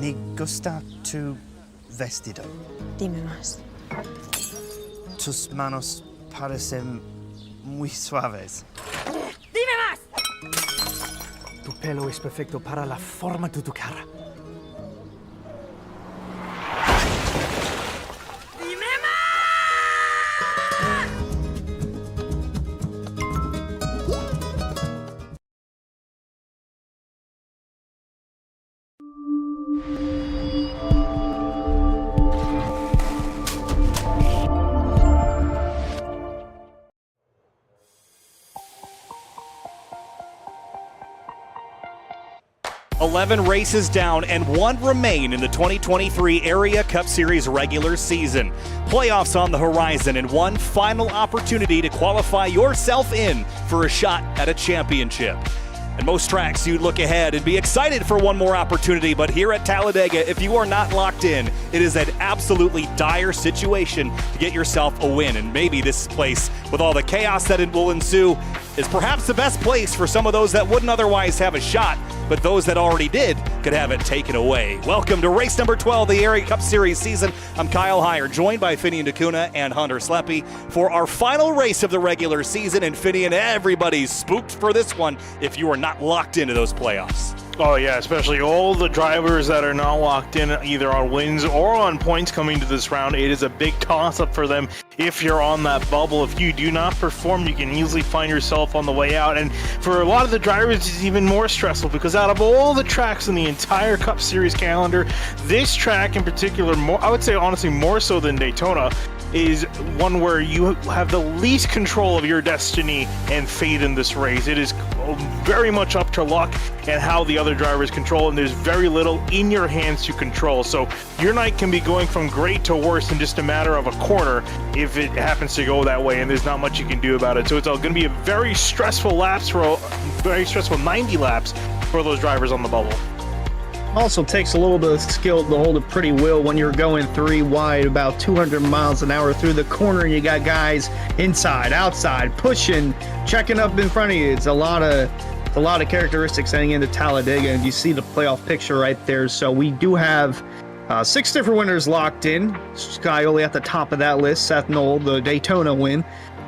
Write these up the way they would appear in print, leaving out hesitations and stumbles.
¿Le gusta tu vestido? Dime más. Tus manos parecen muy suaves. ¡Dime más! Tu pelo es perfecto para la forma de tu cara. ¡Dime más! 11 races down and 1 remain in the 2023 Area Cup Series regular season. Playoffs on the horizon and one final opportunity to qualify yourself in for a shot at a championship. And most tracks, you'd look ahead and be excited for one more opportunity, but here at Talladega, if you are not locked in, it is an absolutely dire situation to get yourself a win. And maybe this place, with all the chaos that it will ensue, is perhaps the best place for some of those that wouldn't otherwise have a shot, but those that already did could have it taken away. Welcome to race number 12, the Area Cup Series season. I'm Kyle Heyer, joined by Finian DeCuna and Hunter Sleppy for our final race of the regular season. And Finian, everybody's spooked for this one if you are not locked into those playoffs. Oh yeah, especially all the drivers that are not locked in either on wins or on points coming to this round. It is a big toss-up for them if you're on that bubble. If you do not perform, you can easily find yourself on the way out. And for a lot of the drivers, it's even more stressful because out of all the tracks in the entire Cup Series calendar, this track in particular, more, I would say honestly more so than Daytona, is one where you have the least control of your destiny and fate in this race. It is very much up to luck and how the other drivers control, and there's very little in your hands to control. So your night can be going from great to worse in just a matter of a corner if it happens to go that way, and there's not much you can do about it. So it's going to be a very stressful 90 laps for those drivers on the bubble. Also takes a little bit of skill to hold a pretty wheel when you're going 3 wide, about 200 miles an hour through the corner, and you got guys inside, outside, pushing, checking up in front of you. It's a lot of characteristics heading into Talladega, and you see the playoff picture right there. So we do have 6 different winners locked in. Skyoli at the top of that list. Seth Knoll, the Daytona win.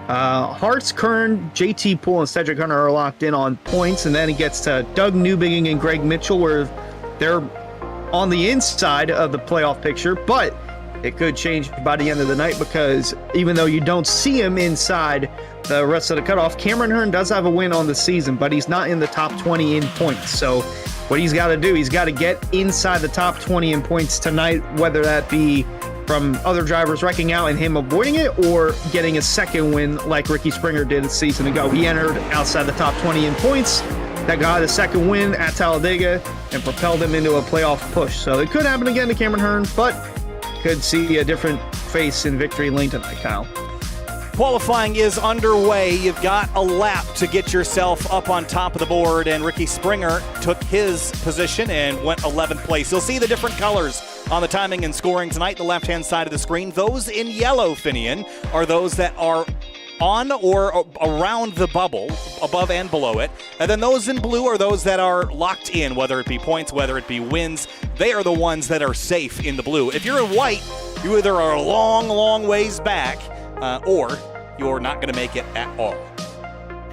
Hartz, Kern, JT Poole, and Cedric Hunter are locked in on points, and then it gets to Doug Newbigging and Greg Mitchell, where they're on the inside of the playoff picture, but it could change by the end of the night because even though you don't see him inside the rest of the cutoff, Cameron Hearn does have a win on the season, but he's not in the top 20 in points. So what he's got to do, he's got to get inside the top 20 in points tonight, whether that be from other drivers wrecking out and him avoiding it or getting a second win like Ricky Springer did a season ago. He entered outside the top 20 in points. That got the second win at Talladega and propelled him into a playoff push. So it could happen again to Cameron Hearn, but could see a different face in victory lane tonight, Kyle. Qualifying is underway. You've got a lap to get yourself up on top of the board, and Ricky Springer took his position and went 11th place. You'll see the different colors on the timing and scoring tonight, the left-hand side of the screen. Those in yellow, Finian, are those that are on or around the bubble, above and below it. And then those in blue are those that are locked in, whether it be points, whether it be wins. They are the ones that are safe in the blue. If you're in white, you either are a long, long ways back or you're not going to make it at all.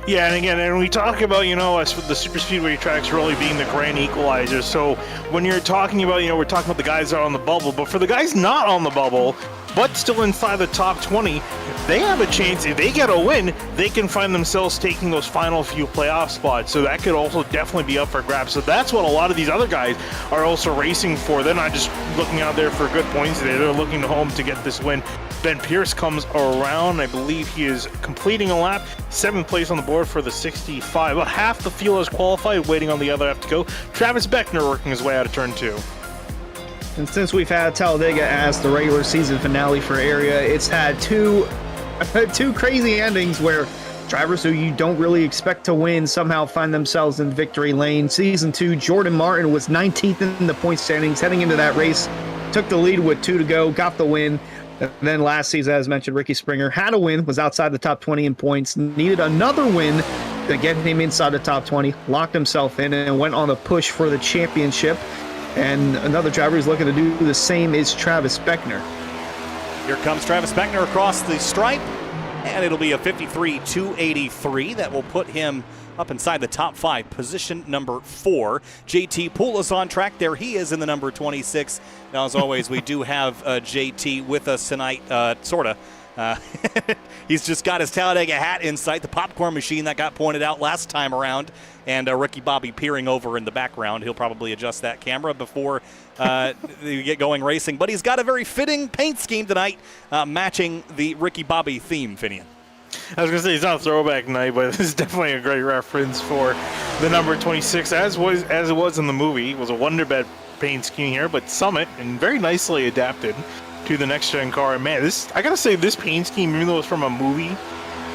Yeah, and again, and we talk about, the super speedway tracks really being the grand equalizer. So when you're talking about, we're talking about the guys that are on the bubble, but for the guys not on the bubble, but still inside the top 20, they have a chance. If they get a win, they can find themselves taking those final few playoff spots. So that could also definitely be up for grabs. So that's what a lot of these other guys are also racing for. They're not just looking out there for good points. They're looking to home to get this win. Ben Pierce comes around. I believe he is completing a lap. 7th place on the board for the 65. About half the field is qualified, waiting on the other half to go. Travis Beckner working his way out of turn 2. And since we've had Talladega as the regular season finale for Area, it's had two crazy endings where drivers who you don't really expect to win somehow find themselves in victory lane. Season 2, Jordan Martin was 19th in the point standings heading into that race, took the lead with 2 to go, got the win. And then last season, as mentioned, Ricky Springer had a win, was outside the top 20 in points, needed another win to get him inside the top 20, locked himself in, and went on the push for the championship. And another driver who's looking to do the same is Travis Beckner. Here comes Travis Beckner across the stripe, and it'll be a 53.283 that will put him up inside the top 5, position number 4. JT Poole is on track. There he is in the number 26. Now, as always, we do have JT with us tonight, sort of. He's just got his Talladega hat in sight, the popcorn machine that got pointed out last time around, and Ricky Bobby peering over in the background. He'll probably adjust that camera before you get going racing. But he's got a very fitting paint scheme tonight, matching the Ricky Bobby theme, Finian. I was going to say, it's not a throwback night, but it's definitely a great reference for the number 26, as it was in the movie. It was a Wonder Bed paint scheme here, but Summit, and very nicely adapted to the next-gen car. And man, I got to say, this paint scheme, even though it's from a movie,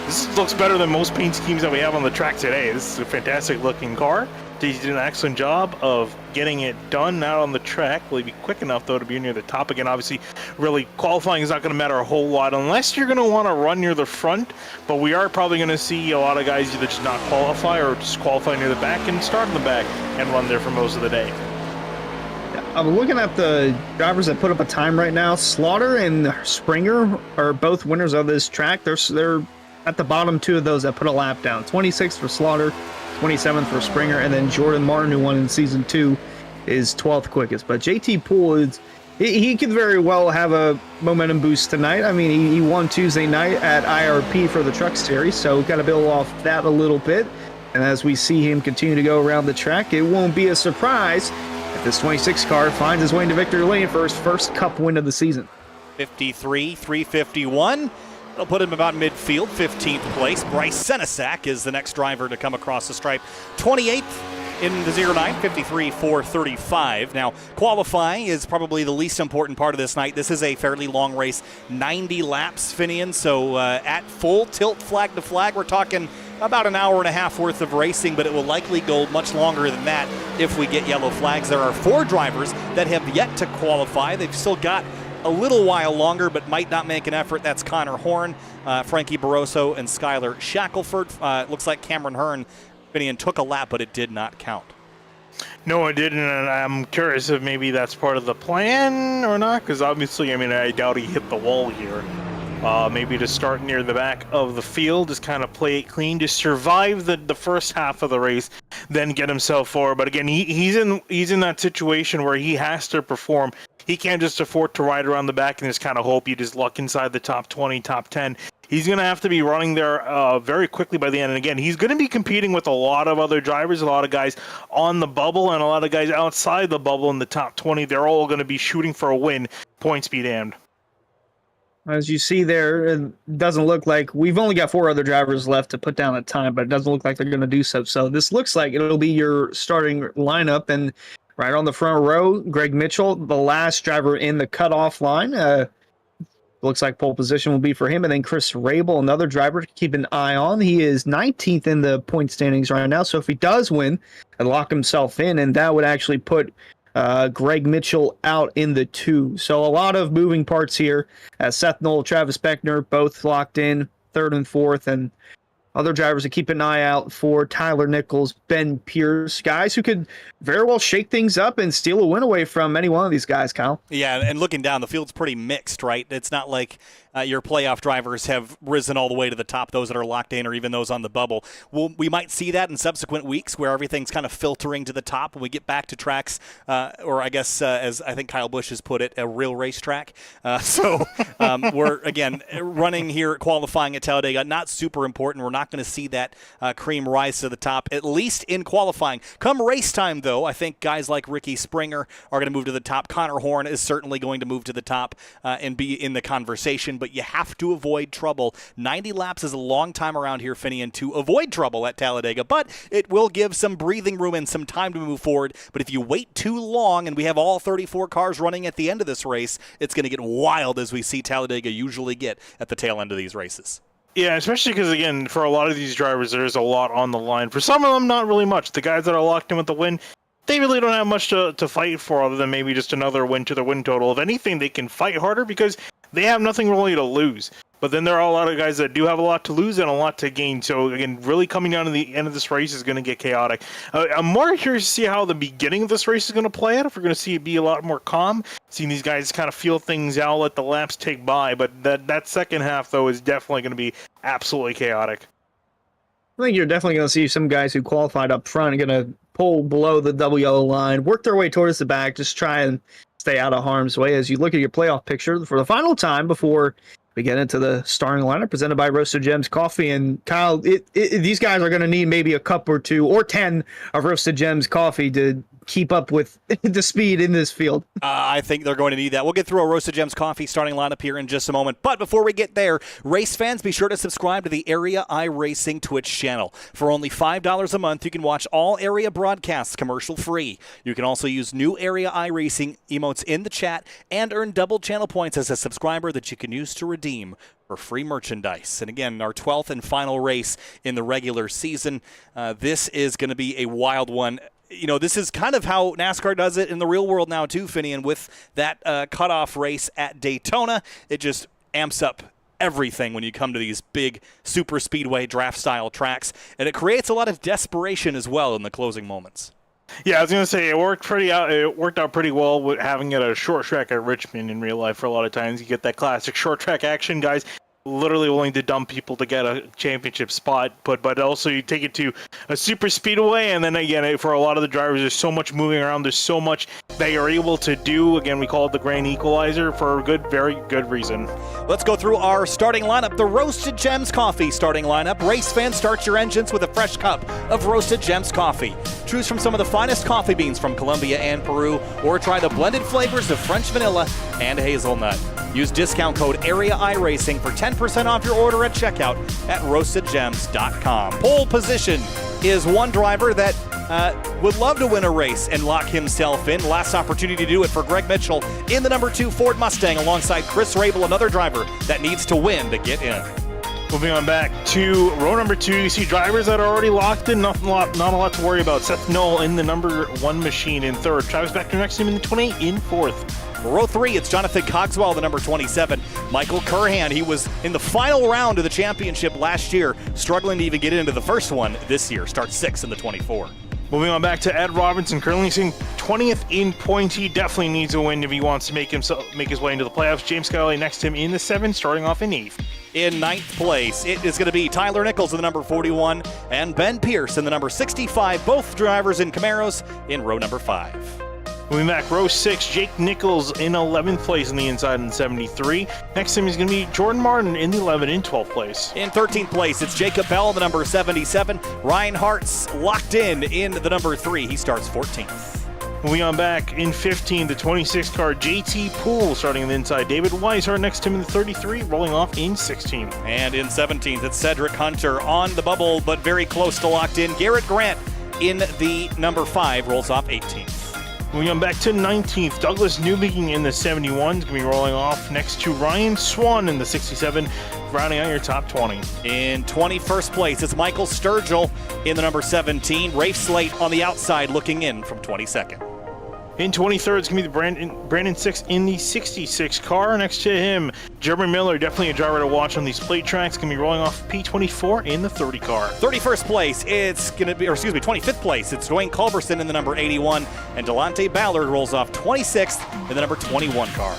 this looks better than most paint schemes that we have on the track today. This is a fantastic-looking car. He did an excellent job of getting it done out on the track. Will he be quick enough, though, to be near the top again? Obviously, really, qualifying is not going to matter a whole lot unless you're going to want to run near the front. But we are probably going to see a lot of guys either just not qualify or just qualify near the back and start in the back and run there for most of the day. I'm looking at the drivers that put up a time right now. Slaughter and Springer are both winners of this track. They're at the bottom 2 of those that put a lap down. 26th for Slaughter, 27th for Springer, and then Jordan Martin, who won in Season 2, is 12th quickest. But JT Poole, he could very well have a momentum boost tonight. I mean, he won Tuesday night at IRP for the Truck Series, so got to build off that a little bit. And as we see him continue to go around the track, it won't be a surprise if this 26 car finds his way into victory lane for his first Cup win of the season. 53.351. It'll put him about midfield, 15th place. Bryce Senesac is the next driver to come across the stripe. 28th in the 09, 53.435. Now, qualifying is probably the least important part of this night. This is a fairly long race, 90 laps, Finian. So at full tilt flag to flag, we're talking about an hour and a half worth of racing, but it will likely go much longer than that if we get yellow flags. There are 4 drivers that have yet to qualify. They've still got a little while longer, but might not make an effort. That's Connor Horn, Frankie Barroso, and Skylar Shackelford. Looks like Cameron Hearn, Finian, took a lap, but it did not count. No, I didn't, and I'm curious if maybe that's part of the plan or not, because obviously, I mean, I doubt he hit the wall here. Maybe to start near the back of the field, just kind of play it clean, just survive the first half of the race, then get himself forward. But again, he's in that situation where he has to perform. He can't just afford to ride around the back and just kind of hope you just luck inside the top 20, top 10. He's going to have to be running there very quickly by the end. And again, he's going to be competing with a lot of other drivers, a lot of guys on the bubble, and a lot of guys outside the bubble in the top 20. They're all going to be shooting for a win, points be damned. As you see there, it doesn't look like we've only got 4 other drivers left to put down a time, but it doesn't look like they're going to do so. So this looks like it'll be your starting lineup. And right on the front row, Greg Mitchell, the last driver in the cutoff line. Looks like pole position will be for him. And then Chris Rabel, another driver to keep an eye on. He is 19th in the point standings right now. So if he does win and lock himself in, and that would actually put Greg Mitchell out in the 2. So a lot of moving parts here. Seth Knoll, Travis Beckner, both locked in 3rd and 4th, and other drivers to keep an eye out for: Tyler Nichols, Ben Pierce, guys who could very well shake things up and steal a win away from any one of these guys, Kyle. Yeah, and looking down, the field's pretty mixed, right? It's not like your playoff drivers have risen all the way to the top, those that are locked in or even those on the bubble. We might see that in subsequent weeks where everything's kind of filtering to the top when we get back to tracks, or I guess, as I think Kyle Busch has put it, a real racetrack. So we're, again, running here, qualifying at Talladega, not super important. We're not going to see that cream rise to the top, at least in qualifying. Come race time, though, I think guys like Ricky Springer are going to move to the top. Connor Horn is certainly going to move to the top and be in the conversation, but you have to avoid trouble. 90 laps is a long time around here, Finian, to avoid trouble at Talladega, but it will give some breathing room and some time to move forward. But if you wait too long, and we have all 34 cars running at the end of this race, it's going to get wild, as we see Talladega usually get at the tail end of these races. Yeah, especially because, again, for a lot of these drivers, there's a lot on the line. For some of them, not really much. The guys that are locked in with the win, they really don't have much to fight for other than maybe just another win to the win total. If anything, they can fight harder because they have nothing really to lose. But then there are a lot of guys that do have a lot to lose and a lot to gain. So again, really coming down to the end of this race is going to get chaotic. I'm more curious to see how the beginning of this race is going to play out. If we're going to see it be a lot more calm, seeing these guys kind of feel things out, let the laps take by. But that second half, though, is definitely going to be absolutely chaotic. I think you're definitely going to see some guys who qualified up front are going to pull below the double yellow line, work their way towards the back, just try and stay out of harm's way as you look at your playoff picture for the final time before we get into the starting lineup presented by Roasted Gems Coffee. And Kyle, these guys are going to need maybe a cup or 2 or 10 of Roasted Gems Coffee to keep up with the speed in this field. I think they're going to need that. We'll get through a Roasted Gems Coffee starting lineup here in just a moment. But before we get there, race fans, be sure to subscribe to the Area iRacing Twitch channel. For only $5 a month, you can watch all area broadcasts commercial-free. You can also use new Area iRacing emotes in the chat and earn double channel points as a subscriber that you can use to redeem for free merchandise. And again, our 12th and final race in the regular season. This is going to be a wild one. You know, this is kind of how NASCAR does it in the real world now, too, Finian, with that cutoff race at Daytona. It just amps up everything when you come to these big super speedway draft-style tracks, and it creates a lot of desperation as well in the closing moments. Yeah, I was going to say, it worked out pretty well with having it at a short track at Richmond in real life. For a lot of times, you get that classic short track action, guys literally willing to dump people to get a championship spot, but also you take it to a super speedway, and then again, for a lot of the drivers, there's so much moving around, there's so much they are able to do. Again, we call it the grand equalizer for a very good reason. Let's go through our starting lineup, the Roasted Gems Coffee starting lineup. Race fans, start your engines with a fresh cup of Roasted Gems Coffee. Choose from some of the finest coffee beans from Colombia and Peru, or try the blended flavors of French vanilla and hazelnut. Use discount code AREAiRacing for 10% off your order at checkout at roastedgems.com. Pole position is one driver that would love to win a race and lock himself in. Last opportunity to do it for Greg Mitchell in the number 2 Ford Mustang alongside Chris Rabel, another driver that needs to win to get in. Moving on back to row number 2, you see drivers that are already locked in, not a lot to worry about. Seth Knoll in the number 1 machine in 3rd. Travis Beckner next to him in the 28 in 4th. Row 3, it's Jonathan Cogswell, the number 27. Michael Curhan, he was in the final round of the championship last year, struggling to even get into the first one this year. Starts 6th in the 24. Moving on back to Ed Robinson, currently sitting 20th in points. He definitely needs a win if he wants to make his way into the playoffs. James Scally next to him in the 7, starting off in 8th. In 9th place, it is going to be Tyler Nichols in the number 41 and Ben Pierce in the number 65, both drivers in Camaros in row number 5. Moving back, row 6, Jake Nichols in 11th place on the inside in 73. Next to him is going to be Jordan Martin in the 11 in 12th place. In 13th place, it's Jacob Bell, the number 77. Ryan Hart's locked in the number 3. He starts 14th. Moving on back in 15, the 26 car, JT Poole starting on the inside. David Weishart next to him in the 33, rolling off in 16th. And in 17th, it's Cedric Hunter on the bubble, but very close to locked in. Garrett Grant in the number 5 rolls off 18th. Moving on back to 19th, Douglas Newbegin in the 71 is going to be rolling off next to Ryan Swan in the 67, rounding out your top 20. In 21st place, it's Michael Sturgill in the number 17. Rafe Slate on the outside looking in from 22nd. In 23rd, it's going to be Brandon Six in the 66 car. Next to him, Jeremy Miller, definitely a driver to watch on these plate tracks. Going to be rolling off P24 in the 30 car. 31st place, it's going to be, 25th place, it's Dwayne Culberson in the number 81, and Delonte Ballard rolls off 26th in the number 21 car.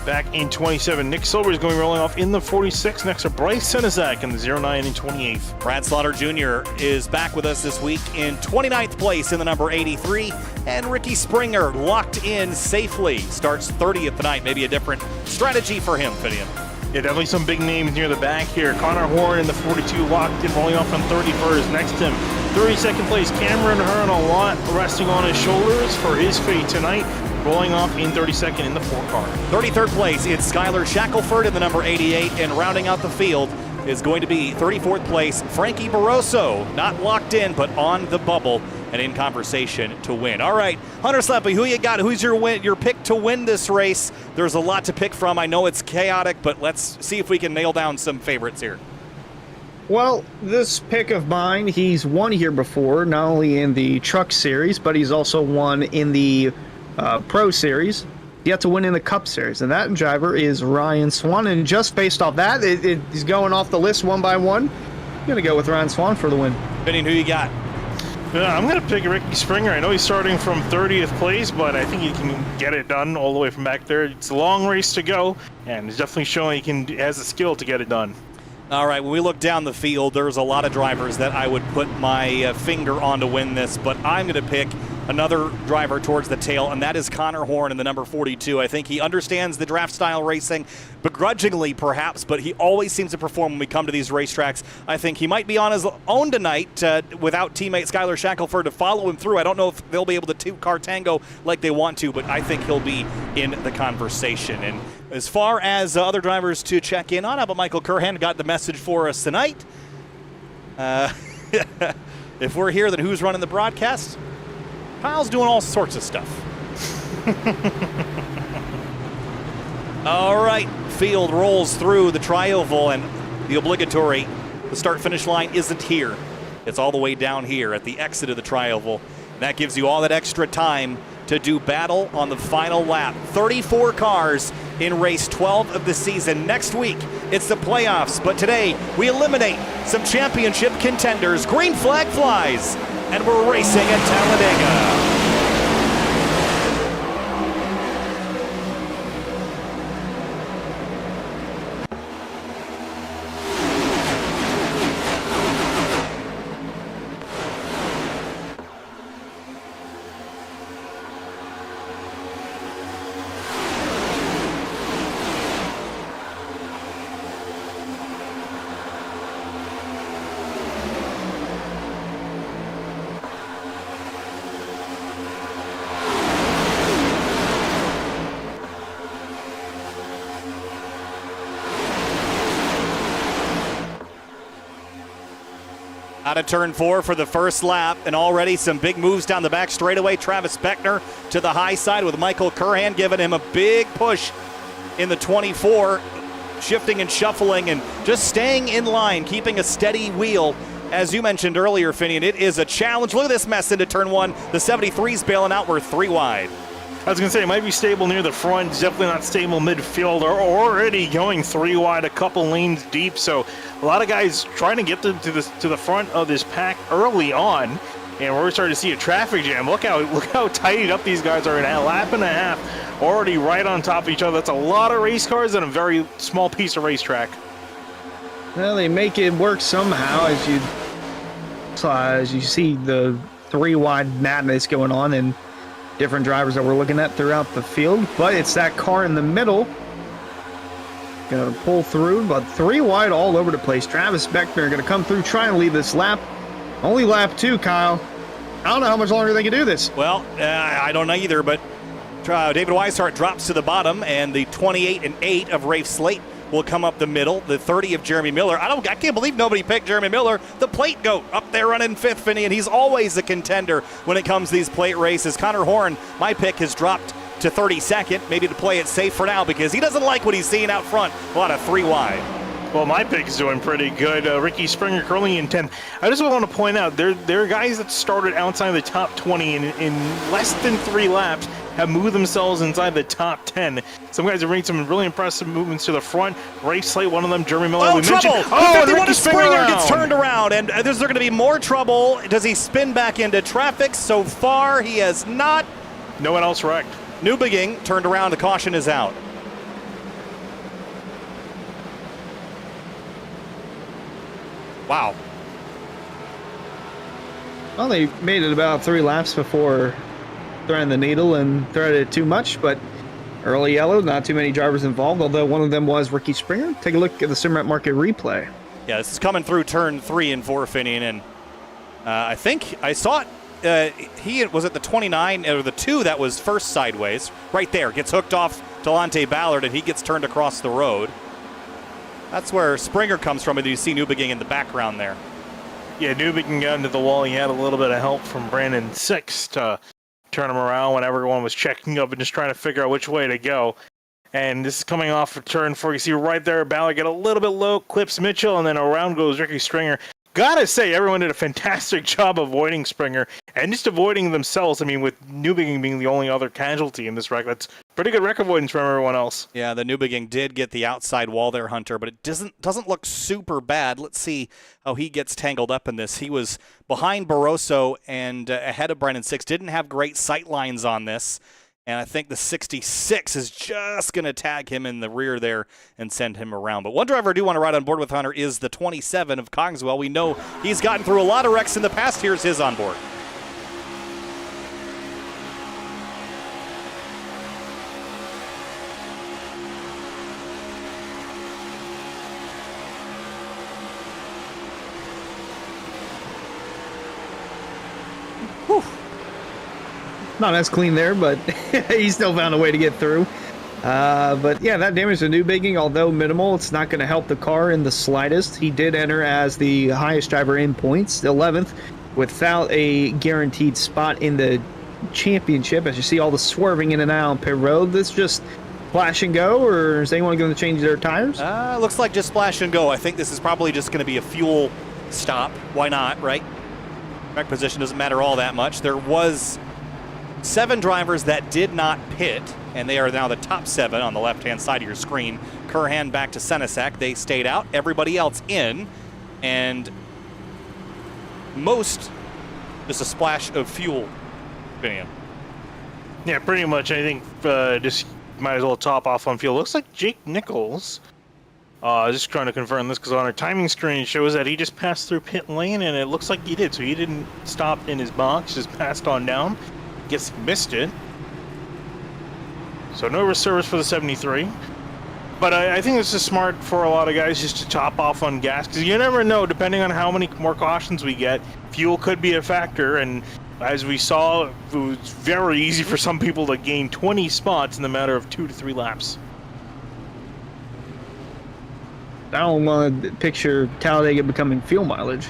Back in 27, Nick Silver is going to be rolling off in the 46 next to Bryce Senezak in the 09 and 28th. Brad Slaughter Jr. is back with us this week in 29th place in the number 83. And Ricky Springer locked in safely. Starts 30th tonight. Maybe a different strategy for him, Fidian. Yeah, definitely some big names near the back here. Connor Horn in the 42 locked in, rolling off on 31st. Next to him, 32nd place, Cameron Hearn, a lot resting on his shoulders for his fate tonight. Rolling off in 32nd in the 4 car. 33rd place, it's Skylar Shackelford in the number 88, and rounding out the field is going to be 34th place, Frankie Barroso, not locked in, but on the bubble and in conversation to win. All right, Hunter Sleppy, who you got? Who's your pick to win this race? There's a lot to pick from. I know it's chaotic, but let's see if we can nail down some favorites here. Well, this pick of mine, he's won here before, not only in the Truck Series, but he's also won in the Pro Series. yet to win in the Cup Series, and that driver is Ryan Swan. And just based off that, he's going off the list one by one. I'm going to go with Ryan Swan for the win. Finian, who you got? Yeah, I'm going to pick Ricky Springer. I know he's starting from 30th place, but I think he can get it done all the way from back there. It's a long race to go, and he's definitely showing he has the skill to get it done. All right, when we look down the field, there's a lot of drivers that I would put my finger on to win this, but I'm going to pick another driver towards the tail, and that is Connor Horn in the number 42. I think he understands the draft style racing, begrudgingly perhaps, but he always seems to perform when we come to these racetracks. I think he might be on his own tonight without teammate Skylar Shackelford to follow him through. I don't know if they'll be able to two-car tango like they want to, but I think he'll be in the conversation. And as far as other drivers to check in on, how about Michael Curhan got the message for us tonight? If we're here, then who's running the broadcast? Kyle's doing all sorts of stuff. All right, field rolls through the trioval, and the obligatory, the start-finish line isn't here. It's all the way down here at the exit of the trioval. That gives you all that extra time to do battle on the final lap. 34 cars in race 12 of the season. Next week, it's the playoffs, but today we eliminate some championship contenders. Green flag flies, and we're racing at Talladega. Out of turn 4 for the first lap, and already some big moves down the back straightaway. Travis Beckner to the high side with Michael Curhan giving him a big push in the 24, shifting and shuffling and just staying in line, keeping a steady wheel. As you mentioned earlier, Finian, it is a challenge. Look at this mess into turn 1. The 73's bailing out. We're 3 wide. I was going to say, it might be stable near the front, definitely not stable midfield, or already going 3 wide, a couple lanes deep. So a lot of guys trying to get to the front of this pack early on, and we're starting to see a traffic jam. Look how tight up these guys are in a lap and a half, already right on top of each other. That's a lot of race cars on a very small piece of racetrack. Well, they make it work somehow as you see the 3 wide madness going on and different drivers that we're looking at throughout the field, but it's that car in the middle gonna pull through, but 3 wide all over the place. Travis Beckner gonna come through, try and lead this lap. Only lap 2, Kyle. I don't know how much longer they can do this. Well, I don't know either, but David Weishart drops to the bottom, and the 28 and 8 of Rafe Slate will come up the middle. The 30 of Jeremy Miller. I can't believe nobody picked Jeremy Miller. The plate goat up there running 5th, Finney, and he's always a contender when it comes to these plate races. Connor Horn, my pick, has dropped to 32nd, maybe to play it safe for now because he doesn't like what he's seeing out front. A lot of 3 wide. Well, my pick is doing pretty good. Ricky Springer currently in 10th. I just want to point out, there are guys that started outside the top 20 in less than 3 laps have moved themselves inside the top 10. Some guys have made some really impressive movements to the front. Rafe Slate, one of them, Jeremy Miller. Oh, we trouble! Mentioned. The 51 Ricky of Springer gets turned around, and is there going to be more trouble? Does he spin back into traffic? So far, he has not. No one else wrecked. Newbegin turned around. The caution is out. Wow. Well, they made it about 3 laps before threading the needle and threaded it too much, but early yellow, not too many drivers involved, although one of them was Ricky Springer. Take a look at the Simrat Market replay. Yeah, this is coming through turn 3 and 4, Finian, and I think I saw it. He was at the 29 or the 2 that was first sideways. Right there, gets hooked off Delonte Ballard, and he gets turned across the road. That's where Springer comes from, and you see Newbegin in the background there. Yeah, Newbegin got into the wall. He had a little bit of help from Brandon Six to turn him around when everyone was checking up and just trying to figure out which way to go. And this is coming off of turn 4. You see right there, Ballard get a little bit low, clips Mitchell, and then around goes Ricky Springer. Gotta say, everyone did a fantastic job avoiding Springer and just avoiding themselves. I mean, with Newbegin being the only other casualty in this wreck, that's pretty good wreck avoidance from everyone else. Yeah, the Newbegin did get the outside wall there, Hunter, but it doesn't look super bad. Let's see how he gets tangled up in this. He was behind Barroso and ahead of Brennan Six. Didn't have great sight lines on this. And I think the 66 is just going to tag him in the rear there and send him around. But one driver I do want to ride on board with, Hunter, is the 27 of Cogswell. We know he's gotten through a lot of wrecks in the past. Here's his on board. Whew. Not as clean there, but he still found a way to get through. But yeah, that damage to Newbegin, although minimal, it's not going to help the car in the slightest. He did enter as the highest driver in points, 11th, without a guaranteed spot in the championship. As you see all the swerving in and out on pit road, this just splash and go, or is anyone going to change their tires? Looks like just splash and go. I think this is probably just going to be a fuel stop. Why not, right? Track position doesn't matter all that much. There was 7 drivers that did not pit, and they are now the top 7 on the left-hand side of your screen. Curhan back to Senesac. They stayed out. Everybody else in, and most just a splash of fuel. Bam. Yeah, pretty much. I think just might as well top off on fuel. Looks like Jake Nichols. Just trying to confirm this because on our timing screen it shows that he just passed through pit lane, and it looks like he did. So he didn't stop in his box, just passed on down. Guess he missed it. So no service for the 73. But I think this is smart for a lot of guys just to top off on gas, because you never know, depending on how many more cautions we get, fuel could be a factor. And as we saw, it was very easy for some people to gain 20 spots in the matter of 2 to 3 laps. I don't want to picture Talladega becoming fuel mileage,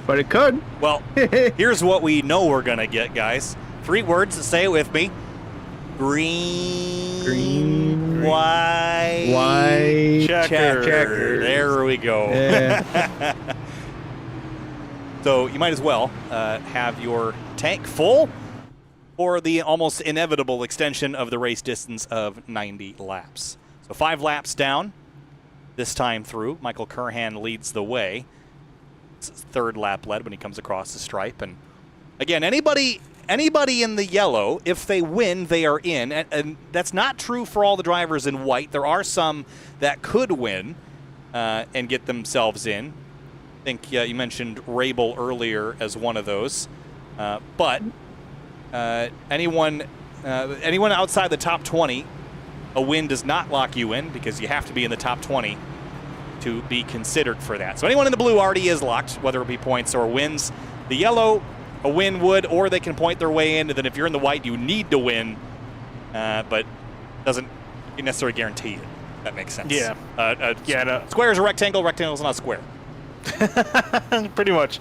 but it could. Well, here's what we know we're going to get, guys. 3 words, say it with me. Green, white, checkered. There we go. Yeah. So you might as well have your tank full for the almost inevitable extension of the race distance of 90 laps. So 5 laps down this time through. Michael Curhan leads the way. It's his 3rd lap led when he comes across the stripe. And again, anybody in the yellow, if they win, they are in. And that's not true for all the drivers in white. There are some that could win and get themselves in. I think you mentioned Rabel earlier as one of those. But anyone outside the top 20, a win does not lock you in because you have to be in the top 20 to be considered for that. So anyone in the blue already is locked, whether it be points or wins. The yellow, a win would, or they can point their way in, and then if you're in the white, you need to win, but doesn't necessarily guarantee it. That makes sense. Yeah. No. Square is a rectangle. Rectangle is not a square. Pretty much.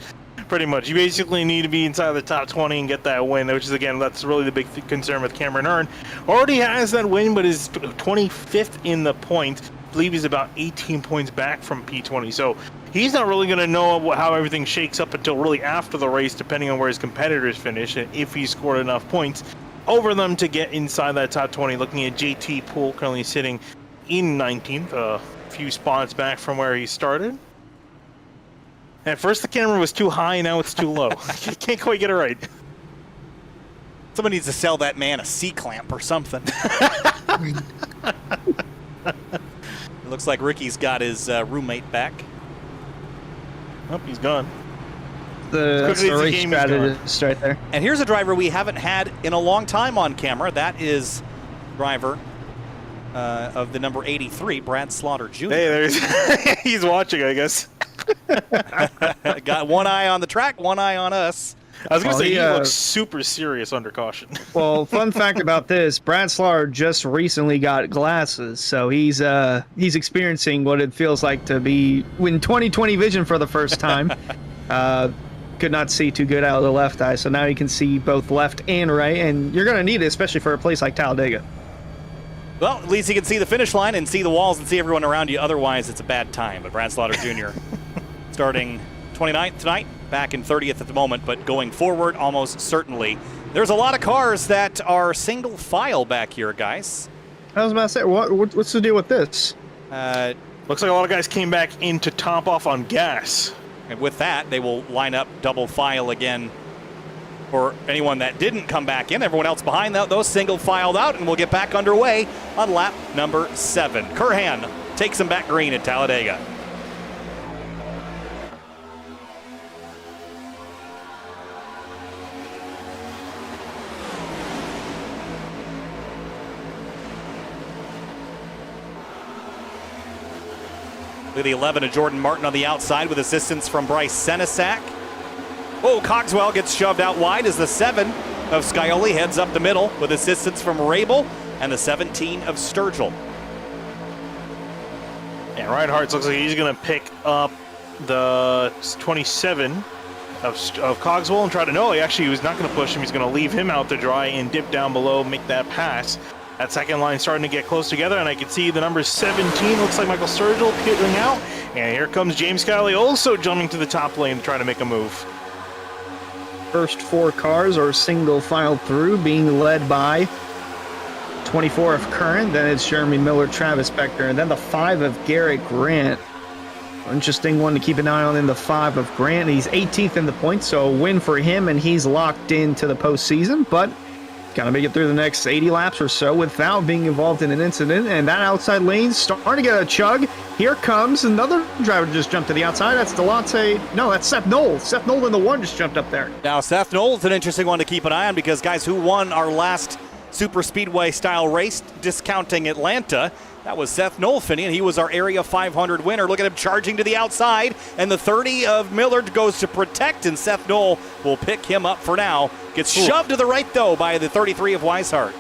You basically need to be inside the top 20 and get that win, which is, again, that's really the big concern with Cameron Earn. Already has that win, but is 25th in the points. I believe he's about 18 points back from P20. So he's not really going to know how everything shakes up until really after the race, depending on where his competitors finish and if he scored enough points over them to get inside that top 20. Looking at JT Poole currently sitting in 19th, a few spots back from where he started. At first the camera was too high, now it's too low. Can't quite get it right. Someone needs to sell that man a C-clamp or something. It looks like Ricky's got his roommate back. Oh, he's gone. The race strategist right there. And here's a driver we haven't had in a long time on camera. That is driver of the number 83, Brad Slaughter Jr. Hey, there's he's watching, I guess. Got one eye on the track, one eye on us. I was going to say, he looks super serious under caution. Well, fun fact about this, Brad Slaughter just recently got glasses, so he's experiencing what it feels like to be in 20/20 vision for the first time. Could not see too good out of the left eye, so now he can see both left and right, and you're going to need it, especially for a place like Talladega. Well, at least he can see the finish line and see the walls and see everyone around you. Otherwise, it's a bad time. But Brad Slaughter Jr. starting 29th tonight, back in 30th at the moment, but going forward almost certainly. There's a lot of cars that are single file back here, guys. I was about to say, what's the deal with this? Looks like a lot of guys came back in to top off on gas. And with that, they will line up double file again for anyone that didn't come back in. Everyone else behind those single filed out, and we'll get back underway on lap number 7. Curhan takes them back green at Talladega. Look at the 11 of Jordan Martin on the outside with assistance from Bryce Senesac. Oh, Cogswell gets shoved out wide as the 7 of Scioli heads up the middle with assistance from Rabel and the 17 of Sturgill. And Reinhardt looks like he's going to pick up the 27 of Cogswell and try to, no, he was not going to push him. He's going to leave him out to dry and dip down below, make that pass. That second line starting to get close together, and I can see the number 17 looks like Michael Sturgill peeling out. And here comes James Scioli also jumping to the top lane to try to make a move. First 4 cars are single file through, being led by 24 of Curran, then it's Jeremy Miller, Travis Beckner, and then the 5 of Garrett Grant. Interesting one to keep an eye on in the 5 of Grant. He's 18th in the points, so a win for him, and he's locked into the postseason, but got to make it through the next 80 laps or so without being involved in an incident. And that outside lane's starting to get a chug. Here comes another driver just jumped to the outside. That's Delonte. No, that's Seth Knoll. Seth Knoll in the 1 just jumped up there. Now, Seth Knoll's an interesting one to keep an eye on because, guys, who won our last Super Speedway style race, discounting Atlanta, that was Seth Knoll, Finney, and he was our Area 500 winner. Look at him charging to the outside, and the 30 of Millard goes to protect, and Seth Knoll will pick him up for now. Gets shoved to the right, though, by the 33 of Weishart.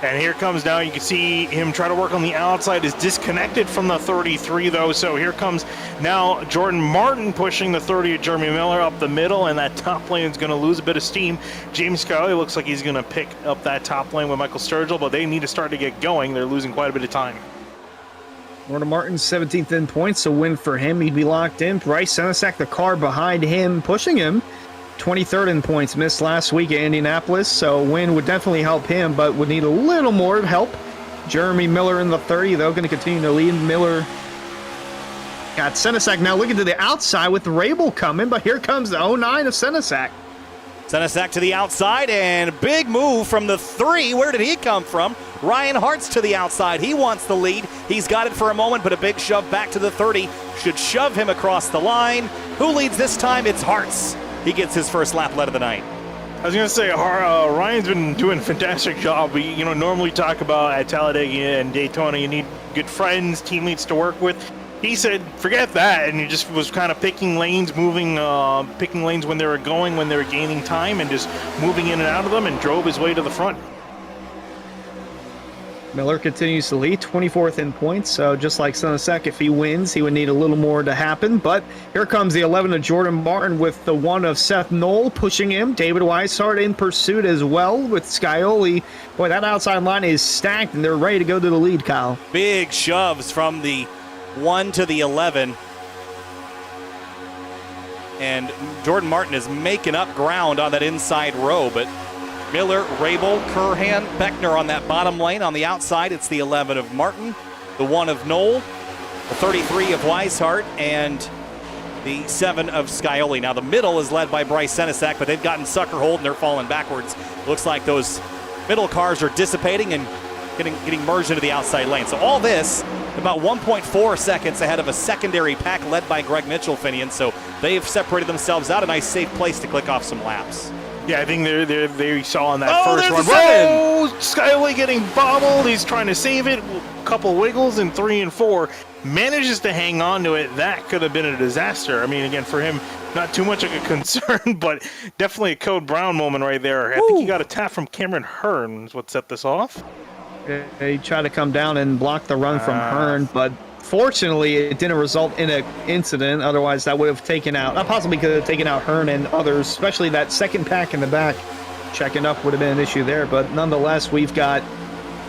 And here comes now, you can see him try to work on the outside, is disconnected from the 33 though, so here comes now Jordan Martin pushing the 30 of Jeremy Miller up the middle, and that top lane is going to lose a bit of steam. James Scioli looks like he's going to pick up that top lane with Michael Sturgill, but they need to start to get going. They're losing quite a bit of time. Jordan Martin, 17th in points, a win for him. He'd be locked in. Bryce Senesac, the car behind him, pushing him. 23rd in points, missed last week at Indianapolis, so a win would definitely help him, but would need a little more help. Jeremy Miller in the 30, though, going to continue to lead. Miller got Senesac now looking to the outside with Rabel coming, but here comes the 09 of Senesac. Senesac to the outside, and big move from the 3. Where did he come from? Ryan Hart's to the outside. He wants the lead. He's got it for a moment, but a big shove back to the 30 should shove him across the line. Who leads this time? It's Hart's. He gets his first lap led of the night. I was going to say, Ryan's been doing a fantastic job. We normally talk about at Talladega and Daytona, you need good friends, teammates to work with. He said, forget that, and he just was kind of picking lanes, picking lanes when they were going, when they were gaining time, and just moving in and out of them, and drove his way to the front. Miller continues to lead, 24th in points, so just like Senesac, if he wins, he would need a little more to happen. But here comes the 11 of Jordan Martin with the 1 of Seth Knoll pushing him. David Weishart in pursuit as well with Scioli. Boy, that outside line is stacked, and they're ready to go to the lead, Kyle. Big shoves from the 1 to the 11. And Jordan Martin is making up ground on that inside row, but Miller, Rabel, Curhan, Beckner on that bottom lane. On the outside, it's the 11 of Martin, the 1 of Knoll, the 33 of Weishart, and the 7 of Scioli. Now, the middle is led by Bryce Senesac, but they've gotten sucker hold, and they're falling backwards. Looks like those middle cars are dissipating and getting merged into the outside lane. So all this about 1.4 seconds ahead of a secondary pack led by Greg Mitchell, Finian. So they've separated themselves out. A nice, safe place to click off some laps. Yeah, I think they saw on that first one. Whoa! Scioli getting bobbled. He's trying to save it. A couple wiggles in 3 and 4. Manages to hang on to it. That could have been a disaster. I mean, again, for him, not too much of a concern, but definitely a Code Brown moment right there. I think he got a tap from Cameron Hearn is what set this off. He tried to come down and block the run from Hearn, but fortunately, it didn't result in an incident. Otherwise, that would have taken out, possibly could have taken out Hearn and others, especially that second pack in the back. Checking up would have been an issue there, but nonetheless, we've got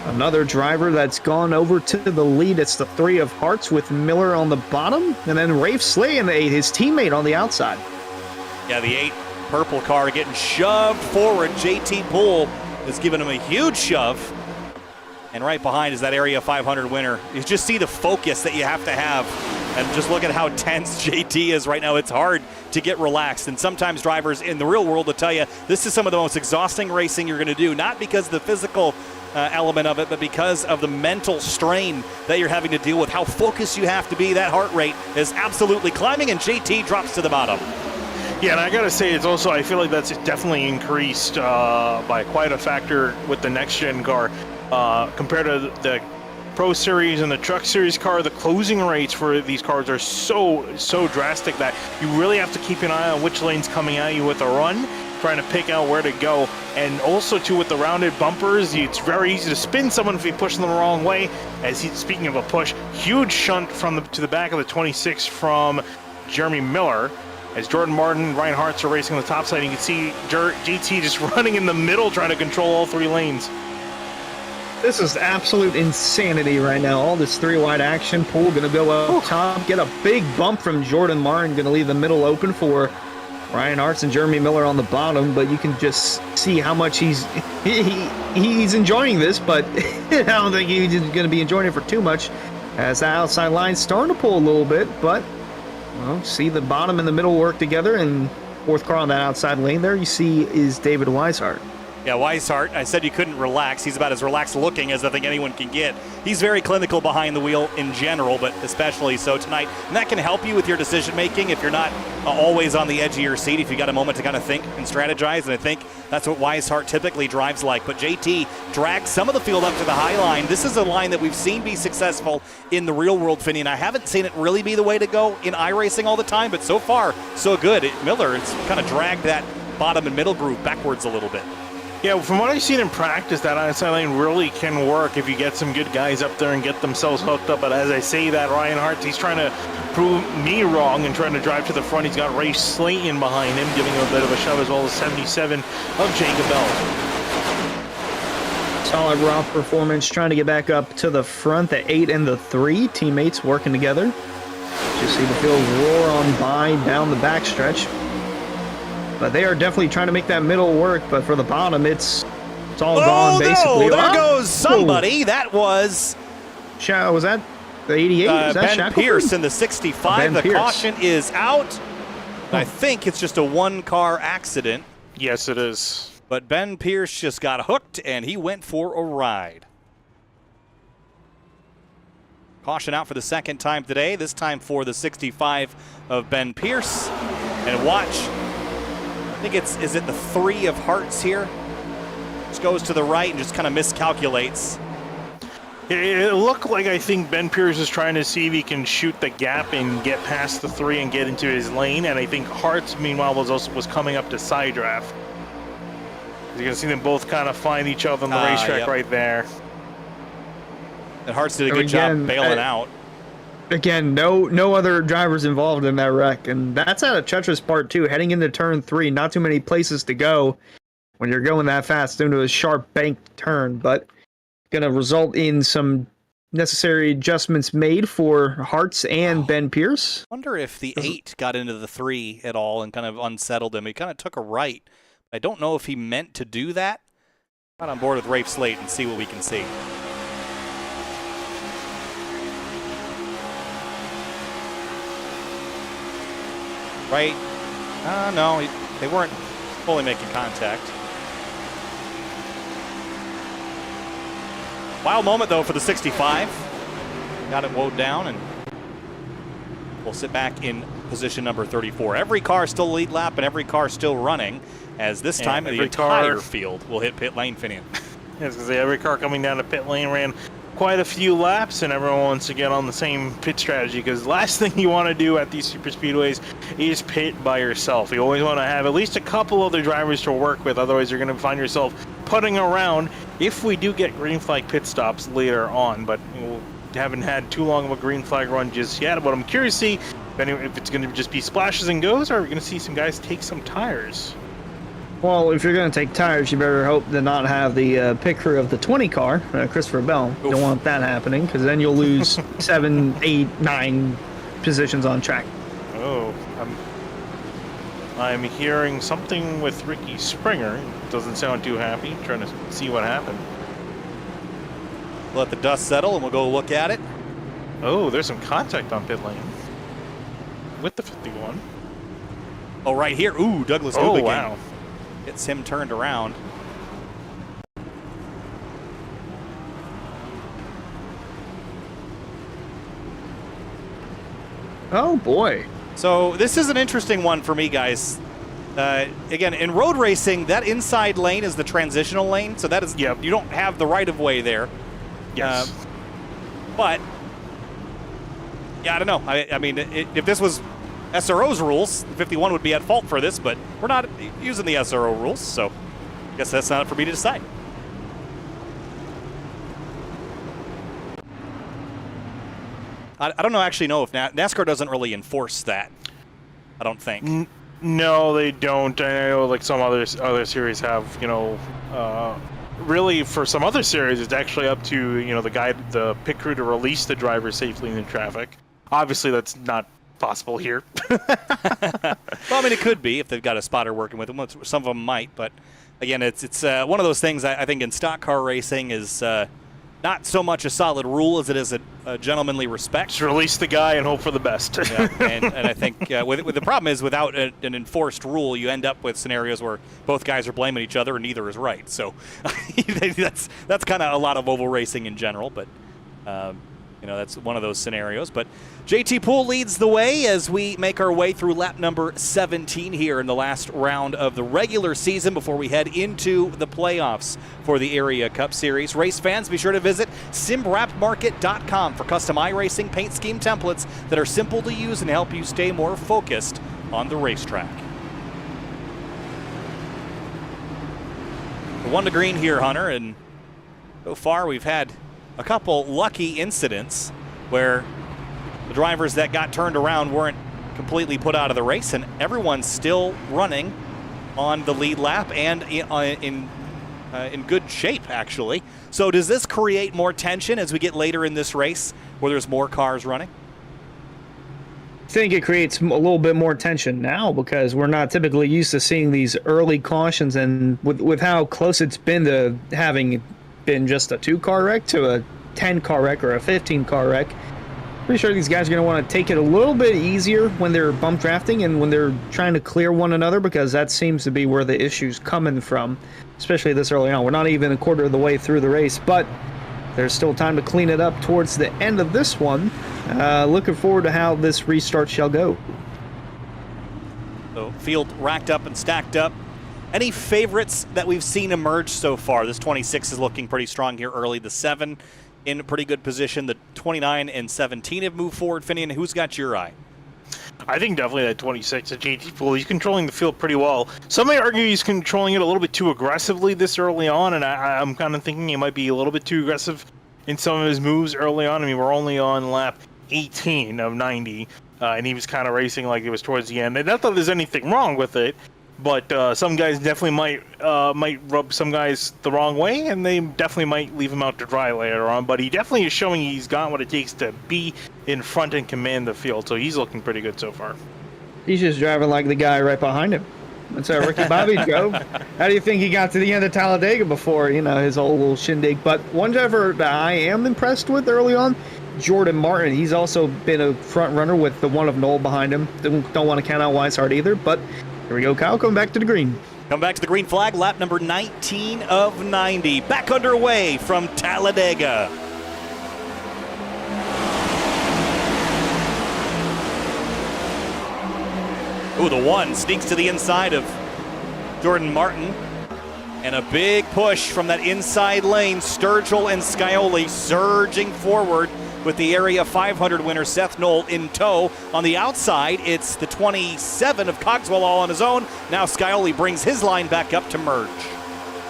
Another driver that's gone over to the lead. It's the 3 of hearts with Miller on the bottom, and then Rafe Slay in the 8, his teammate on the outside. Yeah, the 8 purple car getting shoved forward. JT Poole is giving him a huge shove. And right behind is that Area 500 winner. You just see the focus that you have to have. And just look at how tense JT is right now. It's hard to get relaxed. And sometimes drivers in the real world will tell you this is some of the most exhausting racing you're going to do. Not because of the physical element of it, but because of the mental strain that you're having to deal with. How focused you have to be. That heart rate is absolutely climbing, and JT drops to the bottom. Yeah, and I gotta say, it's also, I feel like that's definitely increased by quite a factor with the next gen car. Compared to the Pro Series and the Truck Series car, the closing rates for these cars are so drastic that you really have to keep an eye on which lane's coming at you with a run, trying to pick out where to go. And also too, with the rounded bumpers, it's very easy to spin someone if you push them the wrong way. Speaking of a push, huge shunt to the back of the 26 from Jeremy Miller. As Jordan Martin, Ryan Hartz are racing on the top side, you can see GT just running in the middle, trying to control all 3 lanes. This is absolute insanity right now. All this 3-wide action. Poole going to go up top, get a big bump from Jordan Martin, going to leave the middle open for Ryan Hartz and Jeremy Miller on the bottom. But you can just see how much he's enjoying this, but I don't think he's going to be enjoying it for too much, as the outside line's starting to pull a little bit. But well, see the bottom and the middle work together, and 4th car on that outside lane there you see is David Weishart. Yeah, Weishart, I said you couldn't relax. He's about as relaxed looking as I think anyone can get. He's very clinical behind the wheel in general, but especially so tonight. And that can help you with your decision making if you're not always on the edge of your seat, if you got a moment to kind of think and strategize. And I think that's what Weishart typically drives like. But JT drags some of the field up to the high line. This is a line that we've seen be successful in the real world, Finney, and I haven't seen it really be the way to go in iRacing all the time, but so far, so good. Miller has kind of dragged that bottom and middle groove backwards a little bit. Yeah, from what I've seen in practice, that outside lane really can work if you get some good guys up there and get themselves hooked up. But as I say that, Ryan Hart, he's trying to prove me wrong and trying to drive to the front. He's got Ray Slayton behind him, giving him a bit of a shove, as well as 77 of Jacob Bell. Solid raw performance, trying to get back up to the front. The 8 and the 3 teammates working together. Just see the field roar on by down the backstretch. But they are definitely trying to make that middle work. But for the bottom, it's all gone basically. No, there goes somebody. That was was that the 88? Was that Ben Pierce in the 65. The caution is out. I think it's just a 1-car accident. Yes, it is. But Ben Pierce just got hooked, and he went for a ride. Caution out for the 2nd time today, this time for the 65 of Ben Pierce. And watch. I think is it the 3 of hearts here? Just goes to the right and just kind of miscalculates. It looked like, I think Ben Pierce is trying to see if he can shoot the gap and get past the 3 and get into his lane. And I think Hartz, meanwhile, was coming up to side draft. You're going to see them both kind of find each other on the racetrack right there. And Hartz did a good job bailing out. Again, no other drivers involved in that wreck, and that's at a treacherous part too. Heading into turn 3, not too many places to go when you're going that fast into a sharp banked turn, but going to result in some necessary adjustments made for Hartz and Ben Pierce. I wonder if the 8 got into the 3 at all and kind of unsettled him. He kind of took a right. I don't know if he meant to do that. Got on board with Rafe Slate and see what we can see. Right? No, they weren't fully making contact. Wild moment, though, for the 65. Got it mowed down, and we'll sit back in position number 34. Every car still lead lap, and every car still running, as this time the entire field will hit pit lane, Finian. I was going to say, every car coming down to pit lane ran quite a few laps, and everyone wants to get on the same pit strategy, because the last thing you want to do at these super speedways is pit by yourself. You always want to have at least a couple other drivers to work with, otherwise you're going to find yourself putting around if we do get green flag pit stops later on. But we haven't had too long of a green flag run just yet, but I'm curious to see if it's going to just be splashes and goes, or are we going to see some guys take some tires? Well, if you're going to take tires, you better hope to not have the pit crew of the 20 car, Christopher Bell. You don't want that happening, because then you'll lose 7, 8, 9 positions on track. Oh, I'm hearing something with Ricky Springer. Doesn't sound too happy. Trying to see what happened. Let the dust settle and we'll go look at it. Oh, there's some contact on pit lane with the 51. Oh, right here. Ooh, Douglas Oh, Newbegin. wow. Gets him turned around. Oh, boy. So this is an interesting one for me, guys. Again, in road racing, that inside lane is the transitional lane, so that is you don't have the right of way there. Yes. But yeah, I don't know. I mean, if this was SRO's rules, 51 would be at fault for this, but we're not using the SRO rules, so I guess that's not for me to decide. I don't know. Actually, know if NASCAR doesn't really enforce that. I don't think. No, they don't. I know, like some other series have. Really, for some other series, it's actually up to the pit crew to release the driver safely in traffic. Obviously, that's not possible here. Well, I mean, it could be if they've got a spotter working with them. Some of them might, but again, it's one of those things. I think in stock car racing is not so much a solid rule as it is a gentlemanly respect. Just release the guy and hope for the best. Yeah, and I think with the problem is without an enforced rule, you end up with scenarios where both guys are blaming each other and neither is right. So that's kind of a lot of oval racing in general, but that's one of those scenarios. But JT Poole leads the way as we make our way through lap number 17 here in the last round of the regular season before we head into the playoffs for the Area Cup Series. Race fans, be sure to visit simwrapmarket.com for custom iRacing paint scheme templates that are simple to use and help you stay more focused on the racetrack. The 1 to green here, Hunter, and so far we've had a couple lucky incidents where the drivers that got turned around weren't completely put out of the race, and everyone's still running on the lead lap and in good shape, actually. So does this create more tension as we get later in this race where there's more cars running? I think it creates a little bit more tension now because we're not typically used to seeing these early cautions, and with how close it's been to having been just a 2-car wreck to a 10-car wreck or a 15-car wreck, pretty sure these guys are going to want to take it a little bit easier when they're bump drafting and when they're trying to clear one another, because that seems to be where the issue's coming from, especially this early on. We're not even a quarter of the way through the race, but there's still time to clean it up towards the end of this one. Looking forward to how this restart shall go. So field racked up and stacked up. Any favorites that we've seen emerge so far? This 26 is looking pretty strong here early. The 7 in pretty good position. The 29 and 17 have moved forward. Finian, who's got your eye? I think definitely that 26 at JT Poole. He's controlling the field pretty well. Some may argue he's controlling it a little bit too aggressively this early on, and I'm kind of thinking he might be a little bit too aggressive in some of his moves early on. I mean, we're only on lap 18 of 90, and he was kind of racing like it was towards the end. And not that there's anything wrong with it, but some guys definitely might rub some guys the wrong way, and they definitely might leave him out to dry later on. But he definitely is showing he's got what it takes to be in front and command the field, so he's looking pretty good so far. He's just driving like the guy right behind him. That's how Ricky Bobby drove. How do you think he got to the end of Talladega before, his old little shindig? But one driver that I am impressed with early on, Jordan Martin. He's also been a front runner with the one of Noel behind him. Don't want to count out Weishart either, but here we go, Kyle. Come back to the green. Come back to the green flag, lap number 19 of 90. Back underway from Talladega. Ooh, the 1 sneaks to the inside of Jordan Martin. And a big push from that inside lane. Sturgill and Scioli surging forward with the Area 500 winner Seth Knoll in tow. On the outside, it's the 27 of Cogswell all on his own. Now Scioli brings his line back up to merge.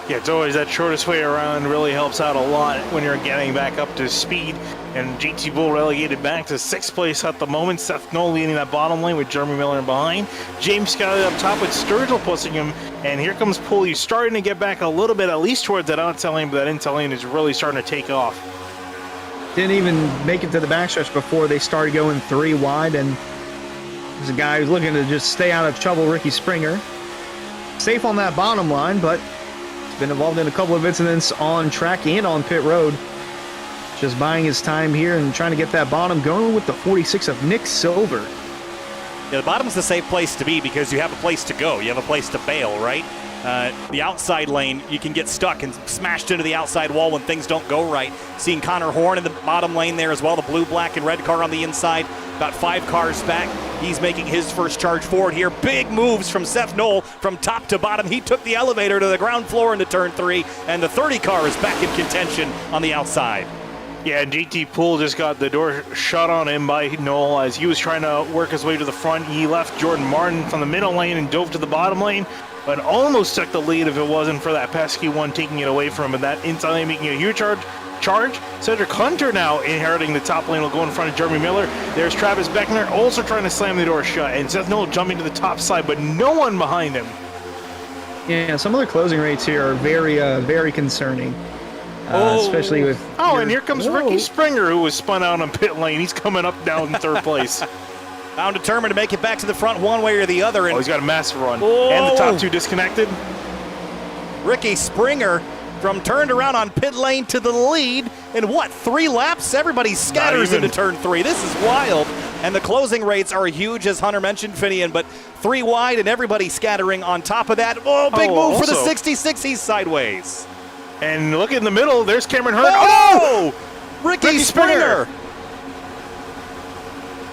Yeah, it's always that shortest way around, really helps out a lot when you're getting back up to speed. And GT Bull relegated back to 6th place at the moment. Seth Knoll leading that bottom lane with Jeremy Miller behind. James Scott up top with Sturgill pushing him. And here comes Pulley starting to get back a little bit, at least towards that outside lane, but that inside lane is really starting to take off. Didn't even make it to the backstretch before they started going 3 wide. And there's a guy who's looking to just stay out of trouble, Ricky Springer. Safe on that bottom line, but been involved in a couple of incidents on track and on pit road. Just buying his time here and trying to get that bottom going with the 46 of Nick Silver. Yeah, the bottom's the safe place to be because you have a place to go. You have a place to bail, right? The outside lane, you can get stuck and smashed into the outside wall when things don't go right. Seeing Connor Horn in the bottom lane there as well, the blue, black, and red car on the inside. About 5 cars back. He's making his first charge forward here. Big moves from Seth Knoll from top to bottom. He took the elevator to the ground floor into turn 3, and the 30 car is back in contention on the outside. Yeah, GT Pool just got the door shut on him by Knoll as he was trying to work his way to the front. He left Jordan Martin from the middle lane and dove to the bottom lane, but almost took the lead if it wasn't for that pesky one taking it away from him. And that inside lane making a huge charge. Cedric Hunter now inheriting the top lane will go in front of Jeremy Miller. There's Travis Beckner also trying to slam the door shut, and Seth Knoll jumping to the top side, but no one behind him. Yeah, some of the closing rates here are very concerning. Especially with... and here comes Ricky Springer, who was spun out on pit lane. He's coming up down in 3rd place. Found determined to make it back to the front one way or the other. And he's got a massive run. And the top 2 disconnected. Ricky Springer from turned around on pit lane to the lead in 3 laps? Everybody scatters into turn 3. This is wild. And the closing rates are huge, as Hunter mentioned, Finian, but 3 wide and everybody scattering on top of that. Big move for the 66. He's sideways. And look in the middle, there's Cameron Hurd. Ricky Springer.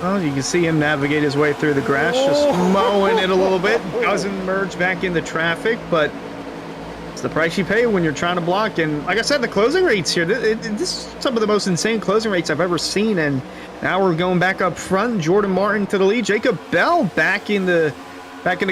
Well, you can see him navigate his way through the grass, just mowing it a little bit. Doesn't merge back into traffic, but it's the price you pay when you're trying to block. And like I said, the closing rates here, this is some of the most insane closing rates I've ever seen. And now we're going back up front. Jordan Martin to the lead. Jacob Bell back in the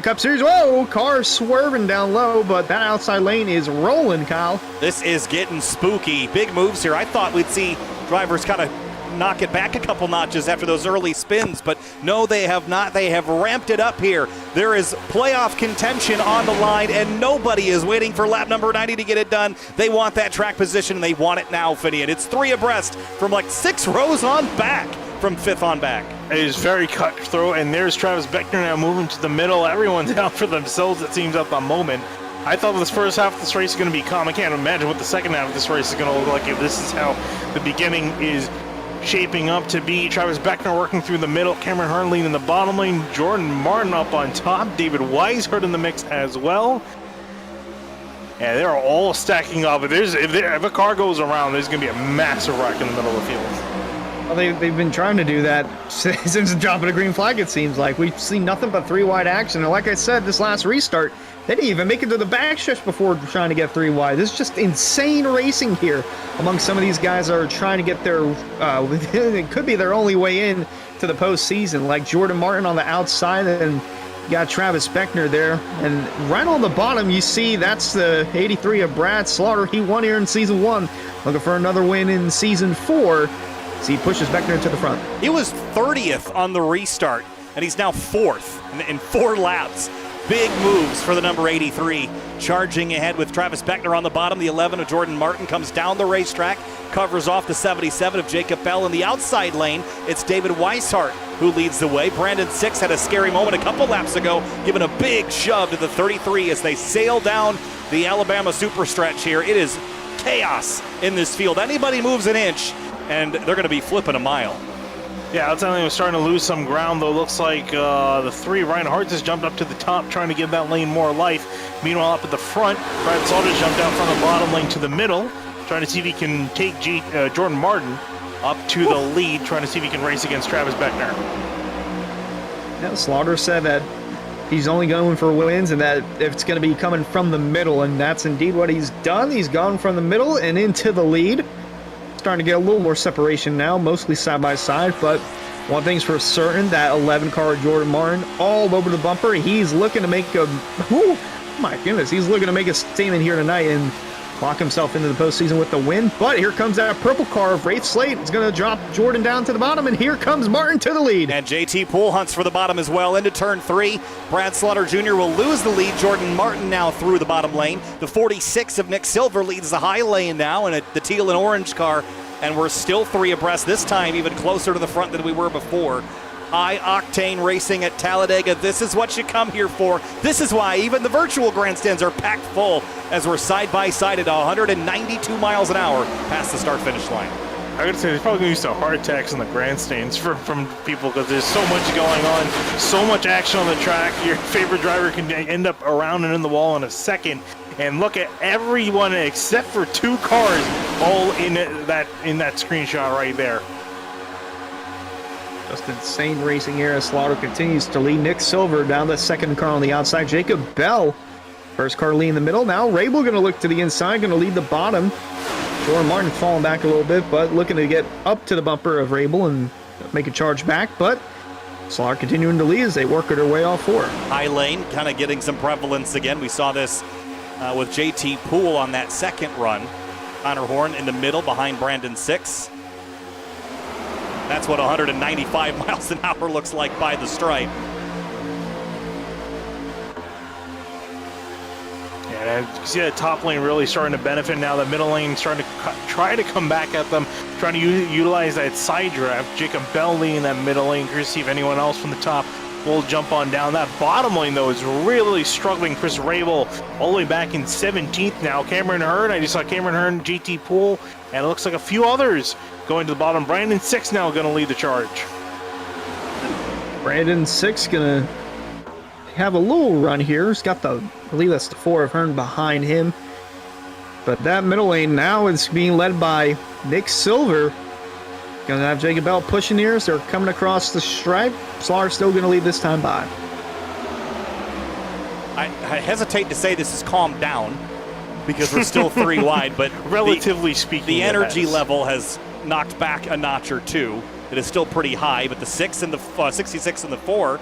Cup Series. Whoa, car swerving down low, but that outside lane is rolling, Kyle. This is getting spooky. Big moves here. I thought we'd see drivers kind of knock it back a couple notches after those early spins, but no, they have not. They have ramped it up here. There is playoff contention on the line, and nobody is waiting for lap number 90 to get it done. They want that track position, and they want it now, Finian. It's 3 abreast from like 6 rows on back, from 5th on back. It is very cutthroat, and there's Travis Beckner now moving to the middle. Everyone's out for themselves, it seems, at the moment. I thought this first half of this race is going to be calm. I can't imagine what the second half of this race is going to look like if this is how the beginning is shaping up to be. Travis Beckner working through the middle, Cameron Hearn leading in the bottom lane, Jordan Martin up on top, David Weishart in the mix as well. Yeah, they're all stacking up. If a car goes around, there's going to be a massive wreck in the middle of the field. Well, they've been trying to do that since the drop of the green flag, it seems like. We've seen nothing but 3 wide action. And like I said, this last restart, they didn't even make it to the backstretch before trying to get 3 wide. This is just insane racing here among some of these guys that are trying to get their, it could be their only way in to the postseason, like Jordan Martin on the outside, and you got Travis Beckner there. And right on the bottom, you see that's the 83 of Brad Slaughter. He won here in Season 1, looking for another win in Season 4. So he pushes Beckner to the front. He was 30th on the restart, and he's now 4th in 4 laps. Big moves for the number 83. Charging ahead with Travis Beckner on the bottom. The 11 of Jordan Martin comes down the racetrack, covers off the 77 of Jacob Bell. In the outside lane, it's David Weishart who leads the way. Brandon Six had a scary moment a couple laps ago, giving a big shove to the 33 as they sail down the Alabama super stretch here. It is chaos in this field. Anybody moves an inch, and they're going to be flipping a mile. Yeah, outside lane was starting to lose some ground, though. Looks like the 3, Ryan Hart, has jumped up to the top, trying to give that lane more life. Meanwhile, up at the front, Brad Salter jumped out from the bottom lane to the middle, trying to see if he can take Jordan Martin up to the lead, trying to see if he can race against Travis Beckner. Yeah, Slaughter said that he's only going for wins and that it's going to be coming from the middle, and that's indeed what he's done. He's gone from the middle and into the lead. Starting to get a little more separation now, mostly side by side, but one thing's for certain, that 11 car Jordan Martin all over the bumper. He's looking to make a My goodness, he's looking to make a statement here tonight and lock himself into the postseason with the win. But here comes that purple car of Rafe Slate. It's going to drop Jordan down to the bottom, and here comes Martin to the lead. And JT Poole hunts for the bottom as well into turn 3. Brad Slaughter Jr. will lose the lead. Jordan Martin now through the bottom lane. The 46 of Nick Silver leads the high lane now in the teal and orange car. And we're still 3 abreast, this time even closer to the front than we were before. High-octane racing at Talladega. This is what you come here for. This is why even the virtual grandstands are packed full as we're side-by-side at 192 miles an hour past the start-finish line. I gotta say, there's probably gonna be some heart attacks in the grandstands from people because there's so much going on, so much action on the track. Your favorite driver can end up around and in the wall in a second. And look at everyone except for 2 cars all in that screenshot right there. Just insane racing here as Slaughter continues to lead Nick Silver down the second car on the outside. Jacob Bell, first car lead in the middle. Now Rabel going to look to the inside, going to lead the bottom. Jordan Martin falling back a little bit, but looking to get up to the bumper of Rabel and make a charge back. But Slaughter continuing to lead as they work their way off 4. High lane kind of getting some prevalence again. We saw this with JT Poole on that second run. Connor Horn in the middle behind Brandon 6. That's what 195 miles an hour looks like by the stripe. Yeah, you can see that top lane really starting to benefit now. The middle lane starting to try to come back at them, trying to utilize that side draft. Jacob Bell leading that middle lane. Curious to see if anyone else from the top will jump on down. That bottom lane, though, is really struggling. Chris Rabel all the way back in 17th now. Cameron Hearn, I just saw Cameron Hearn, JT Poole, and it looks like a few others going to the bottom. Brandon 6 now going to lead the charge. Brandon 6 going to have a little run here. He's got I believe that's the 4 of Hearn behind him. But that middle lane now is being led by Nick Silver. Going to have Jacob Bell pushing here as they're coming across the stripe. Slaughter still going to lead this time by. I hesitate to say this has calmed down because we're still 3 wide, but relatively speaking, the energy level has knocked back a notch or 2. It is still pretty high, but the 6 and the 66 and the 4,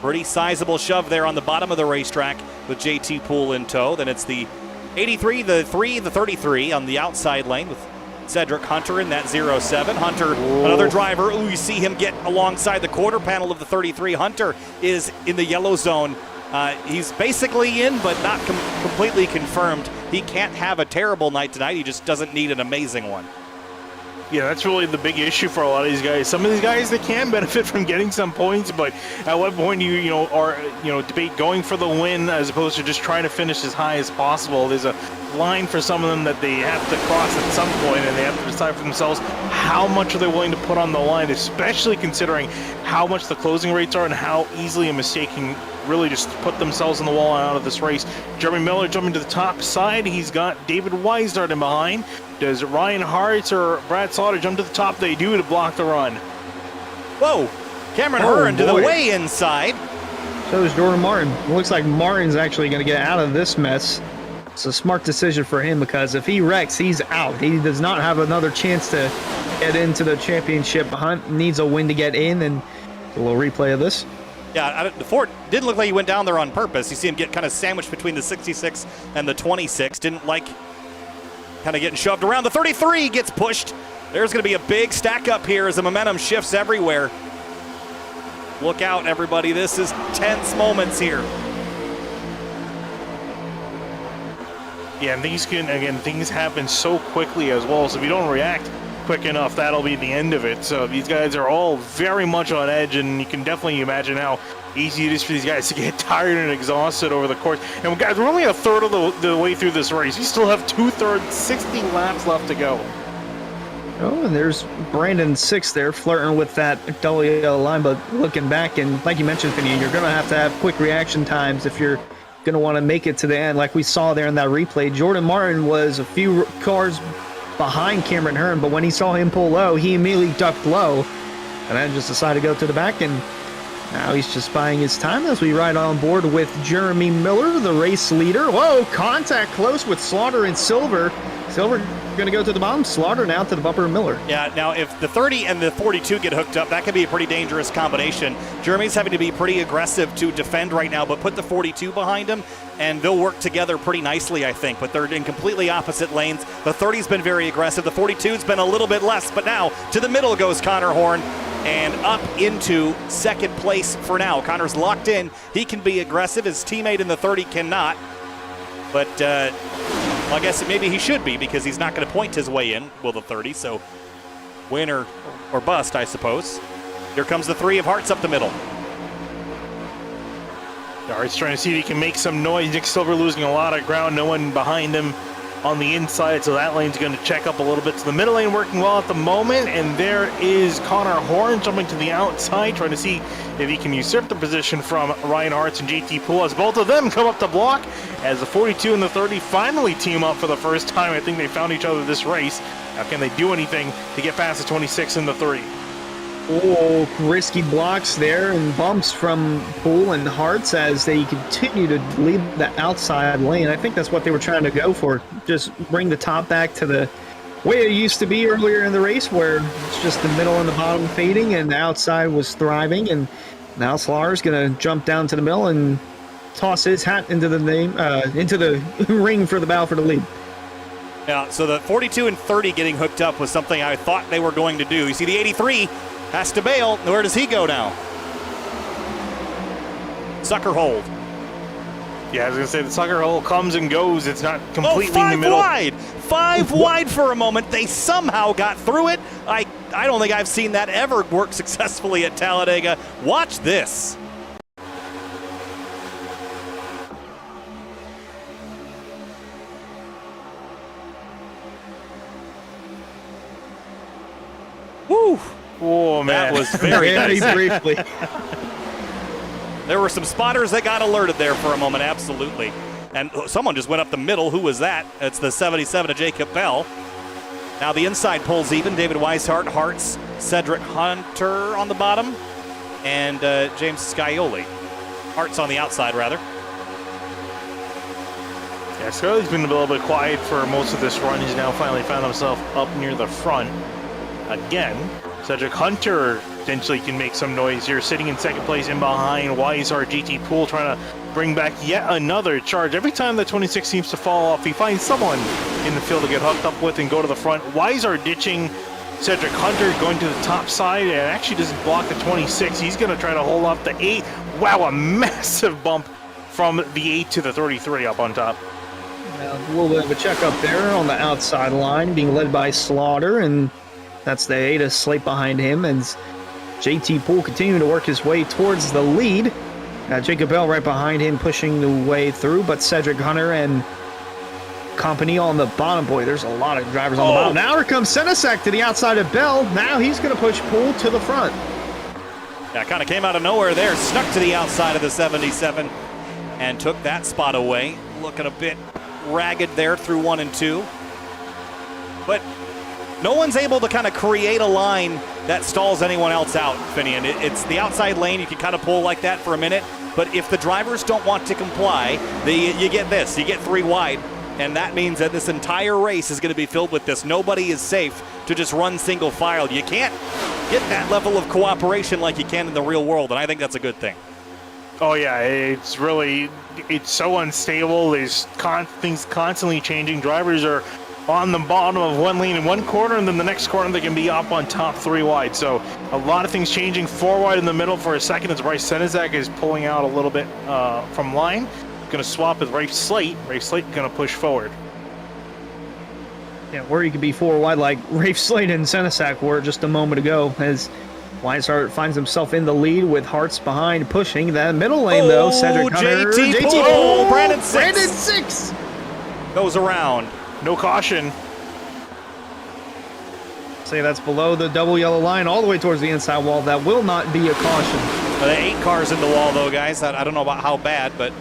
pretty sizable shove there on the bottom of the racetrack with JT Poole in tow. Then it's the 83, the 3, the 33 on the outside lane with Cedric Hunter in that 07. Hunter, another driver. Ooh, you see him get alongside the quarter panel of the 33. Hunter is in the yellow zone. He's basically in, but not completely confirmed. He can't have a terrible night tonight. He just doesn't need an amazing one. Yeah, that's really the big issue for a lot of these guys. Some of these guys, they can benefit from getting some points, but at what point do you debate going for the win as opposed to just trying to finish as high as possible? There's a line for some of them that they have to cross at some point, and they have to decide for themselves how much are they willing to put on the line, especially considering how much the closing rates are and how easily a mistake can really just put themselves on the wall and out of this race. Jeremy Miller jumping to the top side. He's got David Wise starting behind. Does Ryan Hart or Brad Slaughter jump to the top? They do to block the run. Whoa! Cameron Hearn to the way inside. So is Jordan Martin. It looks like Martin's actually going to get out of this mess. It's a smart decision for him because if he wrecks, he's out. He does not have another chance to get into the championship hunt. Needs a win to get in, and a little replay of this. Yeah, the Ford didn't look like he went down there on purpose. You see him get kind of sandwiched between the 66 and the 26. Didn't like kind of getting shoved around. The 33 gets pushed. There's going to be a big stack up here as the momentum shifts everywhere. Look out, everybody. This is tense moments here. Yeah, and things happen so quickly as well. So if you don't react quick enough, that'll be the end of it. So these guys are all very much on edge, and you can definitely imagine how easy it is for these guys to get tired and exhausted over the course. And guys, we're only a third of the way through this race. We still have 2/3, 60 laps left to go. Oh, and there's Brandon 6 there flirting with that double yellow line, but looking back, and like you mentioned, Finney, you're going to have quick reaction times if you're going to want to make it to the end. Like we saw there in that replay, Jordan Martin was a few cars behind Cameron Hearn, but when he saw him pull low, he immediately ducked low and then just decided to go to the back, and now he's just buying his time as we ride on board with Jeremy Miller, the race leader. Whoa, contact close with Slaughter and Silver. Silver going to go to the bottom. Slaughter now to the bumper of Miller. Yeah, now if the 30 and the 42 get hooked up, that could be a pretty dangerous combination. Jeremy's having to be pretty aggressive to defend right now, but put the 42 behind him, and they'll work together pretty nicely, I think. But they're in completely opposite lanes. The 30's been very aggressive. The 42's been a little bit less, but now to the middle goes Connor Horn, and up into second place for now. Connor's locked in. He can be aggressive. His teammate in the 30 cannot. But well, I guess maybe he should be, because he's not going to point his way in, will the 30. So win or bust, I suppose. Here comes the 3 of Hearts up the middle. Hearts trying to see if he can make some noise. Nick Silver losing a lot of ground. No one behind him on the inside, so that lane's going to check up a little bit. So the middle lane working well at the moment, and there is Connor Horn jumping to the outside, trying to see if he can usurp the position from Ryan Hartz and JT Poole as both of them come up to block, as the 42 and the 30 finally team up for the first time. I think they found each other this race. Now can they do anything to get past the 26 and the 30? Oh, risky blocks there and bumps from Poole and Hearts as they continue to lead the outside lane. I think that's what they were trying to go for. Just bring the top back to the way it used to be earlier in the race, where it's just the middle and the bottom fading and the outside was thriving. And now Slaughter's going to jump down to the middle and toss his hat into the ring for the battle for the lead. Yeah, so the 42 and 30 getting hooked up was something I thought they were going to do. You see the 83 has to bail. Where does he go now? Sucker hold. Yeah, I was going to say the sucker hole comes and goes. It's not completely in the middle. Five wide for a moment. They somehow got through it. I don't think I've seen that ever work successfully at Talladega. Watch this. Woo! Oh, man. That was very nice. briefly. There were some spotters that got alerted there for a moment, absolutely. And someone just went up the middle. Who was that? It's the 77 of Jacob Bell. Now the inside pulls even. David Weishart, Hearts, Cedric Hunter on the bottom, and James Scioli. Hearts on the outside, rather. Yeah, Scioli's been a little bit quiet for most of this run. He's now finally found himself up near the front again. Cedric Hunter potentially can make some noise here, sitting in second place in behind Weishart. GT Poole trying to bring back yet another charge. Every time the 26 seems to fall off, he finds someone in the field to get hooked up with and go to the front. Weishart ditching Cedric Hunter, going to the top side, and actually doesn't block the 26. He's going to try to hold off the 8. Wow, a massive bump from the 8 to the 33 up on top. A little bit of a check up there on the outside line, being led by Slaughter, and that's the 8 slate behind him, and JT Poole continuing to work his way towards the lead. Jacob Bell right behind him, pushing the way through, but Cedric Hunter and company on the bottom. Boy, there's a lot of drivers on the bottom. Now here comes Senesac to the outside of Bell. Now he's going to push Poole to the front. Yeah, kind of came out of nowhere there, snuck to the outside of the 77 and took that spot away. Looking a bit ragged there through 1 and 2. But no one's able to kind of create a line that stalls anyone else out, Finian. It's the outside lane. You can kind of pull like that for a minute. But if the drivers don't want to comply, you get this. You get 3 wide. And that means that this entire race is going to be filled with this. Nobody is safe to just run single file. You can't get that level of cooperation like you can in the real world. And I think that's a good thing. Oh, yeah. It's so unstable. There's things constantly changing. Drivers are on the bottom of one lane in one corner, and then the next corner they can be up on top 3 wide. So a lot of things changing. 4 wide in the middle for a second as Bryce Senesac is pulling out a little bit from line. Going to swap with Rafe Slate. Rafe Slate going to push forward. Yeah, where you could be 4 wide like Rafe Slate and Senesac were just a moment ago, as Weishart finds himself in the lead with Hearts behind, pushing that middle lane though. Cedric Hunter, JT Poole, Brandon 6 goes around. No caution. Say that's below the double yellow line, all the way towards the inside wall. That will not be a caution. The 8 cars in the wall, though, guys. I don't know about how bad, but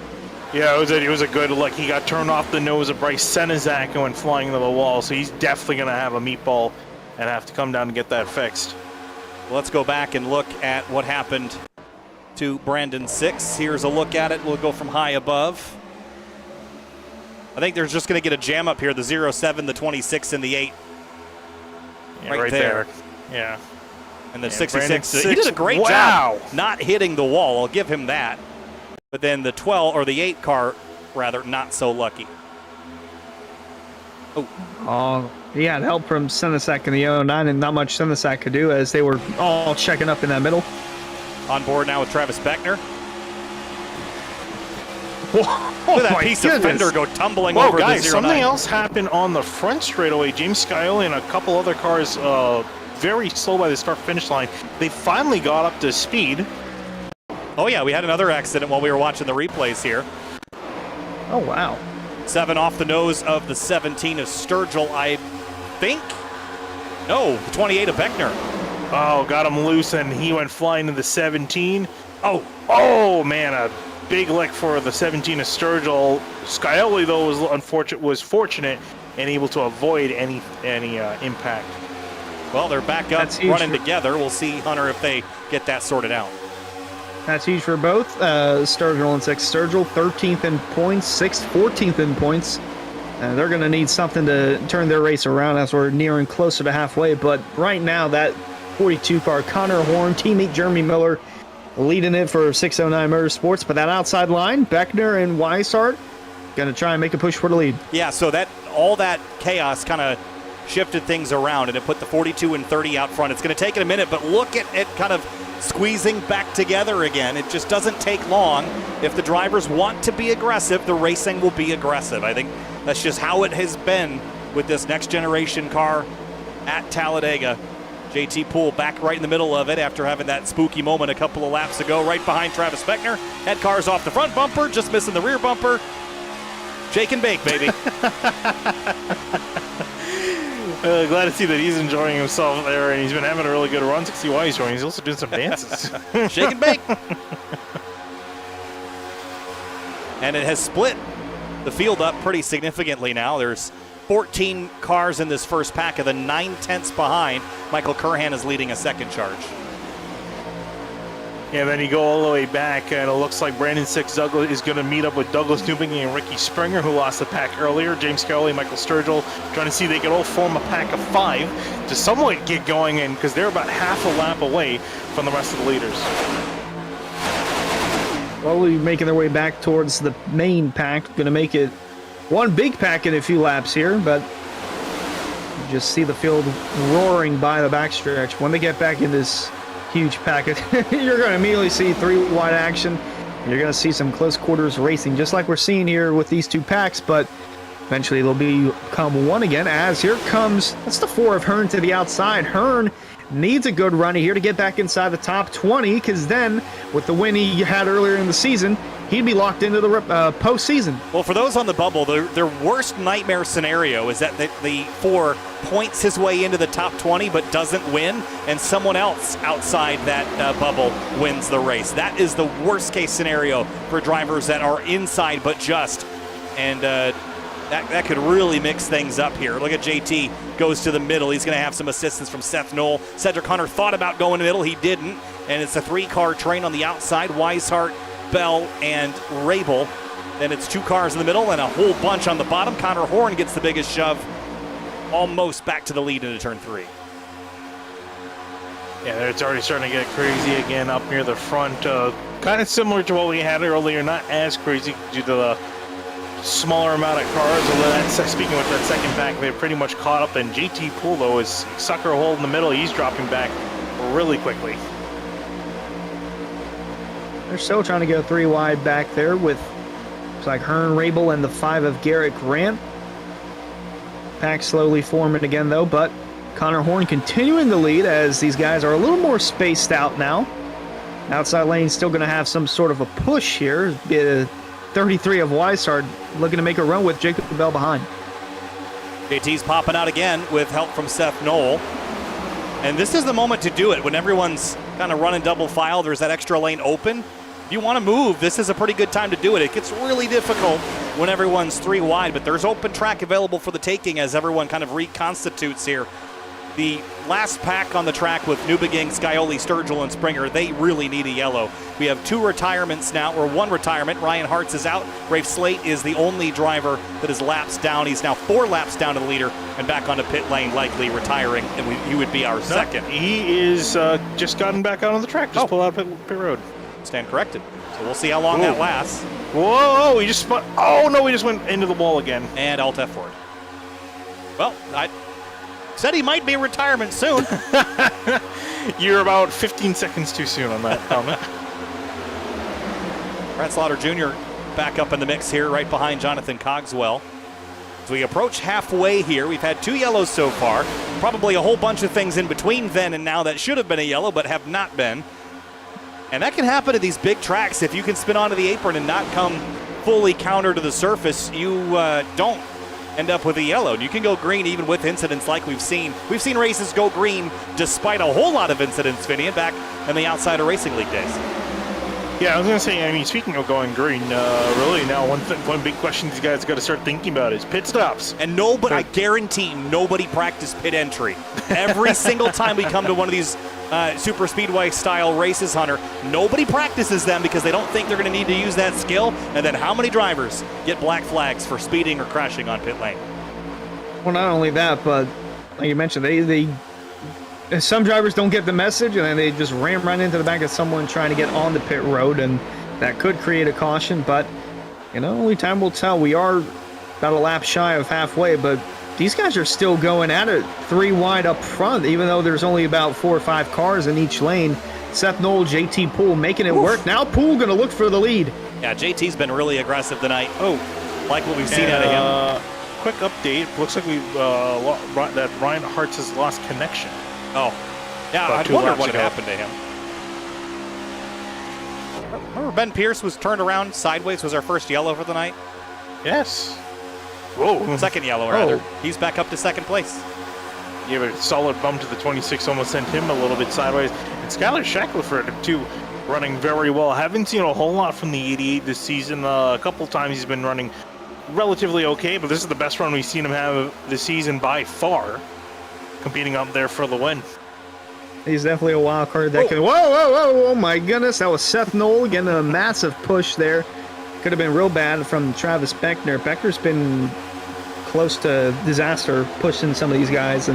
yeah, it was a good look. He got turned off the nose of Bryce Senesac and went flying into the wall. So he's definitely going to have a meatball and have to come down and get that fixed. Let's go back and look at what happened to Brandon 6. Here's a look at it. We'll go from high above. I think they're just going to get a jam up here, the 0-7, the 26, and the 8. Yeah, right there. Yeah. And the And 66, Brandon he did a great wow. job not hitting the wall. I'll give him that. But then the 12, or the 8 car, rather, not so lucky. Oh, he had help from Senesac in the 09, and not much Senesac could do as they were all checking up in that middle. On board now with Travis Beckner. Whoa, Look at that piece of fender go tumbling over guys, the 09. something else happened on the front straightaway. James Scioli and a couple other cars very slow by the start-finish line. They finally got up to speed. Oh, yeah, we had another accident while we were watching the replays here. Oh, wow. 7 off the nose of the 17 of Sturgill, I think. No, the 28 of Beckner. Oh, got him loose, and he went flying to the 17. Oh, man, a big lick for the 17 of Sturgill. Scioli, though, was fortunate and able to avoid any impact. Well, they're back up That's huge running together. We'll see, Hunter, if they get that sorted out. That's huge for both Sturgill and 6. Sturgill 13th in points, 6th, 14th in points. They're going to need something to turn their race around as we're nearing closer to halfway. But right now, that 42 car, Connor Horn, teammate Jeremy Miller, leading it for 609 Motorsports. But that outside line, Beckner and Weishart, going to try and make a push for the lead. Yeah, so that all that chaos kind of shifted things around, and it put the 42 and 30 out front. It's going to take it a minute, but look at it kind of squeezing back together again. It just doesn't take long. If the drivers want to be aggressive, the racing will be aggressive. I think that's just how it has been with this next generation car at Talladega. JT Poole back right in the middle of it after having that spooky moment a couple of laps ago, right behind Travis Beckner. That car's off the front bumper, just missing the rear bumper. Shake and bake, baby. Glad to see that he's enjoying himself there, and he's been having a really good run. To see why he's enjoying. He's also doing some dances. Shake and bake. And it has split the field up pretty significantly now. There's 14 cars in this first pack of the 9/10 behind. Michael Curhan is leading a second charge. Yeah, then you go all the way back, and it looks like Brandon Six Douglas is going to meet up with Douglas Newbing and Ricky Springer, who lost the pack earlier. James Scioli, Michael Sturgill, trying to see if they can all form a pack of 5 to somewhat get going, and because they're about half a lap away from the rest of the leaders. Slowly making their way back towards the main pack. Going to make it one big pack in a few laps here, but you just see the field roaring by the backstretch. When they get back in this huge packet, you're going to immediately see 3 wide action. You're going to see some close quarters racing, just like we're seeing here with these 2 packs, but eventually they'll become one again, as here comes, that's the 4 of Hearn to the outside. Hearn needs a good run here to get back inside the top 20, because then with the win he had earlier in the season, he'd be locked into the postseason. Well, for those on the bubble, their worst nightmare scenario is that the 4 points his way into the top 20 but doesn't win, and someone else outside that bubble wins the race. That is the worst case scenario for drivers that are inside but just. And that could really mix things up here. Look at JT goes to the middle. He's going to have some assistance from Seth Knoll. Cedric Hunter thought about going to the middle. He didn't. And it's a 3-car train on the outside. Weishart, Bell, and Rabel. Then it's 2 cars in the middle and a whole bunch on the bottom. Connor Horn gets the biggest shove, almost back to the lead into turn 3. Yeah, it's already starting to get crazy again up near the front. Kind of similar to what we had earlier, not as crazy due to the smaller amount of cars. Although that's, speaking with that second pack, they're pretty much caught up. And JT Poole, though, is sucker hole in the middle. He's dropping back really quickly. They're still trying to go 3 wide back there with, looks like Hearn, Rabel, and the 5 of Garrett Grant. Pack slowly forming again, though, but Connor Horn continuing the lead as these guys are a little more spaced out now. Outside lane still going to have some sort of a push here. 33 of Weishart looking to make a run with Jacob Bell behind. JT's popping out again with help from Seth Knoll. And this is the moment to do it when everyone's kind of running double file. There's that extra lane open. If you want to move, this is a pretty good time to do it. It gets really difficult when everyone's 3 wide, but there's open track available for the taking as everyone kind of reconstitutes here. The last pack on the track with Newbegin, Scioli, Sturgill, and Springer, they really need a yellow. We have 2 retirements now, or 1 retirement. Ryan Hartz is out. Rafe Slate is the only driver that has lapsed down. He's now 4 laps down to the leader and back onto pit lane, likely retiring, and he would be our second. He is just gotten back out on the track. Just pull out pit road. Stand corrected. So we'll see how long that lasts. Whoa, he just spun. Oh, no, he just went into the wall again. And Alt F forward. Well, I said he might be retirement soon. You're about 15 seconds too soon on that comment. Brad Slaughter Jr. back up in the mix here, right behind Jonathan Cogswell. As we approach halfway here, we've had 2 yellows so far. Probably a whole bunch of things in between then and now that should have been a yellow but have not been. And that can happen at these big tracks. If you can spin onto the apron and not come fully counter to the surface, you don't end up with a yellow. And you can go green even with incidents like we've seen. We've seen races go green despite a whole lot of incidents, Finian, back in the Outsider Racing League days. Yeah, I was going to say, I mean, speaking of going green, really now one big question these guys got to start thinking about is pit stops. And nobody, I guarantee nobody practiced pit entry. Every single time we come to one of these super speedway style races, Hunter, nobody practices them because they don't think they're going to need to use that skill. And then how many drivers get black flags for speeding or crashing on pit lane? Well, not only that, but like you mentioned, some drivers don't get the message, and then they just ram right into the back of someone trying to get on the pit road, and that could create a caution. But, only time will tell. We are about a lap shy of halfway, but these guys are still going at it 3 wide up front, even though there's only about 4 or 5 cars in each lane. Seth Knoll, JT Poole making it work. Now Poole going to look for the lead. Yeah, JT's been really aggressive tonight. Oh, like what we've seen out of him. Quick update. Looks like that Ryan Hartz has lost connection. Oh, yeah, I wonder what happened to him. Remember Ben Pierce was turned around sideways, was our first yellow for the night? Yes. Whoa. Second yellow, rather. He's back up to second place. Gave a solid bump to the 26, almost sent him a little bit sideways. And Skylar Shackelford, too, running very well. Haven't seen a whole lot from the 88 this season. A couple times he's been running relatively okay, but this is the best run we've seen him have this season by far. Competing up there for the win. He's definitely a wild card that could. Whoa, oh my goodness. That was Seth Knoll getting a massive push there. Could have been real bad from Travis Beckner. Beckner's been close to disaster pushing some of these guys.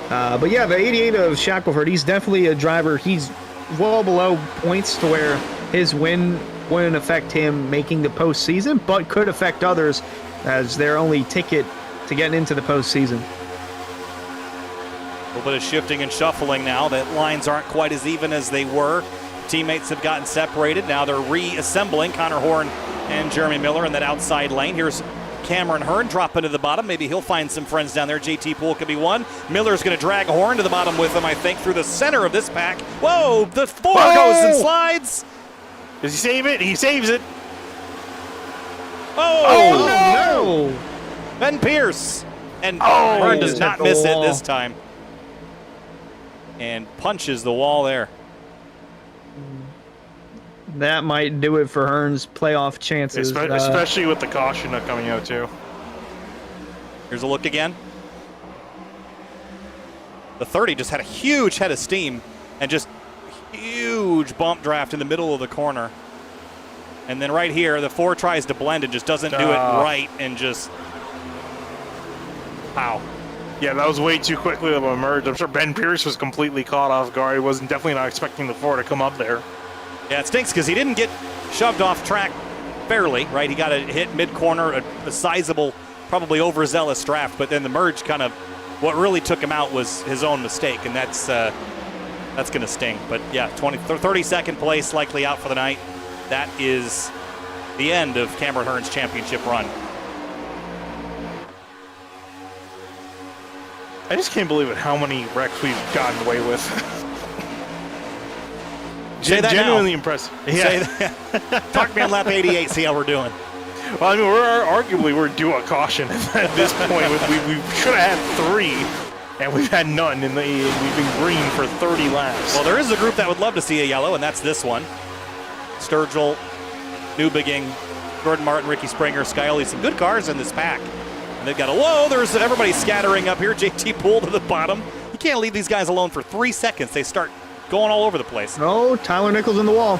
But yeah, the 88 of Shackelford, he's definitely a driver. He's well below points to where his win wouldn't affect him making the postseason, but could affect others as their only ticket to get into the postseason. A little bit of shifting and shuffling now. The lines aren't quite as even as they were. Teammates have gotten separated. Now they're reassembling Connor Horn and Jeremy Miller in that outside lane. Here's Cameron Hearn dropping to the bottom. Maybe he'll find some friends down there. JT Poole could be one. Miller's going to drag Horn to the bottom with him, I think, through the center of this pack. Whoa, the 4 goes and slides. Does he save it? He saves it. Oh, no! Ben Pierce. And Hearn does not miss it this time. And punches the wall there. That might do it for Hearn's playoff chances. Especially with the caution coming out, too. Here's a look again. The 30 just had a huge head of steam and just huge bump draft in the middle of the corner. And then right here, the 4 tries to blend and just doesn't do it right and just... Wow. Yeah, that was way too quickly of a merge. I'm sure Ben Pierce was completely caught off guard. He wasn't definitely not expecting the 4 to come up there. Yeah, it stinks because he didn't get shoved off track fairly, right? He got a hit mid-corner, a sizable, probably overzealous draft, but then the merge kind of, what really took him out was his own mistake, and that's going to sting. But yeah, 32nd place, likely out for the night. That is the end of Cameron Hearn's championship run. I just can't believe it, how many wrecks we've gotten away with. Say that genuinely now. Impressive. Yeah. Say that. Talk me on lap 88, see how we're doing. Well, I mean, we're due a caution at this point. We should have had 3, and we've had none, and we've been green for 30 laps. Well, there is a group that would love to see a yellow, and that's this one. Sturgill, Newbegin, Gordon Martin, Ricky Springer, Scioli, some good cars in this pack. And they've got there's everybody scattering up here. JT Poole to the bottom. You can't leave these guys alone for 3 seconds. They start going all over the place. Oh, Tyler Nichols in the wall.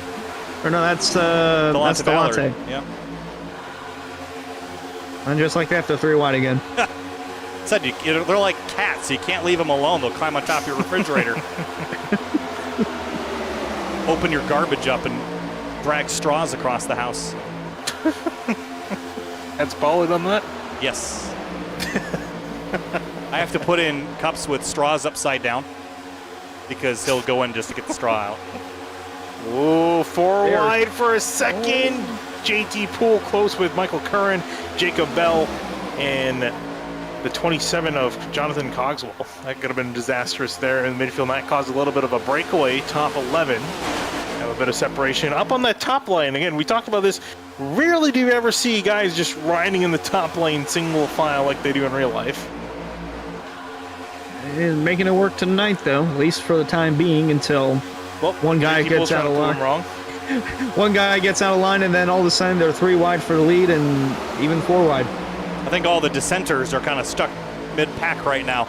Or no, that's the latte. Yeah. And just like that, they're 3 wide again. Said they're like cats. You can't leave them alone. They'll climb on top of your refrigerator. Open your garbage up and drag straws across the house. That's Pollard on that? Yes. I have to put in cups with straws upside down because he'll go in just to get the straw out. Oh, 4 wide for a second. JT Poole close with Michael Curran, Jacob Bell, and the 27 of Jonathan Cogswell. That could have been disastrous there in the midfield. That caused a little bit of a breakaway. Top 11 have a bit of separation up on that top lane. Again, we talked about this. Rarely do you ever see guys just riding in the top lane single file like they do in real life. And making it work tonight, though, at least for the time being, until one guy gets out of line. One guy gets out of line, and then all of a sudden they're 3 wide for the lead and even 4 wide. I think all the dissenters are kind of stuck mid-pack right now.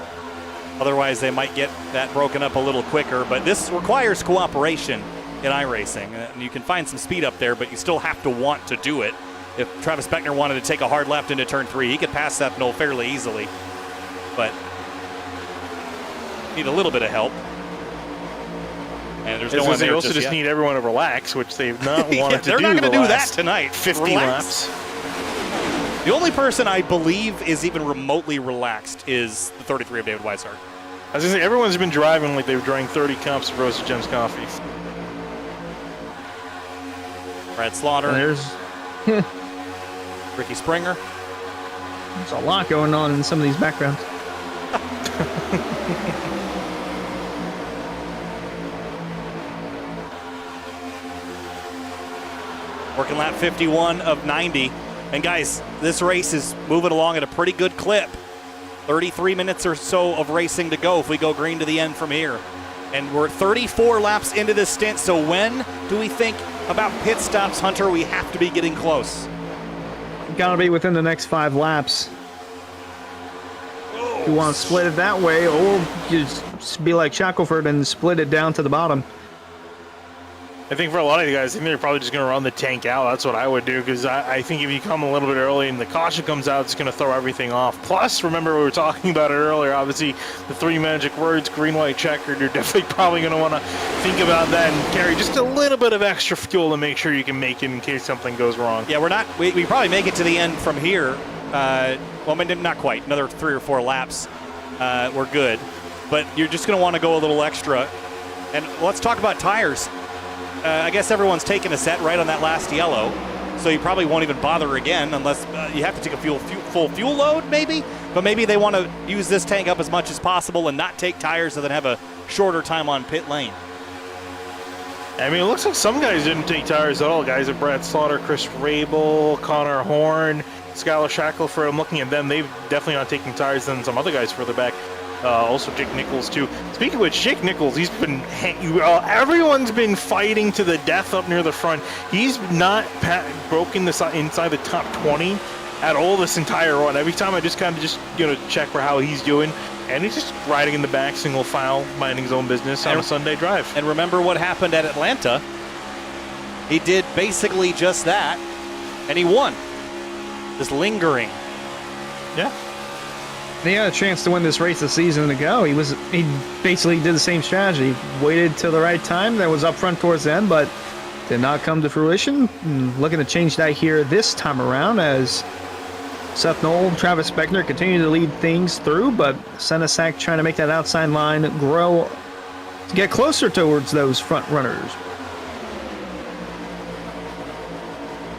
Otherwise, they might get that broken up a little quicker. But this requires cooperation in iRacing. And you can find some speed up there, but you still have to want to do it. If Travis Beckner wanted to take a hard left into turn 3, he could pass that knoll fairly easily. But need a little bit of help. And there's no one there. They also just need everyone to relax, which they've not wanted to do. They're not going to do that tonight. 50 laps. The only person I believe is even remotely relaxed is the 33 of David Weishart. I was going to say, everyone's been driving like they've drank 30 cups of Roasted Gems coffee. Brad Slaughter. There's Ricky Springer. There's a lot going on in some of these backgrounds. Working lap 51 of 90. And guys, this race is moving along at a pretty good clip. 33 minutes or so of racing to go if we go green to the end from here. And we're 34 laps into this stint, so when do we think about pit stops, Hunter? We have to be getting close. Gotta be within the next 5 laps. If you want to split it that way, or just be like Shackelford and split it down to the bottom. I think for a lot of you guys, I think they're probably just going to run the tank out. That's what I would do, because I think if you come a little bit early and the caution comes out, it's going to throw everything off. Plus, remember we were talking about it earlier, obviously the 3 magic words, green-white-checkered, you're definitely probably going to want to think about that and carry just a little bit of extra fuel to make sure you can make it in case something goes wrong. Yeah, we probably make it to the end from here. Well, not quite. Another 3 or 4 laps. We're good. But you're just going to want to go a little extra. And let's talk about tires. I guess everyone's taking a set right on that last yellow, so you probably won't even bother again unless you have to take a full fuel load maybe, but maybe they want to use this tank up as much as possible and not take tires so then have a shorter time on pit lane. I mean, it looks like some guys didn't take tires at all. Guys at Brad Slaughter, Chris Rabel, Connor Horn, Skylar Shackelford. I'm looking at them. They've definitely not taking tires than some other guys further back. Also Jake Nichols too. Speaking of which, Jake Nichols, he's been everyone's been fighting to the death up near the front. He's not broken this inside the top 20 at all this entire run. Every time I just kind of check for how he's doing, and he's just riding in the back, single file, minding his own business on a Sunday drive. And remember what happened at Atlanta? He did basically just that, and he won. Just lingering. Yeah. He had a chance to win this race a season ago. He basically did the same strategy. Waited till the right time. That was up front towards the end, but did not come to fruition. Looking to change that here this time around as Seth Knoll, Travis Beckner continue to lead things through, but Senesac trying to make that outside line grow to get closer towards those front runners.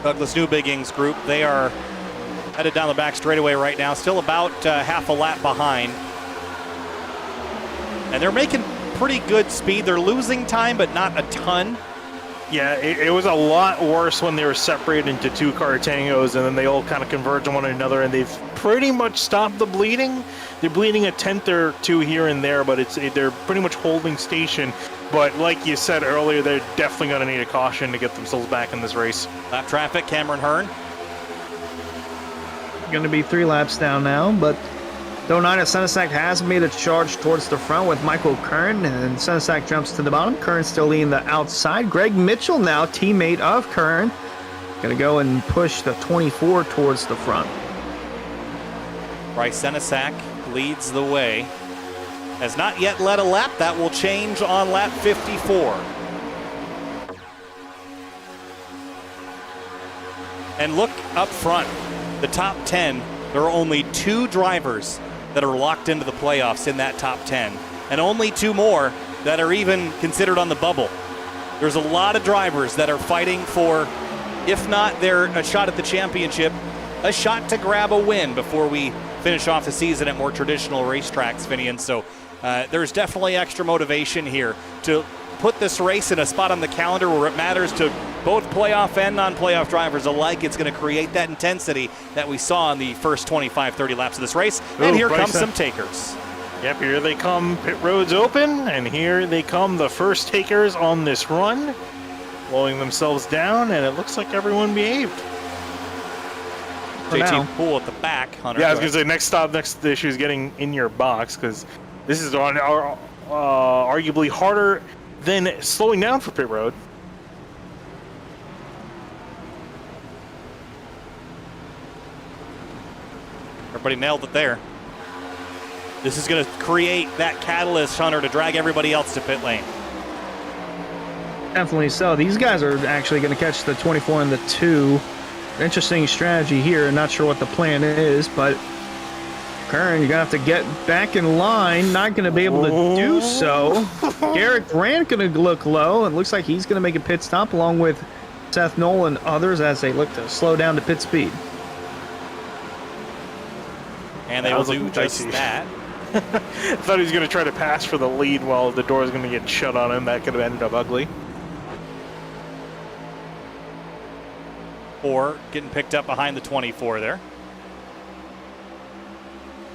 Douglas Newbigging's group, they are headed down the back straightaway right now, still about half a lap behind. And they're making pretty good speed. They're losing time, but not a ton. Yeah, it was a lot worse when they were separated into 2 car tangos, and then they all kind of converge on one another, and they've pretty much stopped the bleeding. They're bleeding a tenth or 2 here and there, but they're pretty much holding station. But like you said earlier, they're definitely going to need a caution to get themselves back in this race. Lap traffic, Cameron Hearn. Going to be 3 laps down now, but Though 9 at Senesac has made a charge towards the front with Michael Kern, and Senesac jumps to the bottom. Kern still leading the outside. Greg Mitchell now, teammate of Kern, going to go and push the 24 towards the front. Bryce Senesac leads the way. Has not yet led a lap. That will change on lap 54. And look up front, the top 10, there are only 2 drivers that are locked into the playoffs in that top 10, and only 2 more that are even considered on the bubble. There's a lot of drivers that are fighting for, if not a shot at the championship, a shot to grab a win before we finish off the season at more traditional racetracks, Finian. So there's definitely extra motivation here to put this race in a spot on the calendar where it matters to both playoff and non-playoff drivers alike. It's going to create that intensity that we saw in the first 25, 30 laps of this race. And here comes some takers. Yep, here they come. Pit road's open, and here they come, the first takers on this run, blowing themselves down, and it looks like everyone behaved. JT Poole at the back. Hunter, yeah, I was going to say, next issue is getting in your box, because this is on arguably harder than slowing down for pit road. Everybody nailed it there. This is going to create that catalyst, Hunter, to drag everybody else to pit lane. Definitely so. These guys are actually going to catch the 24 and the 2. Interesting strategy here. Not sure what the plan is, but Kern, you're going to have to get back in line. Not going to be able to do so. Garrett Grant going to look low. It looks like he's going to make a pit stop along with Seth Knoll and others as they look to slow down to pit speed. And they will do just that. I thought he was going to try to pass for the lead while the door is going to get shut on him. That could have ended up ugly. Or getting picked up behind the 24 there.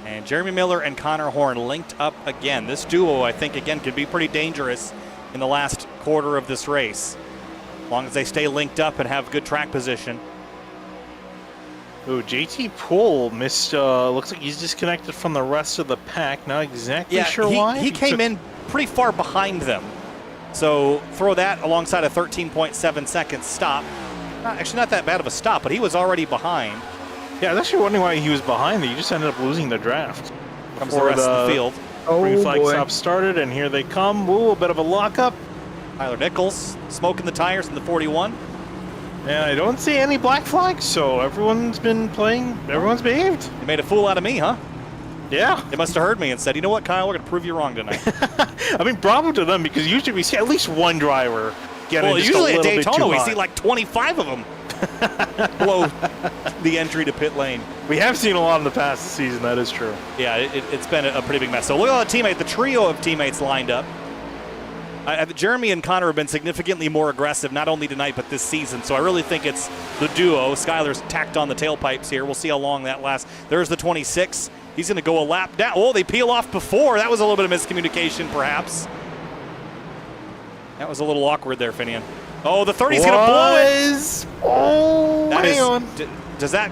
And Jeremy Miller and Connor Horn linked up again. This duo, I think, again, could be pretty dangerous in the last quarter of this race, as long as they stay linked up and have good track position. Ooh, JT Poole missed, looks like he's disconnected from the rest of the pack. Not exactly sure why. He came in pretty far behind them. So throw that alongside a 13.7 second stop. Actually, not that bad of a stop, but he was already behind. Yeah, I was actually wondering why he was behind. He just ended up losing the draft. Comes the rest of the field. Green flag stop started, and here they come. Ooh, a bit of a lockup. Tyler Nichols smoking the tires in the 41. And I don't see any black flags, so everyone's been playing. Everyone's behaved. You made a fool out of me, huh? Yeah. They must have heard me and said, you know what, Kyle, we're going to prove you wrong tonight. I mean, bravo to them, because usually we see at least one driver getting just usually a at little Daytona bit too we high. see like 25 of them below the entry to pit lane. We have seen a lot in the past this season, that is true. Yeah, it's been a pretty big mess. So look at all the trio of teammates lined up. Jeremy and Connor have been significantly more aggressive, not only tonight, but this season. So I really think it's the duo. Skyler's tacked on the tailpipes here. We'll see how long that lasts. There's the 26. He's going to go a lap down. Oh, they peel off before. That was a little bit of miscommunication, perhaps. That was a little awkward there, Finian. Oh, the 30's going to blow it. Oh, that hang on. Is that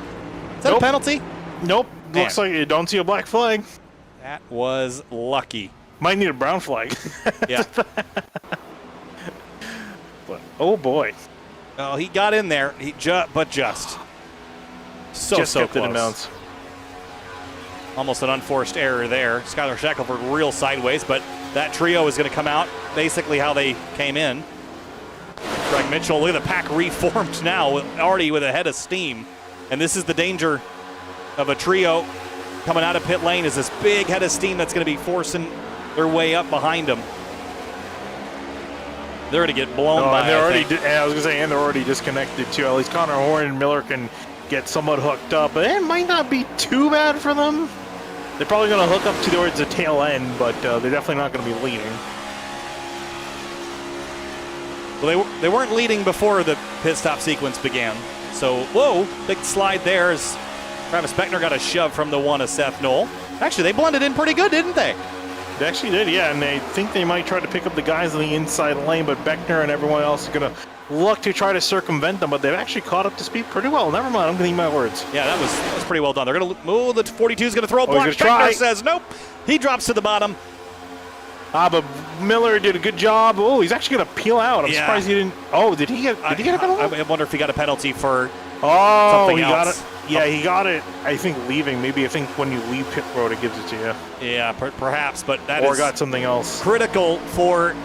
a penalty? Nope. Man. Looks like you don't see a black flag. That was lucky. Might need a brown flag. Yeah. But, oh, boy. Oh, he got in there, but just. So kept close. it in bounds. Almost an unforced error there. Skyler Shackelford real sideways, but that trio is going to come out basically how they came in. Greg Mitchell, look at the pack reformed now, already with a head of steam. And this is the danger of a trio coming out of pit lane, is this big head of steam that's going to be forcing their way up behind them. They're going to get blown by, I was going to say, and they're already disconnected too. At least Connor Horn and Miller can get somewhat hooked up, but it might not be too bad for them. They're probably going to hook up towards the tail end, but they're definitely not going to be leading. Well, they weren't leading before the pit stop sequence began. So, whoa, big slide there as Travis Beckner got a shove from the one of Seth Knoll. Actually, they blended in pretty good, didn't they? They actually did, yeah, and they think they might try to pick up the guys on the inside lane, but Beckner and everyone else are going to look to try to circumvent them, but they've actually caught up to speed pretty well. Never mind, I'm going to eat my words. Yeah, that was pretty well done. They're going to move. The 42 is going to throw a block. He's gonna try. Beckner says nope. He drops to the bottom. But Miller did a good job. Oh, he's actually going to peel out. I'm surprised he didn't. Oh, did he get a penalty? I wonder if he got a penalty for something something else. else. Got it. Yeah, he got it, I think, leaving. Maybe I think when you leave pit road, it gives it to you. Yeah, perhaps, but that Or is got something else. critical for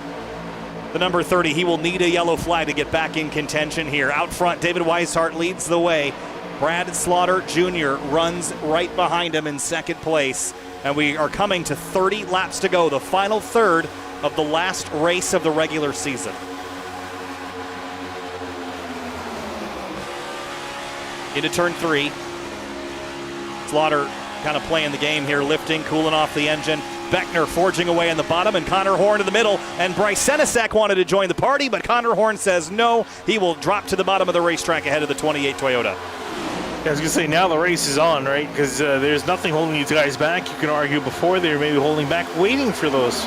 the number 30. He will need a yellow flag to get back in contention here. Out front, David Weishart leads the way. Brad Slaughter Jr. runs right behind him in second place. And we are coming to 30 laps to go, the final third of the last race of the regular season. Into turn 3. Slaughter kind of playing the game here, lifting, cooling off the engine. Beckner forging away in the bottom, and Connor Horn in the middle. And Bryce Senesac wanted to join the party, but Connor Horn says no. He will drop to the bottom of the racetrack ahead of the 28 Toyota. I was going to say, now the race is on, right? Because there's nothing holding these guys back. You can argue before they were maybe holding back, waiting for those,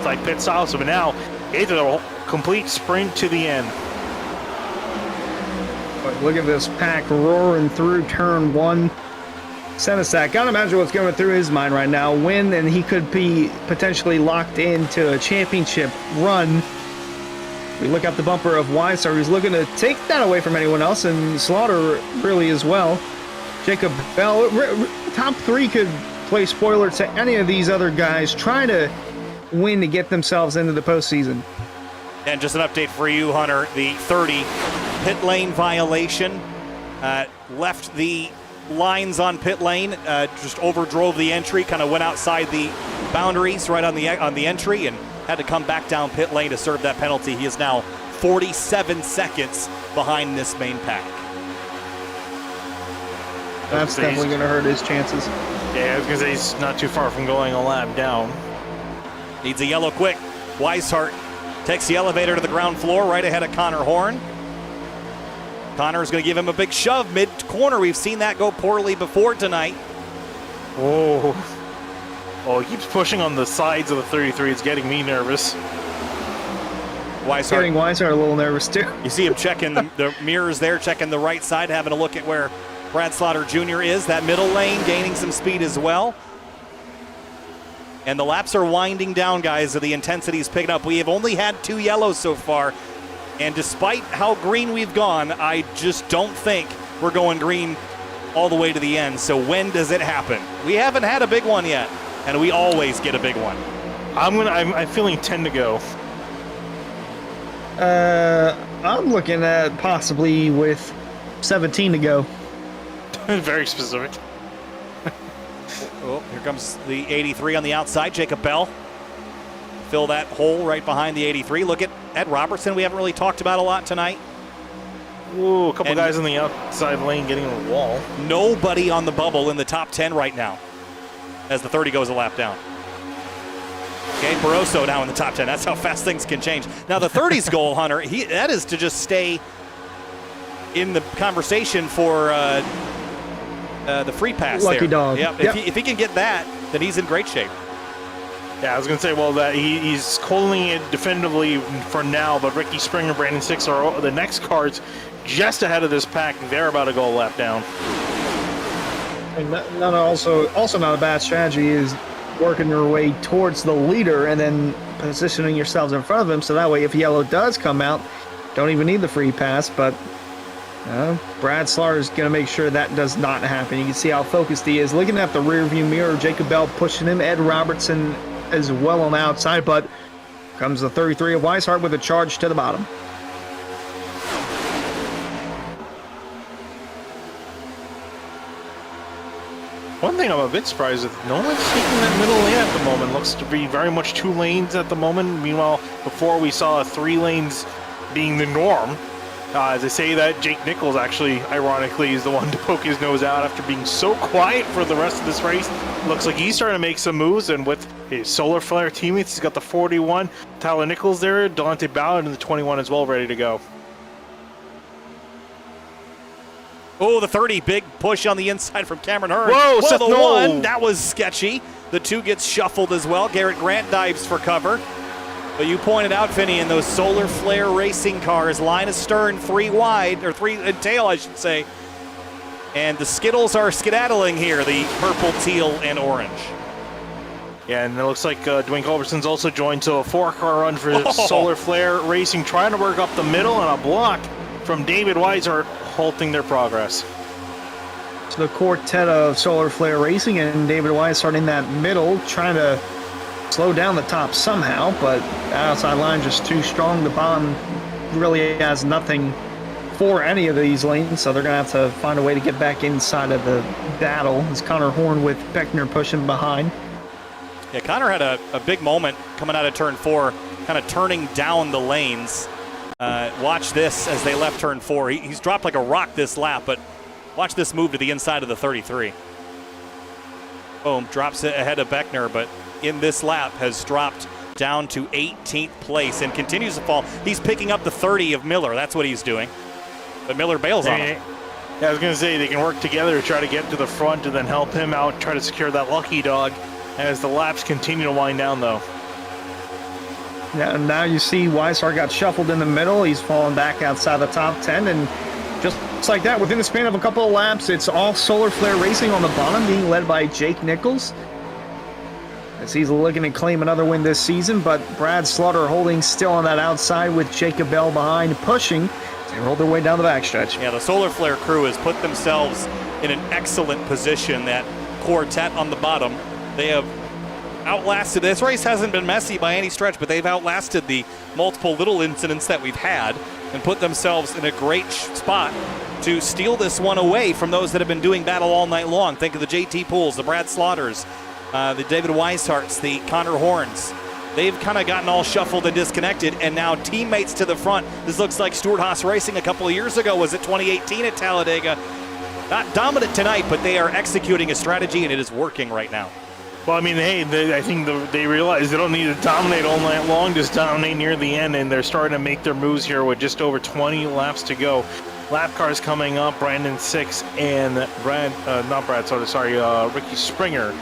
like pit stops. But now, it's a complete sprint to the end. But look at this pack roaring through turn 1. Senesac, gotta imagine what's going through his mind right now. Win, and he could be potentially locked into a championship run. We look up the bumper of Weishart, who's looking to take that away from anyone else, and Slaughter really as well. Jacob Bell, top 3 could play spoiler to any of these other guys trying to win to get themselves into the postseason. And just an update for you, Hunter. The 30 pit lane violation left the lines on pit lane, just overdrove the entry, kind of went outside the boundaries right on the entry, and had to come back down pit lane to serve that penalty. He is now 47 seconds behind this main pack. That's definitely going to hurt his chances. Yeah, I was going to say he's not too far from going a lap down. Needs a yellow quick. Weishart takes the elevator to the ground floor right ahead of Connor Horn. Connor's going to give him a big shove mid-corner. We've seen that go poorly before tonight. Oh, he keeps pushing on the sides of the 33. It's getting me nervous. Getting Weishart a little nervous too. You see him checking the mirrors there, checking the right side, having a look at where Brad Slaughter Jr. is. That middle lane gaining some speed as well. And the laps are winding down, guys, so the intensity is picking up. We have only had 2 yellows so far. And despite how green we've gone, I just don't think we're going green all the way to the end. So when does it happen? We haven't had a big one yet, and we always get a big one. I'm feeling 10 to go. I'm looking at possibly with 17 to go. Very specific. Oh, here comes the 83 on the outside, Jacob Bell. Fill that hole right behind the 83. Look at Ed Robertson, we haven't really talked about a lot tonight. Ooh, a couple guys on the outside lane getting on the wall. Nobody on the bubble in the top 10 right now as the 30 goes a lap down. Okay, Barroso now in the top 10. That's how fast things can change. Now the 30's goal, Hunter, that is to just stay in the conversation for the free pass. Lucky there. dog. Yep. If he can get that, then he's in great shape. Yeah, I was going to say, well, that he's holding it definitively for now, but Ricky Springer, Brandon Six are the next cars just ahead of this pack. They're about to go a lap down. And also not a bad strategy is working your way towards the leader and then positioning yourselves in front of him, so that way if yellow does come out, don't even need the free pass. But Brad Slaughter is going to make sure that does not happen. You can see how focused he is. Looking at the rear view mirror, Jacob Bell pushing him, Ed Robertson as well on the outside, but comes the 33 of Weishart with a charge to the bottom. One thing I'm a bit surprised with, no one's taking that middle lane at the moment. Looks to be very much 2 lanes at the moment. Meanwhile, before we saw 3 lanes being the norm. As I say that, Jake Nichols actually, ironically, is the one to poke his nose out after being so quiet for the rest of this race. Looks like he's starting to make some moves, and with his Solar Flare teammates, he's got the 41, Tyler Nichols there, Dante Ballard in the 21 as well, ready to go. Oh, the 30, big push on the inside from Cameron Hearn. Whoa, Seth, the no. 1, that was sketchy. The 2 gets shuffled as well. Garrett Grant dives for cover. But you pointed out, Finney, in those solar flare racing cars, line astern, 3 wide, or 3 in tail, I should say. And the Skittles are skedaddling here, the purple, teal, and orange. Yeah, and it looks like Dwayne Culberson's also joined, so a 4-car run for Solar Flare Racing, trying to work up the middle, and a block from David Weishart halting their progress. So the quartet of Solar Flare Racing and David Weishart in that middle, trying to slow down the top somehow, but the outside line just too strong. The bottom really has nothing for any of these lanes, so they're going to have to find a way to get back inside of the battle. As Connor Horn with Beckner pushing behind. Yeah, Connor had a big moment coming out of turn 4, kind of turning down the lanes. Watch this as they left turn 4. He's dropped like a rock this lap, but watch this move to the inside of the 33. Boom, drops it ahead of Beckner, but in this lap has dropped down to 18th place and continues to fall. He's picking up the 30 of Miller. That's what he's doing. But Miller bails on him. Yeah, I was going to say they can work together to try to get to the front and then help him out, try to secure that lucky dog as the laps continue to wind down, though. Yeah, and now you see Weishart got shuffled in the middle. He's fallen back outside the top 10, and just like that, within the span of a couple of laps, it's all Solar Flare Racing on the bottom, being led by Jake Nichols, as he's looking to claim another win this season. But Brad Slaughter holding still on that outside with Jacob Bell behind, pushing. They roll their way down the backstretch. Yeah, the Solar Flare crew has put themselves in an excellent position. That quartet on the bottom, they have outlasted. This race hasn't been messy by any stretch, but they've outlasted the multiple little incidents that we've had and put themselves in a great spot to steal this one away from those that have been doing battle all night long. Think of the JT Pools, the Brad Slaughters, the David Weisharts, the Connor Horns. They've kind of gotten all shuffled and disconnected, and now teammates to the front. This looks like Stuart Haas Racing a couple of years ago. Was it 2018 at Talladega? Not dominant tonight, but they are executing a strategy, and it is working right now. Well, I mean, hey, I think they realize they don't need to dominate all night long, just dominate near the end, and they're starting to make their moves here with just over 20 laps to go. Lap cars coming up, Brandon Six and Ricky Springer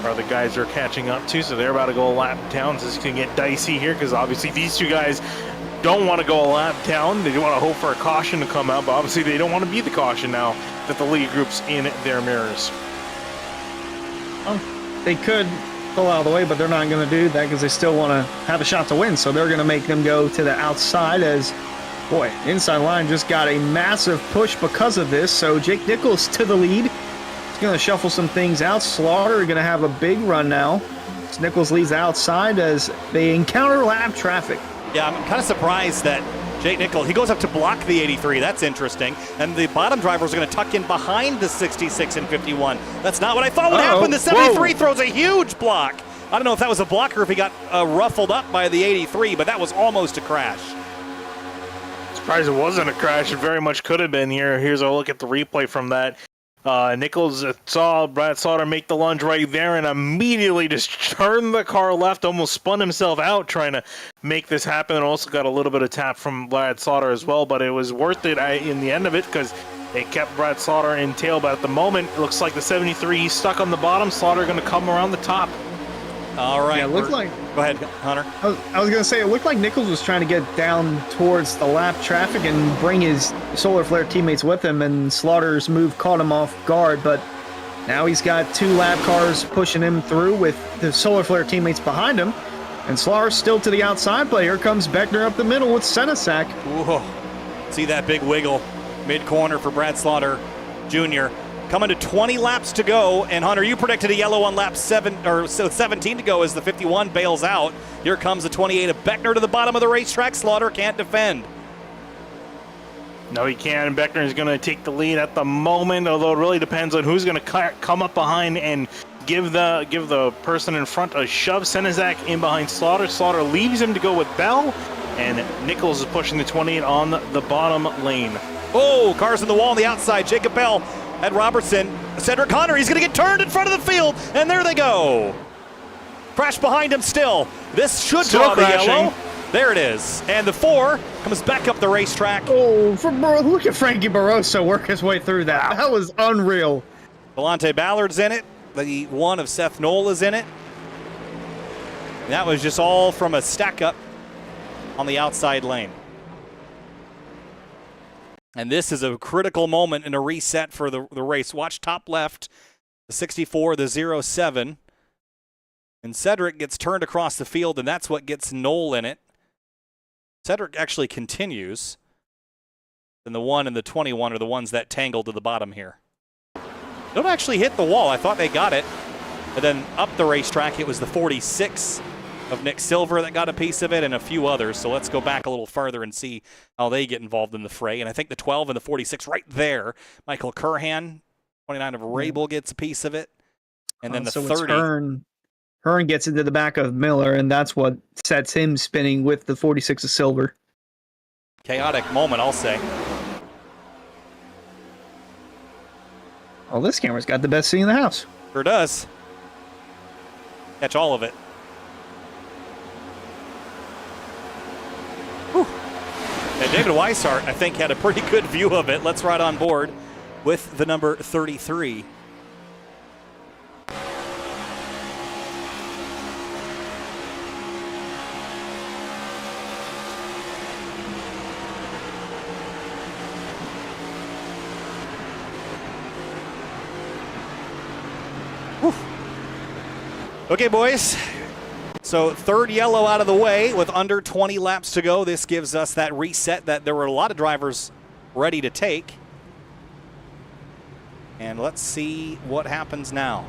are the guys they're catching up to, so they're about to go a lap down. So this can get dicey here because obviously these two guys don't want to go a lap down. They want to hope for a caution to come out, but obviously they don't want to be the caution now that the lead group's in their mirrors. They could pull out of the way, but they're not going to do that because they still want to have a shot to win. So they're going to make them go to the outside as, boy, inside line just got a massive push because of this. So Jake Nichols to the lead. He's going to shuffle some things out. Slaughter going to have a big run now. As Nichols leads outside as they encounter lap traffic. Yeah, I'm kind of surprised that Jake Nichols, he goes up to block the 83. That's interesting. And the bottom drivers are going to tuck in behind the 66 and 51. That's not what I thought would happen. The 73 throws a huge block. I don't know if that was a block or if he got ruffled up by the 83, but that was almost a crash. Surprised it wasn't a crash. It very much could have been here. Here's a look at the replay from that. Nichols saw Brad Slaughter make the lunge right there and immediately just turned the car left, almost spun himself out trying to make this happen, and also got a little bit of tap from Brad Slaughter as well, but it was worth it in the end of it because it kept Brad Slaughter in tail. But at the moment, it looks like the 73, he's stuck on the bottom. Slaughter going to come around the top. All right. Yeah, it looked like... Go ahead, Hunter. I was going to say, it looked like Nichols was trying to get down towards the lap traffic and bring his Solar Flare teammates with him, and Slaughter's move caught him off guard, but now he's got 2 lap cars pushing him through with the Solar Flare teammates behind him, and Slaughter's still to the outside, but here comes Beckner up the middle with Senesac. Whoa. See that big wiggle mid-corner for Brad Slaughter Jr. Coming to 20 laps to go, and Hunter, you predicted a yellow on lap 17 to go as the 51 bails out. Here comes the 28 of Beckner to the bottom of the racetrack. Slaughter can't defend. No, he can. Beckner is going to take the lead at the moment, although it really depends on who's going to come up behind and give the person in front a shove. Senesac in behind Slaughter. Slaughter leaves him to go with Bell, and Nichols is pushing the 28 on the bottom lane. Oh, cars in the wall on the outside. Jacob Bell, Ed Robertson, Cedric Connor, he's going to get turned in front of the field, and there they go. Crash behind him still. This should draw the yellow. There it is. And the 4 comes back up the racetrack. Oh, look at Frankie Barroso work his way through that. That was unreal. Delonte Ballard's in it. The 1 of Seth Knoll is in it. And that was just all from a stack up on the outside lane. And this is a critical moment in a reset for the race. Watch top left, the 64, the 07. And Cedric gets turned across the field, and that's what gets Noel in it. Cedric actually continues. And the 1 and the 21 are the ones that tangle to the bottom here. Don't actually hit the wall. I thought they got it. And then up the racetrack, it was the 46 of Nick Silver that got a piece of it and a few others. So let's go back a little further and see how they get involved in the fray. And I think the 12 and the 46 right there, Michael Curhan, 29 of Rabel gets a piece of it. And then the so 30. Hearn gets into the back of Miller, and that's what sets him spinning with the 46 of Silver. Chaotic moment, I'll say. Oh, this camera's got the best seat in the house. Sure does. Catch all of it. Whew. And David Weishart, I think, had a pretty good view of it. Let's ride on board with the number 33. Okay, boys. So third yellow out of the way with under 20 laps to go. This gives us that reset that there were a lot of drivers ready to take. And let's see what happens now.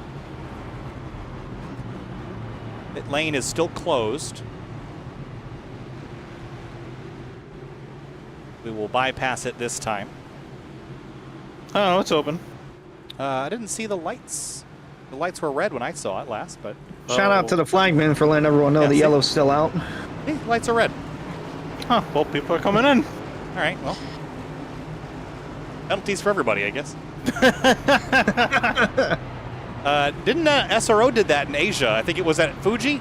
Pit lane is still closed. We will bypass it this time. Oh, it's open. I didn't see the lights. The lights were red when I saw it last, but... Shout out to the flagman for letting everyone know the yellow's still out. Hey, lights are red. Huh, well, people are coming in. All right, well. Penalties for everybody, I guess. Didn't SRO did that in Asia? I think it was at Fuji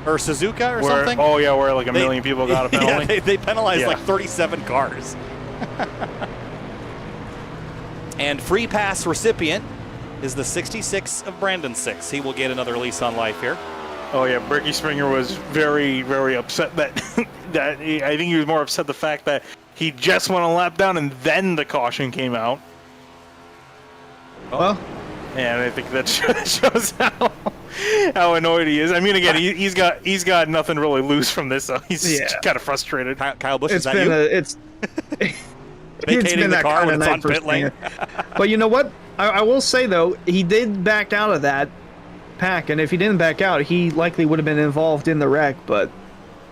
or Suzuka or something. Oh, yeah, where like a million people got a penalty. Yeah, they penalized like 37 cars. And free pass recipient is the 66 of Brandon 6. He will get another lease on life here. Oh yeah, Berkey Springer was very, very upset that I think he was more upset the fact that he just went a lap down and then the caution came out. Well, and I think that shows how annoyed he is. I mean, again, he's got nothing really loose from this, so he's kind of frustrated. Kyle Busch, it's is that you? It's vacating the that car kind when of it's night on for pit lane. But you know what? I will say, though, he did back out of that pack, and if he didn't back out, he likely would have been involved in the wreck. But,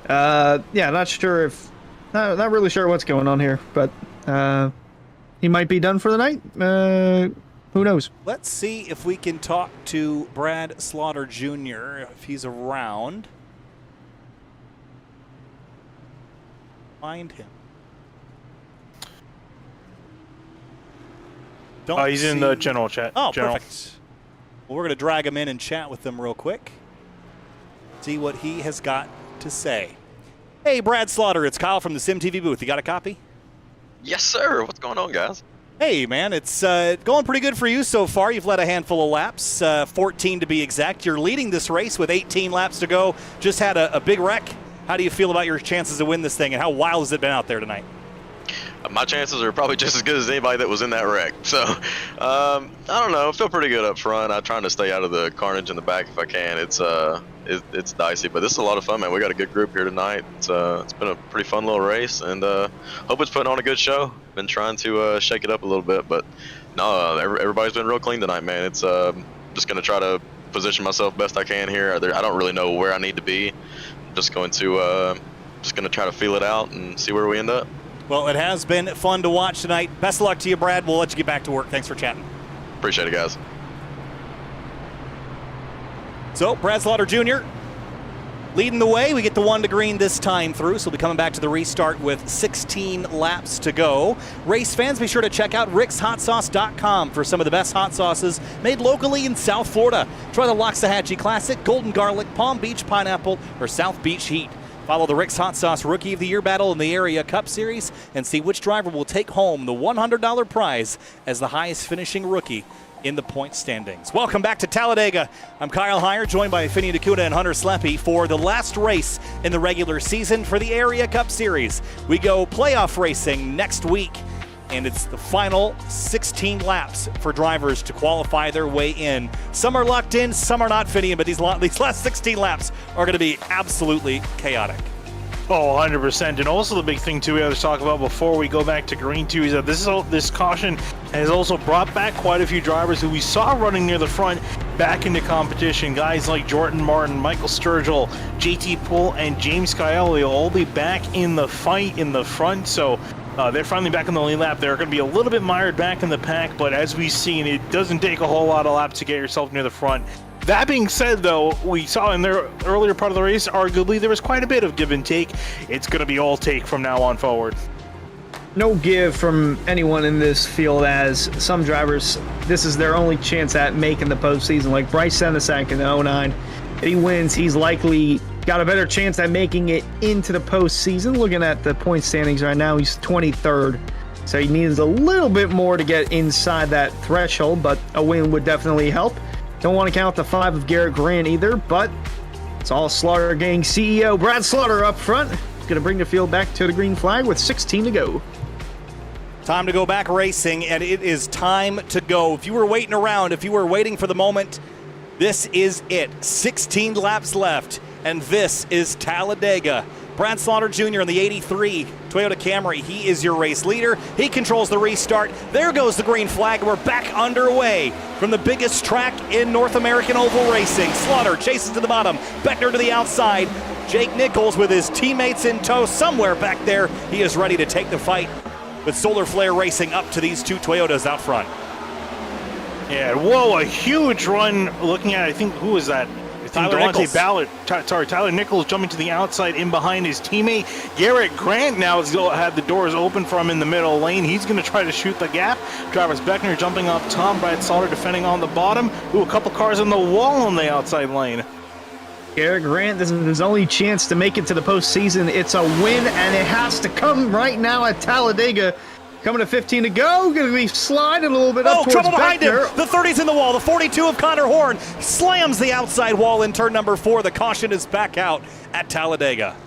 yeah, not really sure what's going on here. But he might be done for the night. Who knows? Let's see if we can talk to Brad Slaughter Jr., if he's around. Find him. He's in the general chat. Oh, perfect. Well, we're going to drag him in and chat with him real quick. See what he has got to say. Hey, Brad Slaughter, it's Kyle from the SimTV booth. You got a copy? Yes, sir. What's going on, guys? Hey, man, it's going pretty good for you so far. You've led a handful of laps, 14 to be exact. You're leading this race with 18 laps to go. Just had a big wreck. How do you feel about your chances to win this thing, and how wild has it been out there tonight? My chances are probably just as good as anybody that was in that wreck. So, I don't know. I feel pretty good up front. I'm trying to stay out of the carnage in the back if I can. It's dicey, but this is a lot of fun, man. We got a good group here tonight. It's been a pretty fun little race, and hope it's putting on a good show. Been trying to shake it up a little bit, but no, everybody's been real clean tonight, man. It's just gonna try to position myself best I can here. I don't really know where I need to be. I'm just going to try to feel it out and see where we end up. Well, it has been fun to watch tonight. Best of luck to you, Brad. We'll let you get back to work. Thanks for chatting. Appreciate it, guys. So, Brad Slaughter Jr. leading the way. We get the 1 to green this time through, so we'll be coming back to the restart with 16 laps to go. Race fans, be sure to check out rickshotsauce.com for some of the best hot sauces made locally in South Florida. Try the Loxahatchee Classic, Golden Garlic, Palm Beach Pineapple, or South Beach Heat. Follow the Rick's Hot Sauce Rookie of the Year battle in the Area Cup Series and see which driver will take home the $100 prize as the highest finishing rookie in the point standings. Welcome back to Talladega. I'm Kyle Heyer, joined by Finney Dakuda and Hunter Sleppy for the last race in the regular season for the Area Cup Series. We go playoff racing next week, and it's the final 16 laps for drivers to qualify their way in. Some are locked in, some are not, Finney, but these last 16 laps are going to be absolutely chaotic. Oh, 100%. And also the big thing, too, we have to talk about before we go back to green, too, is that this caution has also brought back quite a few drivers who we saw running near the front back into competition. Guys like Jordan Martin, Michael Sturgill, JT Poole, and James Scioli will all be back in the fight in the front. So they're finally back in the lead lap. They're going to be a little bit mired back in the pack, but as we've seen, it doesn't take a whole lot of laps to get yourself near the front. That being said, though, we saw in their earlier part of the race, arguably, there was quite a bit of give and take. It's going to be all take from now on forward. No give from anyone in this field, as some drivers, this is their only chance at making the postseason. Like Bryce Senesac in the 09, if he wins, he's likely got a better chance at making it into the postseason. Looking at the point standings right now, he's 23rd. So he needs a little bit more to get inside that threshold, but a win would definitely help. Don't want to count the 5 of Garrett Grant either, but it's all Slaughter Gang CEO Brad Slaughter up front. He's going to bring the field back to the green flag with 16 to go. Time to go back racing, and it is time to go. If you were waiting around, if you were waiting for the moment, this is it. 16 laps left, and this is Talladega. Brad Slaughter Jr. in the 83 Toyota Camry. He is your race leader. He controls the restart. There goes the green flag. We're back underway from the biggest track in North American oval racing. Slaughter chases to the bottom. Beckner to the outside. Jake Nichols with his teammates in tow somewhere back there. He is ready to take the fight with Solar Flare Racing up to these two Toyotas out front. Yeah, whoa, a huge run looking at, I think, who was that? Tyler Nichols jumping to the outside in behind his teammate. Garrett Grant now has had the doors open for him in the middle lane. He's going to try to shoot the gap. Travis Beckner jumping up top. Brad Slaughter defending on the bottom. Ooh, a couple cars on the wall on the outside lane. Garrett Grant, this is his only chance to make it to the postseason. It's a win, and it has to come right now at Talladega. Coming to 15 to go. Going to be sliding a little bit up towards trouble behind Beckner. him. The 30's in the wall. The 42 of Connor Horn slams the outside wall in turn number 4. The caution is back out at Talladega.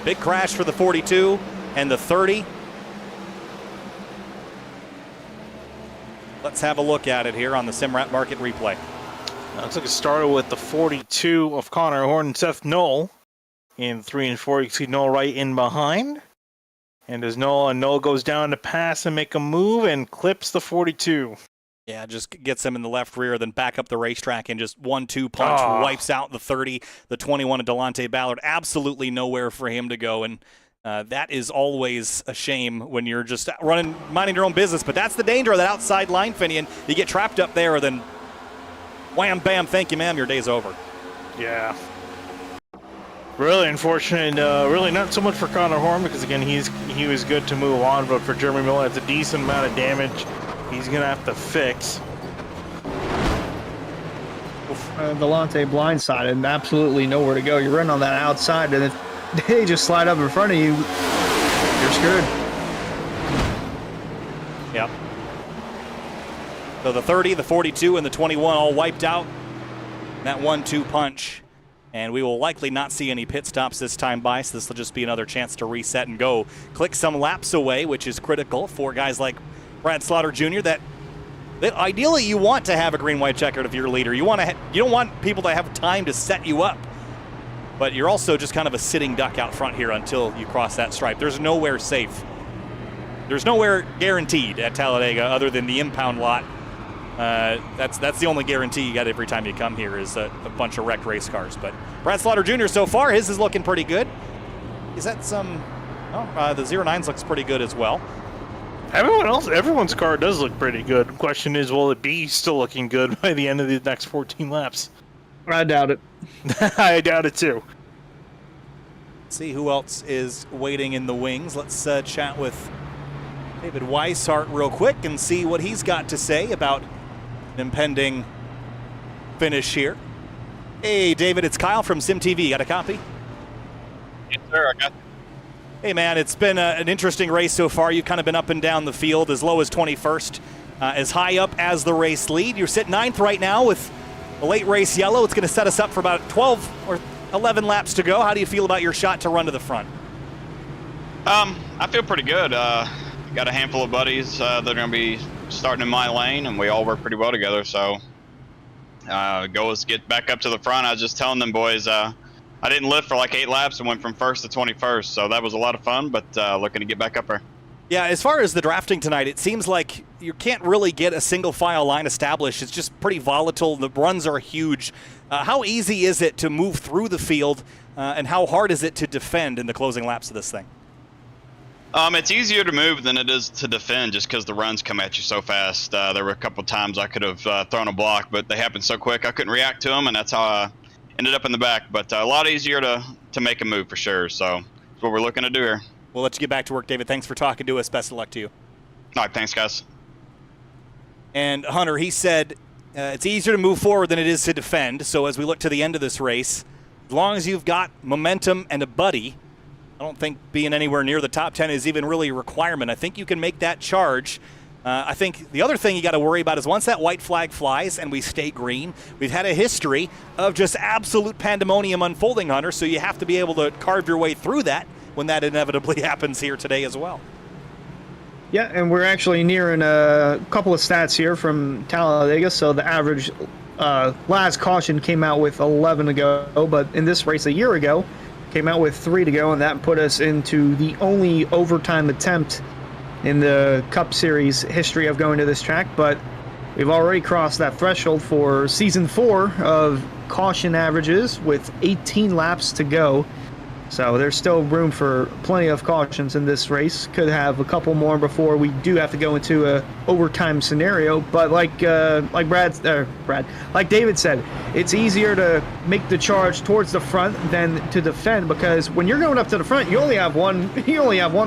Big crash for the 42 and the 30. Let's have a look at it here on the Simrat Market replay. Looks like it started with the 42 of Connor Horn and Seth Knoll. In 3 and 4, you can see Noel right in behind. And as Noel goes down to pass and make a move and clips the 42. Yeah, just gets him in the left rear, then back up the racetrack and just 1-2 punch, wipes out the 30, the 21 of Delonte Ballard. Absolutely nowhere for him to go. And that is always a shame when you're just minding your own business. But that's the danger of that outside line, Finian. You get trapped up there, then wham, bam, thank you, ma'am, your day's over. Yeah. Really unfortunate. Really not so much for Connor Horn, because again he was good to move on, but for Jeremy Miller, it's a decent amount of damage he's gonna have to fix. Delonte blindsided and absolutely nowhere to go. You're running on that outside, and if they just slide up in front of you, you're screwed. Yep. So the 30, the 42, and the 21 all wiped out. That 1-2 punch. And we will likely not see any pit stops this time by, so this will just be another chance to reset and go. Click some laps away, which is critical for guys like Brad Slaughter Jr. That ideally you want to have a green-white checkered if you're a leader. You don't want people to have time to set you up, but you're also just kind of a sitting duck out front here until you cross that stripe. There's nowhere safe. There's nowhere guaranteed at Talladega other than the impound lot. That's the only guarantee you get every time you come here is a bunch of wrecked race cars. But Brad Slaughter Jr. so far, his is looking pretty good. Is that some? Oh, the 09s looks pretty good as well. Everyone's car does look pretty good. The question is, will it be still looking good by the end of the next 14 laps? I doubt it. I doubt it too. See who else is waiting in the wings. Let's chat with David Weishart real quick and see what he's got to say about an impending finish here. Hey, David, it's Kyle from SimTV. Got a copy? Yes, sir. I got you. Hey, man, it's been an interesting race so far. You've kind of been up and down the field, as low as 21st, as high up as the race lead. You're sitting 9th right now with a late race yellow. It's going to set us up for about 12 or 11 laps to go. How do you feel about your shot to run to the front? I feel pretty good. Got a handful of buddies that are going to be starting in my lane, and we all work pretty well together. So, goal is to get back up to the front. I was just telling them boys, I didn't lift for like 8 laps and went from 1st to 21st, so that was a lot of fun, but looking to get back up there. Yeah, as far as the drafting tonight, it seems like you can't really get a single file line established. It's just pretty volatile. The runs are huge. How easy is it to move through the field, and how hard is it to defend in the closing laps of this thing? It's easier to move than it is to defend just because the runs come at you so fast. There were a couple times I could have thrown a block, but they happened so quick I couldn't react to them, and that's how I ended up in the back. But a lot easier to make a move for sure. So that's what we're looking to do here. We'll let you get back to work, David. Thanks for talking to us. Best of luck to you. All right, thanks, guys. And Hunter, he said it's easier to move forward than it is to defend. So as we look to the end of this race, as long as you've got momentum and a buddy, I don't think being anywhere near the top 10 is even really a requirement. I think you can make that charge. I think the other thing you got to worry about is once that white flag flies and we stay green, we've had a history of just absolute pandemonium unfolding, Hunter, so you have to be able to carve your way through that when that inevitably happens here today as well. Yeah, and we're actually nearing a couple of stats here from Talladega. So the average last caution came out with 11 to go, but in this race a year ago, came out with 3 to go, and that put us into the only overtime attempt in the Cup Series history of going to this track. But we've already crossed that threshold for Season 4 of caution averages with 18 laps to go. So there's still room for plenty of cautions in this race. Could have a couple more before we do have to go into a overtime scenario. But like David said, it's easier to make the charge towards the front than to defend, because when you're going up to the front, you only have one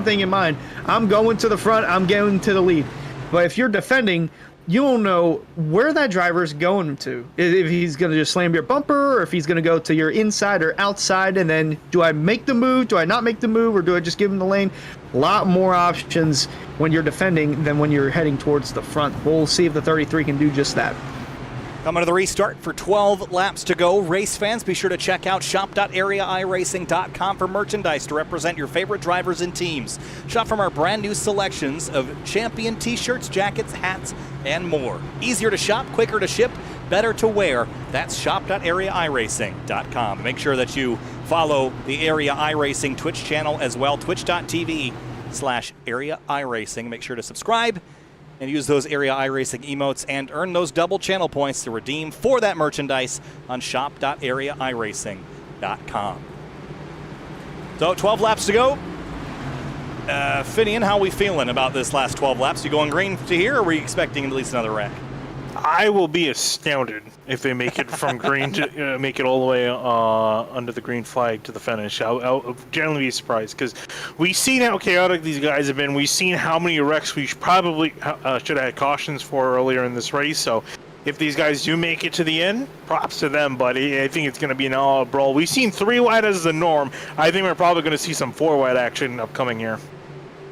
thing in mind. I'm going to the front. I'm going to the lead. But if you're defending, you don't know where that driver's going to. If he's going to just slam your bumper, or if he's going to go to your inside or outside, and then do I make the move, do I not make the move, or do I just give him the lane? A lot more options when you're defending than when you're heading towards the front. We'll see if the 33 can do just that. Coming to the restart for 12 laps to go. Race fans, be sure to check out shop.areairacing.com for merchandise to represent your favorite drivers and teams. Shop from our brand new selections of champion t-shirts, jackets, hats, and more. Easier to shop, quicker to ship, better to wear. That's shop.areairacing.com. Make sure that you follow the Area iRacing Twitch channel as well, twitch.tv/Area iRacing. Make sure to subscribe and use those Area iRacing emotes and earn those double channel points to redeem for that merchandise on shop.areairacing.com. So 12 laps to go. Finian, how are we feeling about this last 12 laps? You going green to here, or are we expecting at least another wreck? I will be astounded if they make it from green to make it all the way under the green flag to the finish. I'll generally be surprised, because we've seen how chaotic these guys have been. We've seen how many wrecks we probably should have had cautions for earlier in this race. So if these guys do make it to the end, props to them, buddy. I think it's going to be an all-out brawl. We've seen 3 wide as the norm. I think we're probably going to see some 4 wide action upcoming here.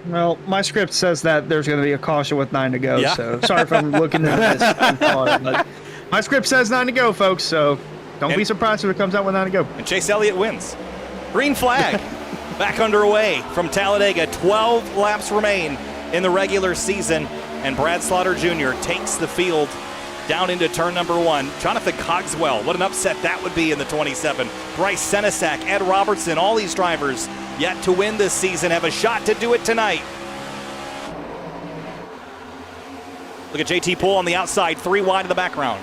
Well, my script says that there's going to be a caution with 9 to go, Yeah. so sorry if I'm looking at this too far, but my script says 9 to go, folks, so don't be surprised if it comes out with 9 to go. And Chase Elliott wins. Green flag back underway from Talladega. 12 laps remain in the regular season, and Brad Slaughter Jr. takes the field down into turn number 1. Jonathan Cogswell, what an upset that would be in the 27. Bryce Senesac, Ed Robertson, all these drivers yet to win this season have a shot to do it tonight. Look at JT Poole on the outside, 3 wide in the background.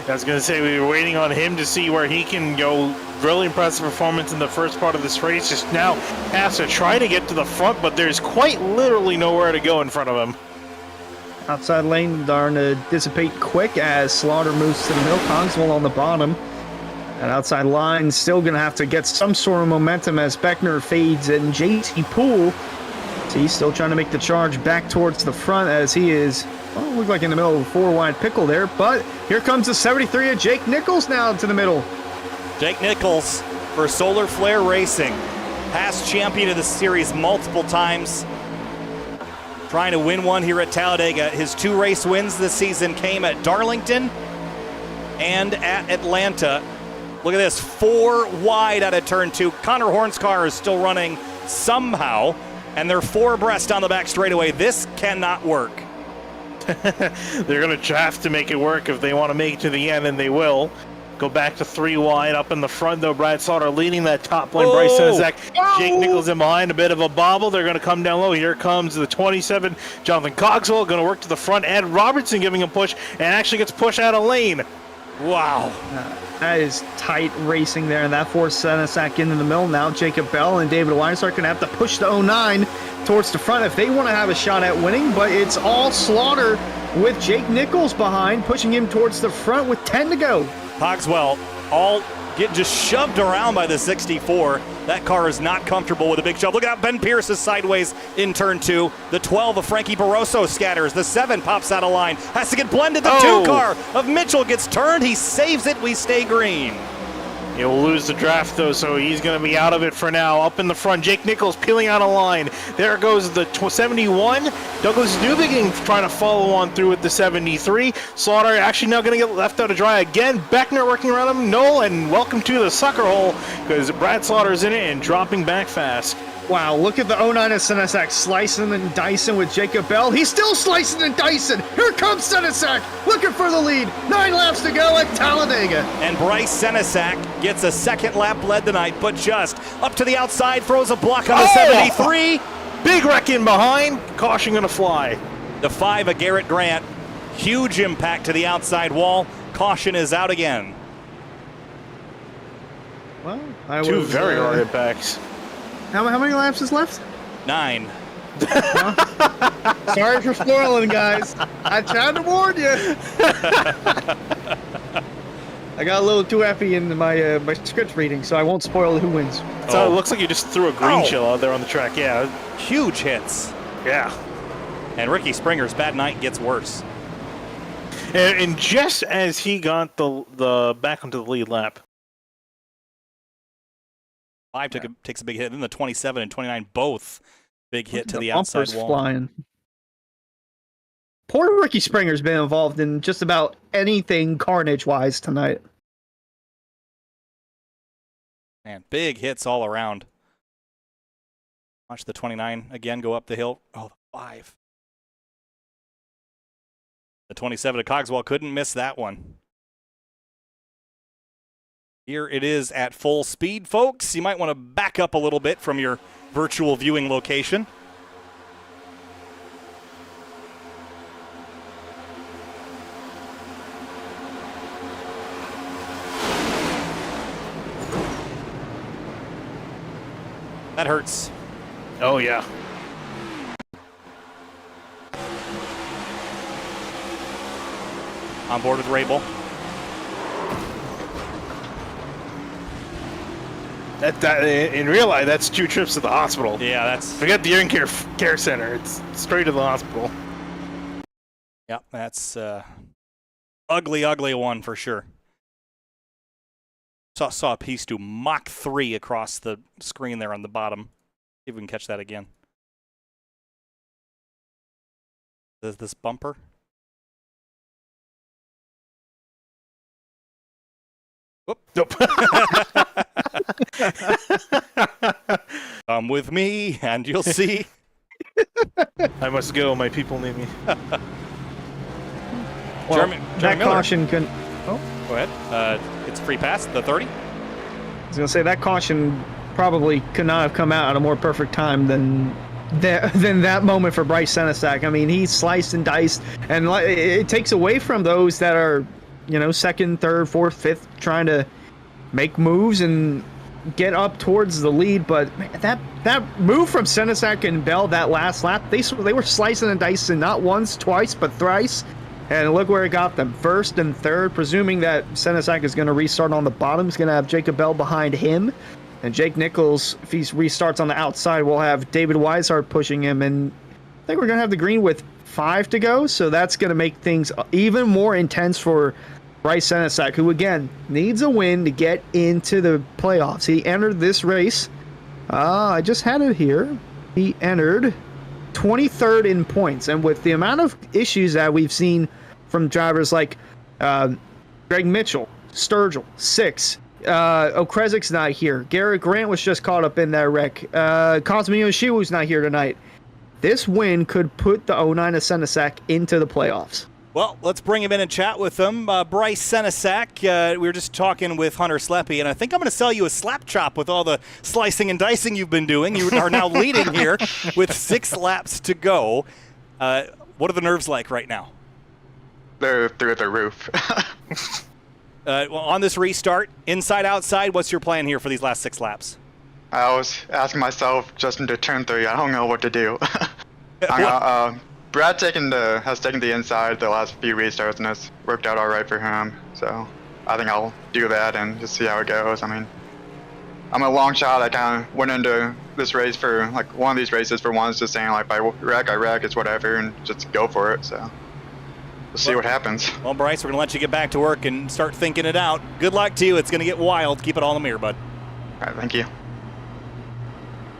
I was going to say, we were waiting on him to see where he can go. Really impressive performance in the first part of this race. Just now has to try to get to the front, but there's quite literally nowhere to go in front of him. Outside lane starting to dissipate quick as Slaughter moves to the middle. Cogswell on the bottom. And outside line still going to have to get some sort of momentum as Beckner fades, and JT Poole, so he's still trying to make the charge back towards the front as he is, well, look like in the middle of a 4 wide pickle there. But here comes the 73 of Jake Nichols now to the middle. Jake Nichols for Solar Flare Racing. past champion of the series multiple times, trying to win one here at Talladega. His 2 race wins this season came at Darlington and at Atlanta. Look at this, 4 wide out of turn 2. Connor Horn's car is still running somehow, and they're 4 abreast on the back straightaway. This cannot work. They're going to have to make it work if they want to make it to the end, and they will. Go back to 3 wide up in the front, though. Brad Slaughter leading that top line. Bryce Senezak, Jake Nichols in behind, a bit of a bobble. They're going to come down low. Here comes the 27, Jonathan Cogswell, going to work to the front. Ed Robertson giving a push, and actually gets pushed out of lane. Wow. That is tight racing there, and that forced Senezak into the middle. Now Jacob Bell and David Weisart going to have to push the 09 towards the front if they want to have a shot at winning, but it's all Slaughter with Jake Nichols behind, pushing him towards the front with 10 to go. Cogswell all getting just shoved around by the 64. That car is not comfortable with a big shove. Look out, Ben Pierce is sideways in turn 2. The 12 of Frankie Barroso scatters. The 7 pops out of line. Has to get blended. The 2 car of Mitchell gets turned. He saves it. We stay green. He'll lose the draft, though, so he's going to be out of it for now. Up in the front, Jake Nichols peeling out of line. There goes the 71. Douglas Dubiging trying to follow on through with the 73. Slaughter actually now going to get left out to dry again. Beckner working around him. No, and welcome to the sucker hole, because Brad Slaughter's in it and dropping back fast. Wow, look at the 09 of Senezak slicing and dicing with Jacob Bell. He's still slicing and dicing. Here comes Senezak looking for the lead. 9 laps to go at Talladega. And Bryce Senezak gets a 2nd lap led tonight, but just up to the outside, throws a block on the 73. Big wreck in behind. Caution going to fly. The 5 of Garrett Grant. Huge impact to the outside wall. Caution is out again. Well, 2 very hard impacts. How many laps is left? 9. Sorry for spoiling, guys. I tried to warn you. I got a little too happy in my my script reading, so I won't spoil who wins. So it looks like you just threw a green shell out there on the track. Yeah. Huge hits. Yeah. And Ricky Springer's bad night gets worse. And just as he got the back onto the lead lap. 5 takes a big hit. Then the 27 and 29 both big hit to the outside wall. Flying. Poor Ricky Springer's been involved in just about anything carnage-wise tonight. Man, big hits all around. Watch the 29 again go up the hill. Oh, the 5. The 27 of Cogswell couldn't miss that one. Here it is at full speed, folks. You might want to back up a little bit from your virtual viewing location. That hurts. Oh, yeah. On board with Rabel. In real life, that's 2 trips to the hospital. Yeah, that's... Forget the urgent care center. It's straight to the hospital. Yeah, that's ugly one for sure. Saw a piece do Mach 3 across the screen there on the bottom. See if we can catch that again. Is this bumper? Whoop. Nope. Come with me and you'll see. I must go. My people need me. Well, Jeremy that Miller. caution can... Oh, Go ahead. It's free pass, the 30. I was going to say, that caution probably could not have come out at a more perfect time than that moment for Bryce Senezak. I mean, he sliced and diced, and it takes away from those that are, you know, 2nd, 3rd, 4th, 5th, trying to make moves and get up towards the lead. But that move from Senezak and Bell that last lap, they were slicing and dicing not once, twice, but thrice. And look where it got them. 1st and 3rd, presuming that Senezak is going to restart on the bottom. He's going to have Jacob Bell behind him. And Jake Nichols, if he restarts on the outside, will have David Weishart pushing him. And I think we're going to have the green with 5 to go. So that's going to make things even more intense for Bryce Senezak, who, again, needs a win to get into the playoffs. He entered this race I just had it here. He entered 23rd in points, and with the amount of issues that we've seen from drivers like Greg Mitchell, Sturgill, 6. Okrezik's not here. Garrett Grant was just caught up in that wreck. Kazumi Oshiwu's not here tonight. This win could put the 09 of Senesac into the playoffs. Well, let's bring him in and chat with him. Bryce Senesac, we were just talking with Hunter Sleppy, and I think I'm going to sell you a slap chop with all the slicing and dicing you've been doing. You are now leading here with 6 laps to go. What are the nerves like right now? They're through the roof. Well, on this restart, inside, outside, what's your plan here for these last 6 laps? I was asking myself just into turn 3, I don't know what to do. Brad has taken the inside the last few restarts, and it's worked out all right for him. So I think I'll do that and just see how it goes. I mean, I'm a long shot. I kind of went into this race for like one of these races for once, just saying like, if I wreck, it's whatever, and just go for it. So we'll see what happens. Well, Bryce, we're going to let you get back to work and start thinking it out. Good luck to you. It's going to get wild. Keep it all in the mirror, bud. All right, thank you.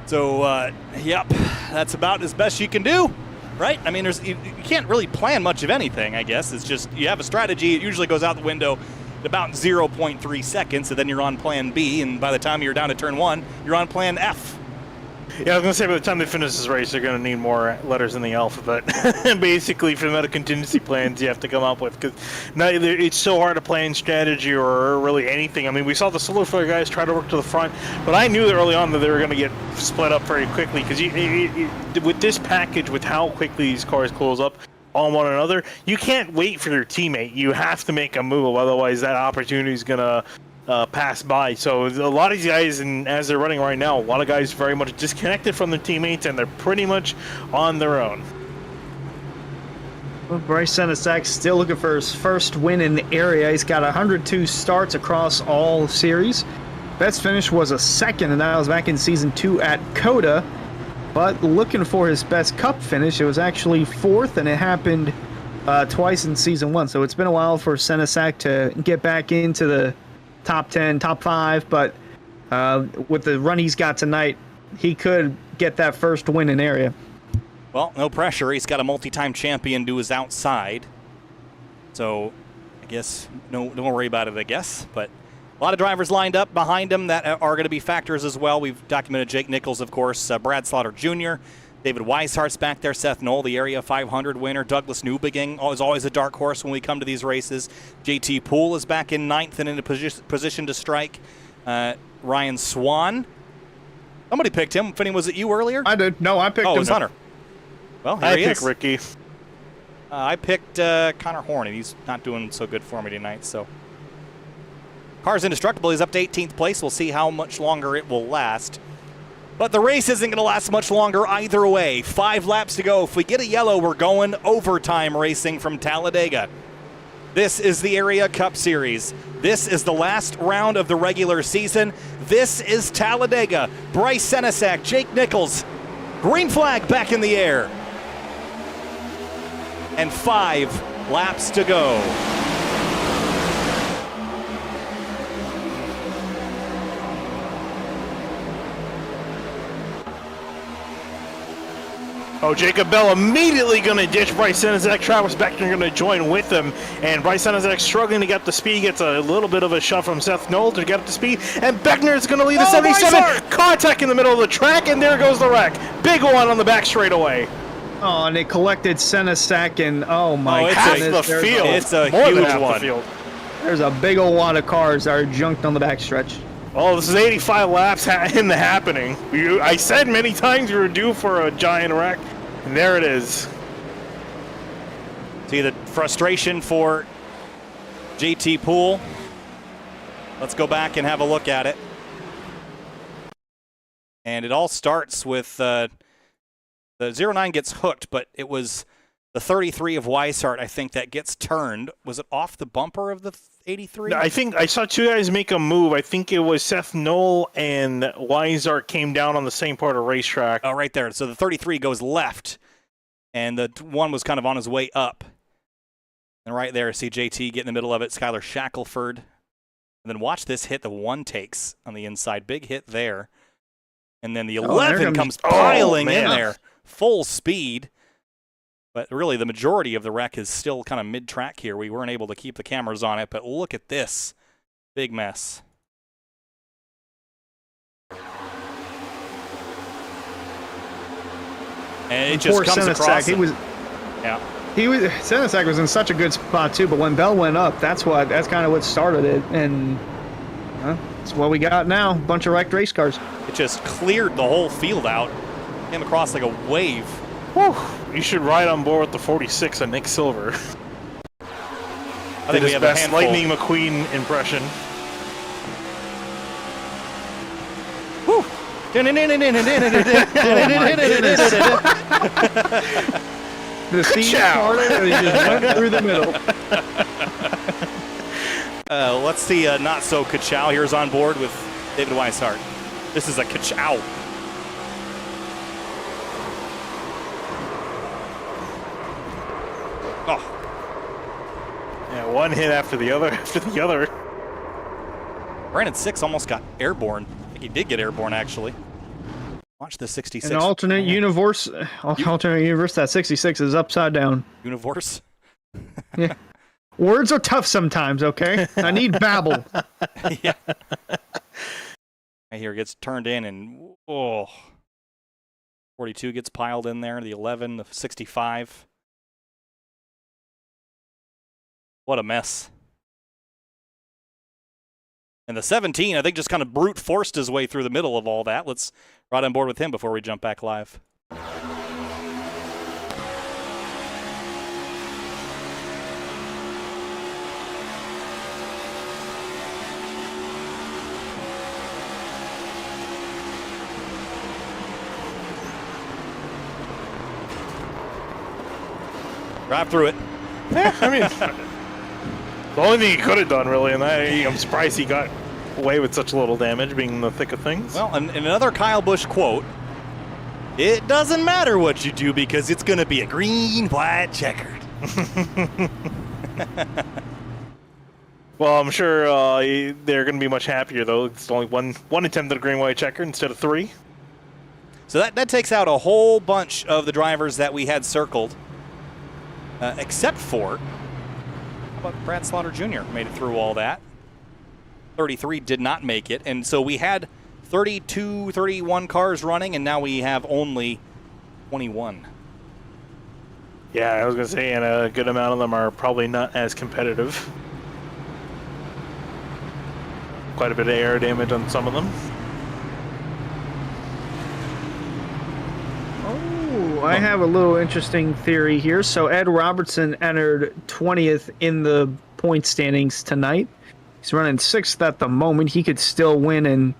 So, yep, that's about as best you can do. Right? I mean, you can't really plan much of anything, I guess. It's just you have a strategy. It usually goes out the window at about 0.3 seconds, and then you're on plan B, and by the time you're down to turn 1, you're on plan F. Yeah, I was going to say, by the time they finish this race, they're going to need more letters in the alphabet. Basically, for the amount of contingency plans you have to come up with. Because it's so hard to plan strategy or really anything. I mean, we saw the solo filler guys try to work to the front, but I knew early on that they were going to get split up very quickly. Because with this package, with how quickly these cars close up on one another, you can't wait for your teammate. You have to make a move, otherwise that opportunity is going to pass by. So a lot of these guys, and as they're running right now, a lot of guys very much disconnected from their teammates, and they're pretty much on their own. Well, Bryce Senesac still looking for his first win in the area. He's got 102 starts across all series. Best finish was a 2nd, and that was back in Season 2 at Coda. But looking for his best Cup finish, it was actually 4th, and it happened twice in Season 1. So it's been a while for Senesac to get back into the top 10, top 5, but with the run he's got tonight, he could get that first win in area. Well, no pressure. He's got a multi-time champion to his outside. So I guess don't worry about it, I guess. But a lot of drivers lined up behind him that are going to be factors as well. We've documented Jake Nichols, of course, Brad Slaughter Jr., David Weishart's back there, Seth Knoll, the Area 500 winner, Douglas Newbegin is always a dark horse when we come to these races. JT Poole is back in 9th and in a position to strike. Ryan Swan. Somebody picked him. Finney, was it you earlier? I did. No, I picked him. Oh, it was Hunter. Well, here he is. I picked Ricky. I picked Connor Horn, and he's not doing so good for me tonight. So, Cars Indestructible is up to 18th place. We'll see how much longer it will last. But the race isn't going to last much longer either way. 5 laps to go. If we get a yellow, we're going overtime racing from Talladega. This is the Area Cup Series. This is the last round of the regular season. This is Talladega. Bryce Senesac, Jake Nichols. Green flag back in the air. And 5 laps to go. Oh, Jacob Bell immediately going to ditch Bryce Senesac. Travis Beckner going to join with him. And Bryce Senesac struggling to get up to speed. Gets a little bit of a shove from Seth Knoll to get up to speed. And Beckner is going to lead the 77. Contact in the middle of the track, and there goes the wreck. Big one on the back straightaway. Oh, and they collected Senesac, and oh my goodness. The field. It's a More huge than one. The field. There's a big old wad of cars that are junked on the backstretch. Oh, this is 85 laps in the happening. I said many times we were due for a giant wreck. And there it is. See the frustration for JT Poole. Let's go back and have a look at it. And it all starts with the 09 gets hooked, but it was the 33 of Weishart, I think, that gets turned. Was it off the bumper of the 83? I think I saw 2 guys make a move. I think it was Seth Knoll and Weishart came down on the same part of the racetrack. Oh, right there. So the 33 goes left, and the one was kind of on his way up. And right there, see JT get in the middle of it, Skylar Shackelford. And then watch this hit the 1 takes on the inside. Big hit there. And then the 11 comes piling in there, full speed. But really, the majority of the wreck is still kind of mid-track here. We weren't able to keep the cameras on it, but look at this. Big mess. And it just comes across. Senesac was in such a good spot too, but when Bell went up, that's kind of what started it, and that's what we got now. A bunch of wrecked race cars. It just cleared the whole field out. Came across like a wave. Whew. You should ride on board with the 46 and Nick Silver. I think we have best a handful. Lightning McQueen impression. Woo! The seat parted and he just went through the middle. Let's see not so ka-chow. Here's on board with David Weishart. This is a ka-chow. Oh. Yeah, one hit after the other Brandon Six almost got airborne. I think he did get airborne, actually. Watch the 66. In an alternate universe, that 66 is upside down. Universe? Yeah. Words are tough sometimes, okay? I need babble. Yeah. Right here gets turned in, and 42 gets piled in there. The 11, the 65. What a mess. And the 17, I think, just kind of brute forced his way through the middle of all that. Let's ride on board with him before we jump back live. Drive through it. Yeah, I mean, the only thing he could have done, really, and I'm surprised he got away with such little damage, being in the thick of things. Well, and another Kyle Busch quote, "It doesn't matter what you do because it's going to be a green-white-checkered." Well, I'm sure they're going to be much happier, though. It's only one attempt at a green-white-checkered instead of 3. So that takes out a whole bunch of the drivers that we had circled, except for, how about Brad Slaughter Jr. made it through all that. 33 did not make it, and so we had 32, 31 cars running, and now we have only 21. Yeah, I was going to say, and a good amount of them are probably not as competitive. Quite a bit of air damage on some of them. I have a little interesting theory here. So Ed Robertson entered 20th in the point standings tonight. He's running 6th at the moment. He could still win, and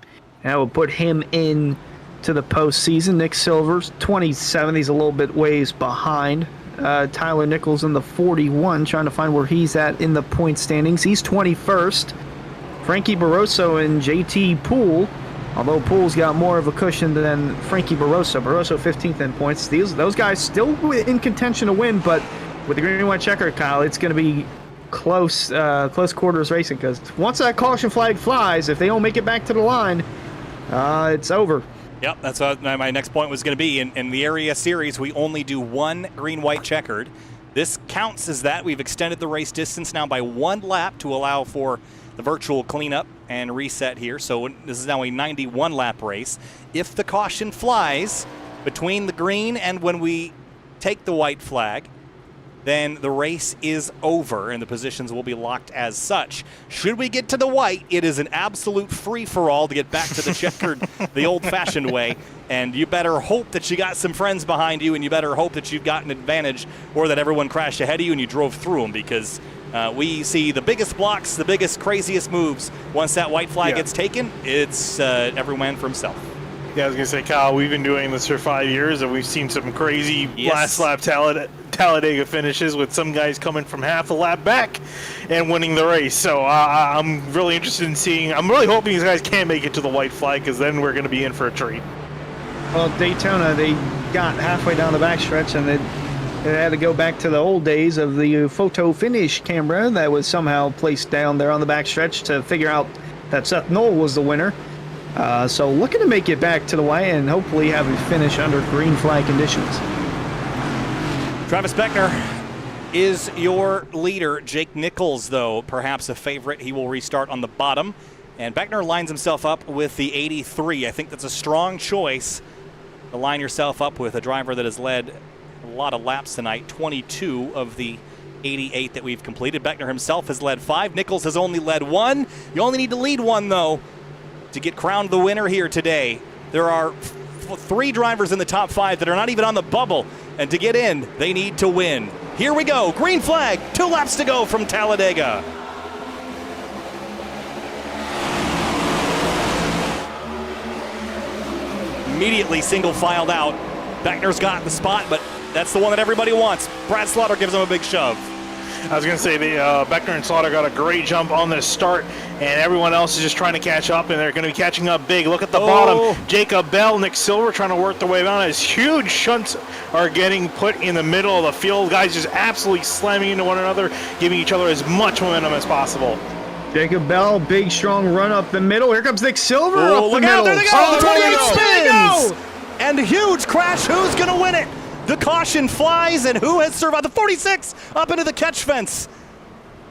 that would put him in to the postseason. Nick Silver's 27th. He's a little bit ways behind. Tyler Nichols in the 41, trying to find where he's at in the point standings. He's 21st. Frankie Barroso and JT Poole, although Poole's got more of a cushion than Frankie Barroso. Barroso 15th in points. Those guys still in contention to win, but with the green-white-checker, Kyle, it's going to be close quarters racing, because once that caution flag flies, if they don't make it back to the line, it's over. Yep, that's what my next point was going to be. In the area series, we only do one green-white-checkered. This counts as that. We've extended the race distance now by 1 lap to allow for the virtual cleanup and reset here. So this is now a 91-lap race. If the caution flies between the green and when we take the white flag, then the race is over and the positions will be locked as such. Should we get to the white, it is an absolute free-for-all to get back to the checkered the old-fashioned way, and you better hope that you got some friends behind you, and you better hope that you've got an advantage, or that everyone crashed ahead of you and you drove through them, because we see the biggest blocks, the biggest, craziest moves. Once that white flag gets taken, it's every man for himself. Yeah, I was going to say, Kyle, we've been doing this for 5 years, and we've seen some crazy last lap Talladega finishes with some guys coming from half a lap back and winning the race. So I'm really interested in seeing. I'm really hoping these guys can't make it to the white flag, because then we're going to be in for a treat. Well, Daytona, they got halfway down the backstretch, and they had to go back to the old days of the photo finish camera that was somehow placed down there on the backstretch to figure out that Seth Knoll was the winner. So looking to make it back to the white and hopefully have a finish under green flag conditions. Travis Beckner is your leader. Jake Nichols, though, perhaps a favorite. He will restart on the bottom. And Beckner lines himself up with the 83. I think that's a strong choice to line yourself up with a driver that has led a lot of laps tonight, 22 of the 88 that we've completed. Beckner himself has led 5. Nichols has only led 1. You only need to lead 1, though, to get crowned the winner here today. There are 3 drivers in the top 5 that are not even on the bubble, and to get in, they need to win. Here we go, green flag, 2 laps to go from Talladega. Immediately single filed out. Beckner's got the spot, but that's the one that everybody wants. Brad Slaughter gives him a big shove. I was going to say, Beckner and Slaughter got a great jump on this start, and everyone else is just trying to catch up, and they're going to be catching up big. Look at the bottom. Jacob Bell, Nick Silver trying to work their way down as huge shunts are getting put in the middle of the field. Guys just absolutely slamming into one another, giving each other as much momentum as possible. Jacob Bell, big strong run up the middle. Here comes Nick Silver up the look middle. out, there they go. The 28 spins. And a huge crash. Who's going to win it? The caution flies, and who has survived? The 46 up into the catch fence.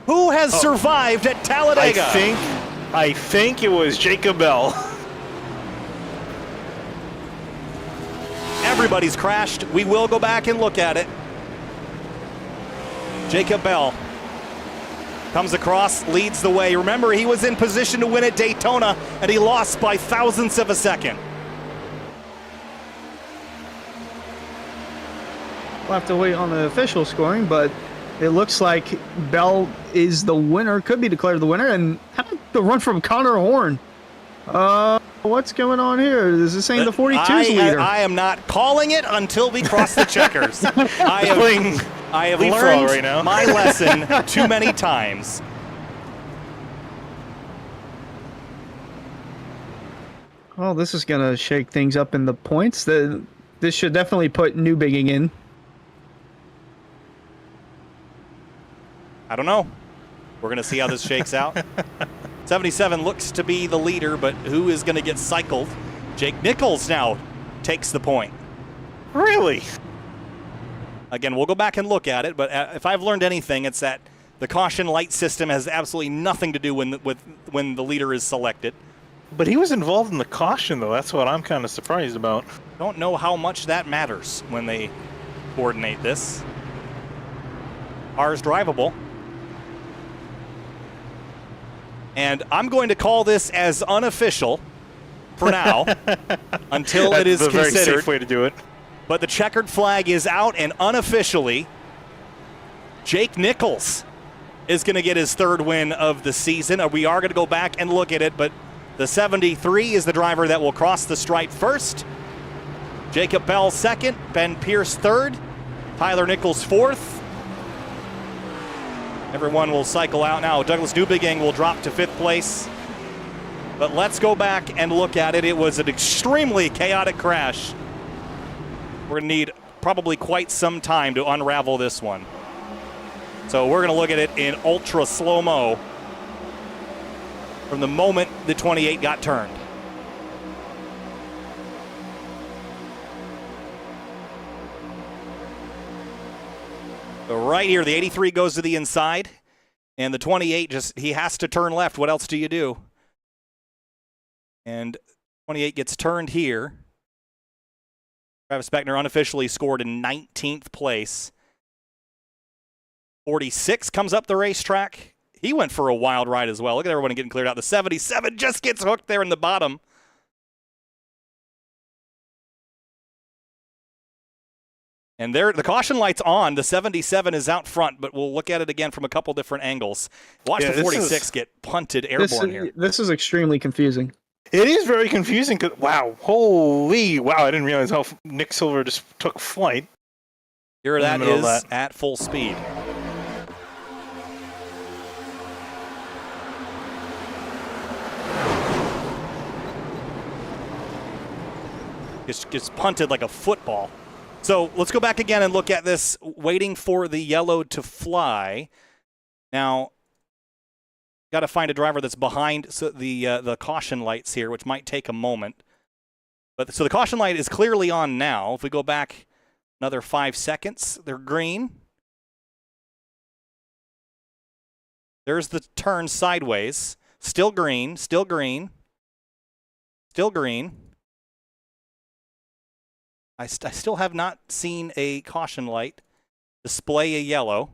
Who has survived at Talladega? I think it was Jacob Bell. Everybody's crashed. We will go back and look at it. Jacob Bell comes across, leads the way. Remember, he was in position to win at Daytona, and he lost by thousandths of a second. We'll have to wait on the official scoring, but it looks like Bell is the winner, could be declared the winner. And how about the run from Connor Horn? What's going on here? Is this saying the 42's leader? I am not calling it until we cross the checkers. I have learned right now. my lesson too many times. Well, this is going to shake things up in the points. This should definitely put Newbigging in. I don't know. We're going to see how this shakes out. 77 looks to be the leader, but who is going to get cycled? Jake Nichols now takes the point. Really? Again, we'll go back and look at it, but if I've learned anything, it's that the caution light system has absolutely nothing to do when the leader is selected. But he was involved in the caution, though. That's what I'm kind of surprised about. Don't know how much that matters when they coordinate this. Car's drivable. And I'm going to call this as unofficial for now until it is That's a very considered. safe way to do it. But the checkered flag is out, and unofficially, Jake Nichols is going to get his 3rd win of the season. We are going to go back and look at it, but the 73 is the driver that will cross the stripe first. Jacob Bell 2nd, Ben Pierce 3rd, Tyler Nichols 4th. Everyone will cycle out now. Douglas Newbigging will drop to 5th place. But let's go back and look at it. It was an extremely chaotic crash. We're going to need probably quite some time to unravel this one. So we're going to look at it in ultra slow-mo from the moment the 28 got turned. So right here, the 83 goes to the inside, and the 28 he has to turn left. What else do you do? And 28 gets turned here. Travis Beckner unofficially scored in 19th place. 46 comes up the racetrack. He went for a wild ride as well. Look at everyone getting cleared out. The 77 just gets hooked there in the bottom. And there, the caution light's on. The 77 is out front, but we'll look at it again from a couple different angles. Watch the 46 get punted airborne here. This is extremely confusing. It is very confusing. Cause, wow, I didn't realize how Nick Silver just took flight. Here that is at full speed. Just gets punted like a football. So let's go back again and look at this, waiting for the yellow to fly. Now, got to find a driver that's behind the caution lights here, which might take a moment. But so the caution light is clearly on now. If we go back another 5 seconds, they're green. There's the turn sideways. Still green, still green, still green. I still have not seen a caution light display a yellow.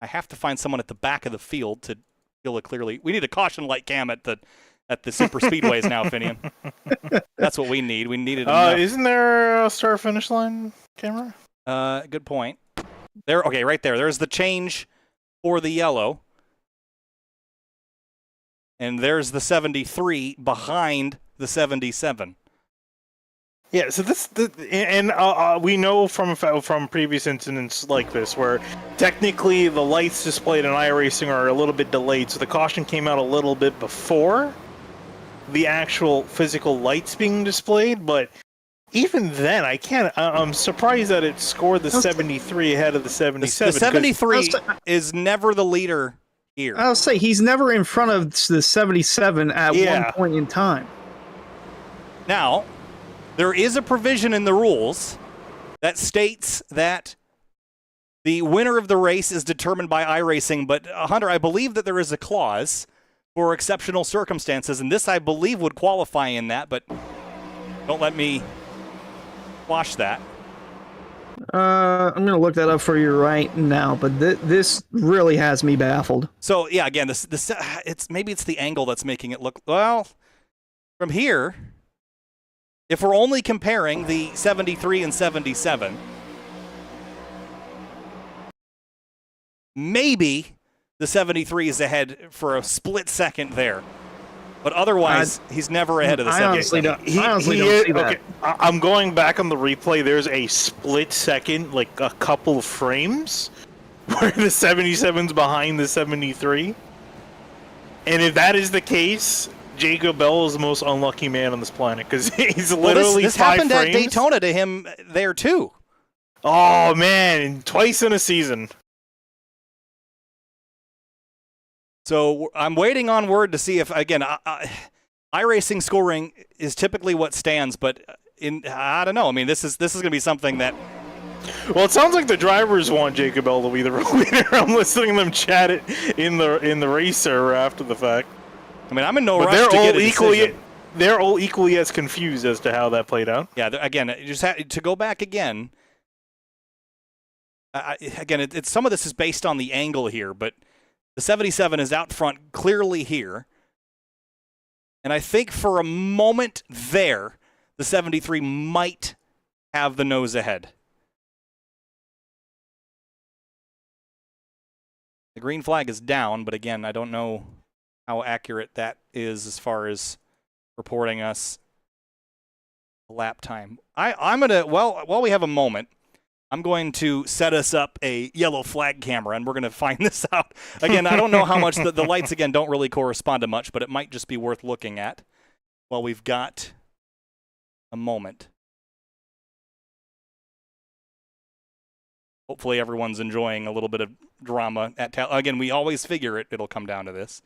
I have to find someone at the back of the field to feel it clearly. We need a caution light cam at the super speedways now, Finian. That's what we need. We needed enough. Isn't there a start finish line camera? Good point. There. Okay, right there. There's the change for the yellow. And there's the 73 behind the 77. Yeah, so we know from previous incidents like this where technically the lights displayed in iRacing are a little bit delayed, so the caution came out a little bit before the actual physical lights being displayed, but even then, I'm surprised that it scored the 73 ahead of the 77. The 73 is never the leader here. I'll say he's never in front of the 77 at one point in time. Now, there is a provision in the rules that states that the winner of the race is determined by iRacing, but Hunter, I believe that there is a clause for exceptional circumstances, and this, I believe, would qualify in that, but don't let me quash that. I'm going to look that up for you right now, but this really has me baffled. So, yeah, again, maybe it's the angle that's making it look, well, from here, if we're only comparing the 73 and 77, maybe the 73 is ahead for a split second there. But otherwise, he's never ahead of the 77. I honestly don't see that. Okay, I'm going back on the replay. There's a split second, like a couple of frames, where the 77's behind the 73. And if that is the case, Jacob Bell is the most unlucky man on this planet because he's literally this 5 happened frames. at Daytona to him there too. Oh man, twice in a season. So I'm waiting on word to see if, again, iRacing scoring is typically what stands, but I don't know. I mean, this is going to be something that. Well, it sounds like the drivers want Jacob Bell to be the winner. I'm listening to them chat it in the racer after the fact. I mean, I'm in no rush to get a decision. They're all equally as confused as to how that played out. Yeah, again, you just have to go back again. It's some of this is based on the angle here, but the 77 is out front clearly here. And I think for a moment there, the 73 might have the nose ahead. The green flag is down, but again, I don't know how accurate that is as far as reporting us lap time. I'm going to, while we have a moment, I'm going to set us up a yellow flag camera, and we're going to find this out. Again, I don't know how much the lights, again, don't really correspond to much, but it might just be worth looking at while we've got a moment. Hopefully everyone's enjoying a little bit of drama at again, we always figure it'll come down to this.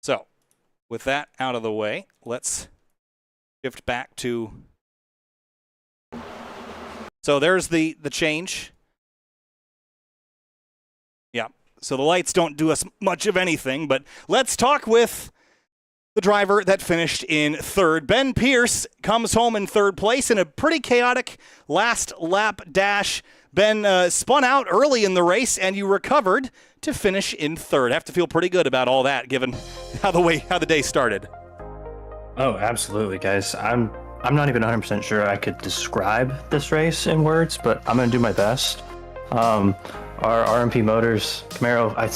So, with that out of the way, let's shift back to. So there's the change. Yeah. So the lights don't do us much of anything, but let's talk with the driver that finished in third. Ben Pierce comes home in third place in a pretty chaotic last lap dash. Ben spun out early in the race, and you recovered to finish in third. Have to feel pretty good about all that, given how the day started. Oh, absolutely, guys. I'm not even 100% sure I could describe this race in words, but I'm gonna do my best. Our RMP Motors Camaro, I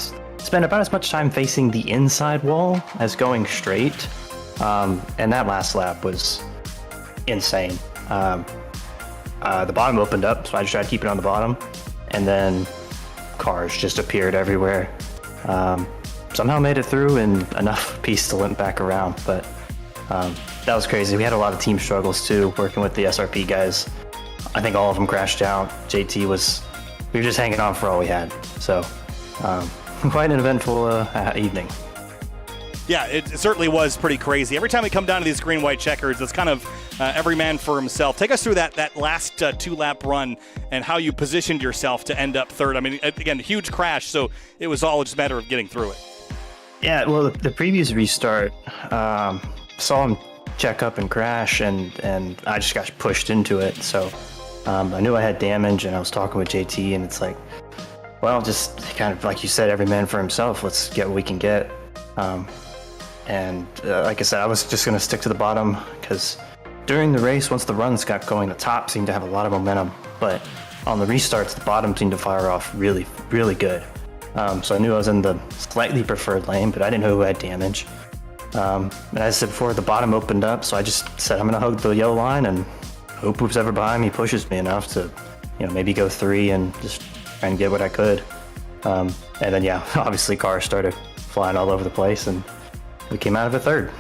spent about as much time facing the inside wall as going straight, and that last lap was insane. The bottom opened up, so I just tried to keep it on the bottom, and then cars just appeared everywhere. Somehow made it through and enough piece to limp back around, but that was crazy. We had a lot of team struggles too, working with the SRP guys. I think all of them crashed out. We were just hanging on for all we had. So quite an eventful evening. Yeah, it certainly was pretty crazy. Every time we come down to these green-white checkers, it's kind of every man for himself. Take us through that last two-lap run and how you positioned yourself to end up third. I mean, again, huge crash, so it was all just a matter of getting through it. Yeah, well, the previous restart, saw him check up and crash, and I just got pushed into it. So I knew I had damage, and I was talking with JT, and it's like, well, just kind of like you said, every man for himself. Let's get what we can get. Like I said, I was just going to stick to the bottom because during the race, once the runs got going, the top seemed to have a lot of momentum. But on the restarts, the bottom seemed to fire off really, really good. So I knew I was in the slightly preferred lane, but I didn't know who had damage. And as I said before, the bottom opened up, so I just said I'm going to hug the yellow line and hope who's ever behind me pushes me enough to, maybe go 3 and just try and get what I could. And then, yeah, obviously cars started flying all over the place, and we came out of it third.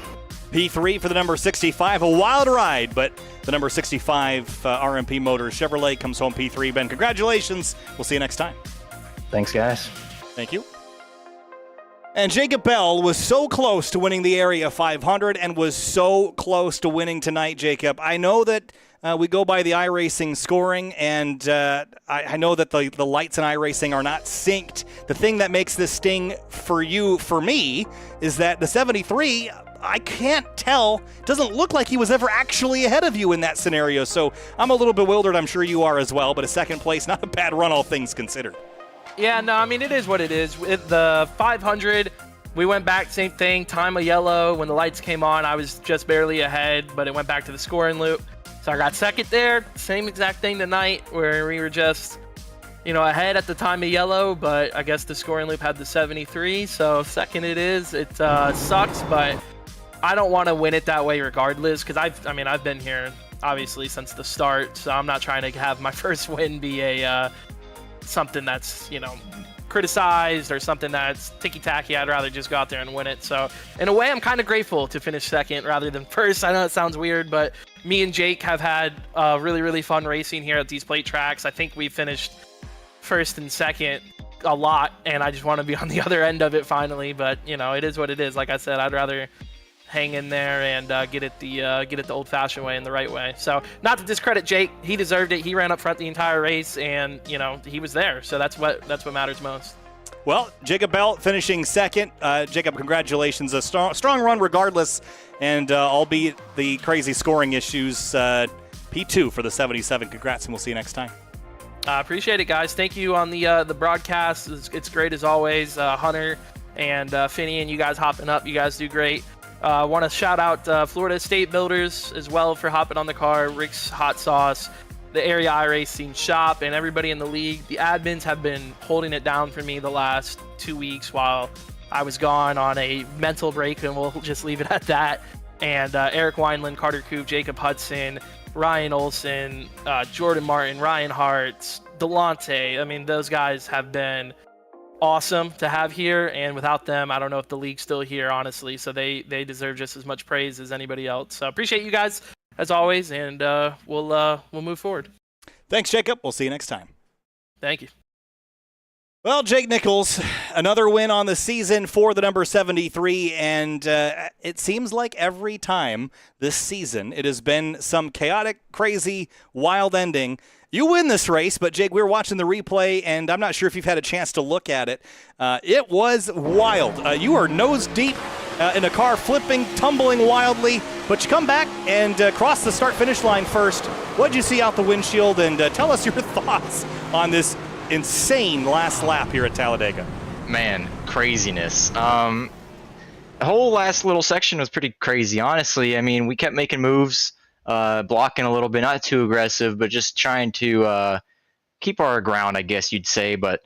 P3 for the number 65, a wild ride, but the number 65 RMP Motors Chevrolet comes home P3. Ben, congratulations. We'll see you next time. Thanks, guys. Thank you. And Jacob Bell was so close to winning the Area 500 and was so close to winning tonight, Jacob. I know that we go by the iRacing scoring, and I know that the lights in iRacing are not synced. The thing that makes this sting for me, is that the 73, I can't tell, doesn't look like he was ever actually ahead of you in that scenario. So I'm a little bewildered. I'm sure you are as well, but a second place, not a bad run, all things considered. Yeah, no, I mean, it is what it is. With the 500, we went back, same thing, time of yellow. When the lights came on, I was just barely ahead, but it went back to the scoring loop. So I got second there. Same exact thing tonight, where we were just, ahead at the time of yellow, but I guess the scoring loop had the 73. So second it is. It sucks, but I don't want to win it that way regardless, because I've been here, obviously, since the start. So I'm not trying to have my first win be a something that's criticized or something that's ticky-tacky. I'd rather just go out there and win it. So in a way, I'm kind of grateful to finish second rather than first. I know it sounds weird, but me and Jake have had really, really fun racing here at these plate tracks. I think we finished first and second a lot, and I just want to be on the other end of it finally. But it is what it is. Like I said, I'd rather hang in there and get it the old-fashioned way and the right way. So not to discredit Jake, he deserved it. He ran up front the entire race, and he was there. So that's what matters most. Well, Jacob Bell finishing second. Jacob, congratulations. A strong run regardless, and albeit the crazy scoring issues, P2 for the 77. Congrats, and we'll see you next time. I appreciate it, guys. Thank you on the broadcast. It's great as always. Hunter and Finney and you guys hopping up. You guys do great. I want to shout out Florida State Builders as well for hopping on the car, Rick's Hot Sauce, the Area iRacing shop, and everybody in the league. The admins have been holding it down for me the last 2 weeks while I was gone on a mental break, and we'll just leave it at that. And Eric Wineland, Carter Coop, Jacob Hudson, Ryan Olson, Jordan Martin, Ryan Hart, Delonte. I mean, those guys have been awesome to have here, and without them, I don't know if the league's still here, honestly. So they deserve just as much praise as anybody else. So appreciate you guys as always, and we'll move forward. Thanks, Jacob. We'll see you next time. Thank you. Well, Jake Nichols, another win on the season for the number 73, and it seems like every time this season it has been some chaotic, crazy, wild ending. You win this race, but Jake, we were watching the replay, and I'm not sure if you've had a chance to look at it. It was wild. You are nose deep in a car, flipping, tumbling wildly, but you come back and cross the start-finish line first. What did you see out the windshield, and tell us your thoughts on this insane last lap here at Talladega. Man, craziness. The whole last little section was pretty crazy, honestly. I mean, we kept making moves, blocking a little bit, not too aggressive, but just trying to keep our ground, I guess you'd say. But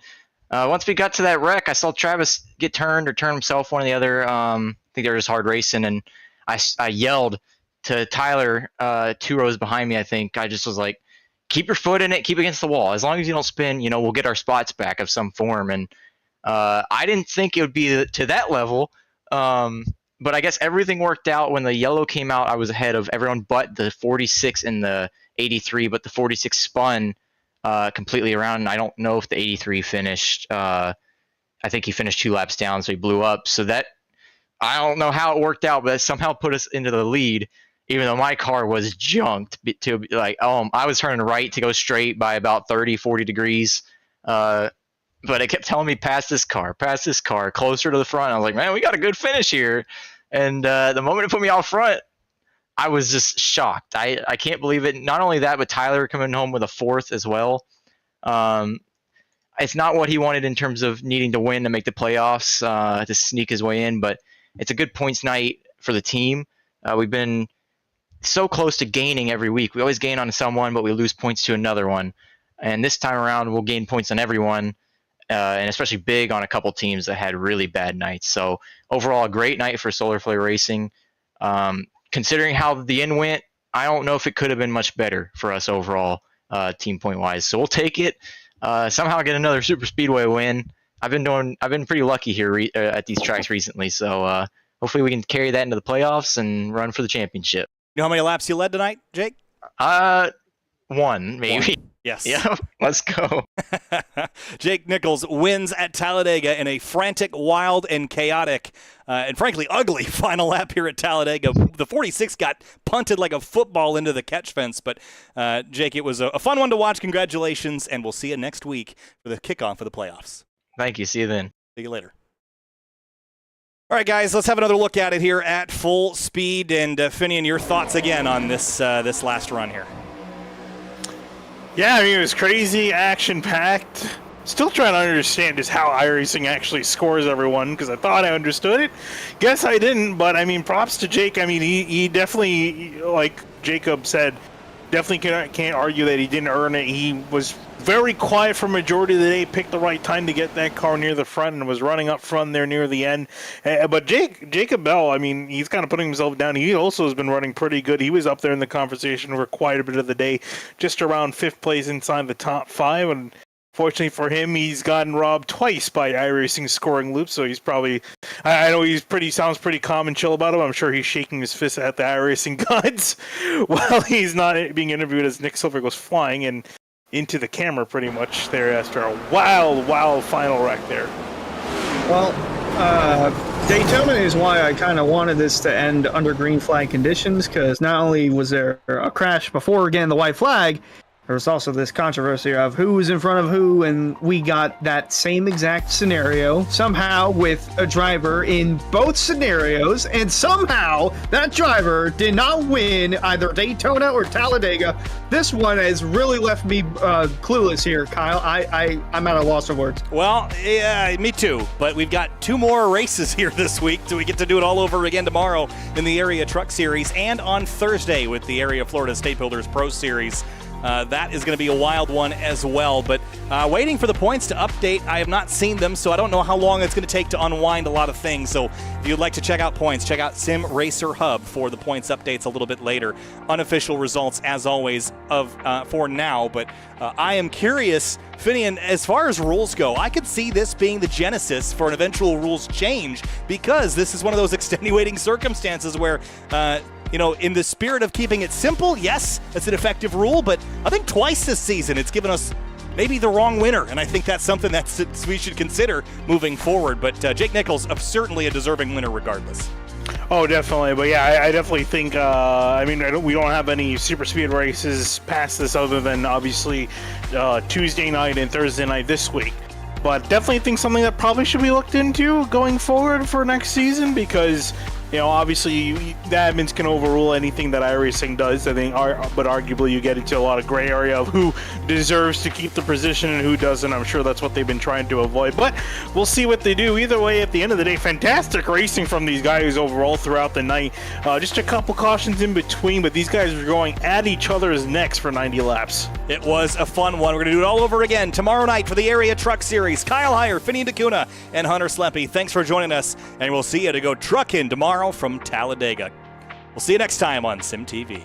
once we got to that wreck, I saw Travis get turned or turn himself, one or the other. I think they were just hard racing, and I yelled to Tyler 2 rows behind me, I think. I just was like, keep your foot in it, keep against the wall. As long as you don't spin, we'll get our spots back of some form. And I didn't think it would be to that level, but I guess everything worked out. When the yellow came out, I was ahead of everyone but the 46 and the 83, but the 46 spun completely around. And I don't know if the 83 finished. I think he finished 2 laps down, so he blew up. So that, I don't know how it worked out, but it somehow put us into the lead, even though my car was junked to like, I was turning right to go straight by about 30, 40 degrees. But it kept telling me, pass this car, closer to the front. I was like, man, we got a good finish here. And the moment it put me out front, I was just shocked. I can't believe it. Not only that, but Tyler coming home with a 4th as well. It's not what he wanted in terms of needing to win to make the playoffs, to sneak his way in, but it's a good points night for the team. We've been so close to gaining every week. We always gain on someone, but we lose points to another one. And this time around, we'll gain points on everyone, and especially big on a couple teams that had really bad nights. So overall, a great night for Solar Flare Racing. Considering how the end went, I don't know if it could have been much better for us overall, team point wise. So we'll take it. Somehow get another super speedway win. I've been pretty lucky here at these tracks recently. So hopefully we can carry that into the playoffs and run for the championship. You know how many laps you led tonight, Jake? 1 maybe. Yes. Yeah, let's go. Jake Nichols wins at Talladega in a frantic, wild, and chaotic, and frankly ugly final lap here at Talladega. The 46 got punted like a football into the catch fence, but Jake, it was a fun one to watch. Congratulations, and we'll see you next week for the kickoff for the playoffs. Thank you. See you then. See you later. All right, guys, let's have another look at it here at full speed. And Finian, your thoughts again on this last run here. Yeah, I mean, it was crazy, action-packed. Still trying to understand just how iRacing actually scores everyone, because I thought I understood it. Guess I didn't, but I mean, props to Jake. I mean, he definitely, like Jacob said, definitely can't argue that he didn't earn it. He was very quiet for majority of the day, picked the right time to get that car near the front, and was running up front there near the end. But Jacob Bell, I mean, he's kind of putting himself down. He also has been running pretty good. He was up there in the conversation for quite a bit of the day, just around 5th place inside the top 5. And fortunately for him, he's gotten robbed twice by iRacing scoring loops, so he's probably, I know sounds pretty calm and chill about it. I'm sure he's shaking his fist at the iRacing gods while he's not being interviewed as Nick Silver goes flying and into the camera pretty much there after a wild final wreck there. Well, Daytona is why I kind of wanted this to end under green flag conditions, because not only was there a crash before getting the white flag, there was also this controversy of who was in front of who, and we got that same exact scenario somehow with a driver in both scenarios, and somehow that driver did not win either Daytona or Talladega. This one has really left me clueless here, Kyle. I'm at a loss of words. Well, yeah, me too. But we've got 2 more races here this week, so we get to do it all over again tomorrow in the Area Truck Series and on Thursday with the Area Florida State Builders Pro Series. That is going to be a wild one as well. But waiting for the points to update. I have not seen them, so I don't know how long it's going to take to unwind a lot of things. So if you'd like to check out points, check out Sim Racer Hub for the points updates a little bit later. Unofficial results, as always, for now. But I am curious, Finian, as far as rules go, I could see this being the genesis for an eventual rules change, because this is one of those extenuating circumstances where in the spirit of keeping it simple, yes, it's an effective rule, but I think twice this season it's given us maybe the wrong winner, and I think that's something that we should consider moving forward. But Jake Nichols, certainly a deserving winner regardless. Oh, definitely. But yeah, I definitely think, we don't have any super speed races past this other than obviously Tuesday night and Thursday night this week. But definitely think something that probably should be looked into going forward for next season, because obviously the admins can overrule anything that iRacing does, I think, but arguably you get into a lot of gray area of who deserves to keep the position and who doesn't. I'm sure that's what they've been trying to avoid, but we'll see what they do. Either way, at the end of the day, fantastic racing from these guys overall throughout the night. Just a couple cautions in between, but these guys are going at each other's necks for 90 laps. It was a fun one. We're going to do it all over again tomorrow night for the Area Truck Series. Kyle Heyer, Finian DeCuna, and Hunter Sleppy, thanks for joining us, and we'll see you to go trucking tomorrow from Talladega. We'll see you next time on Sim TV.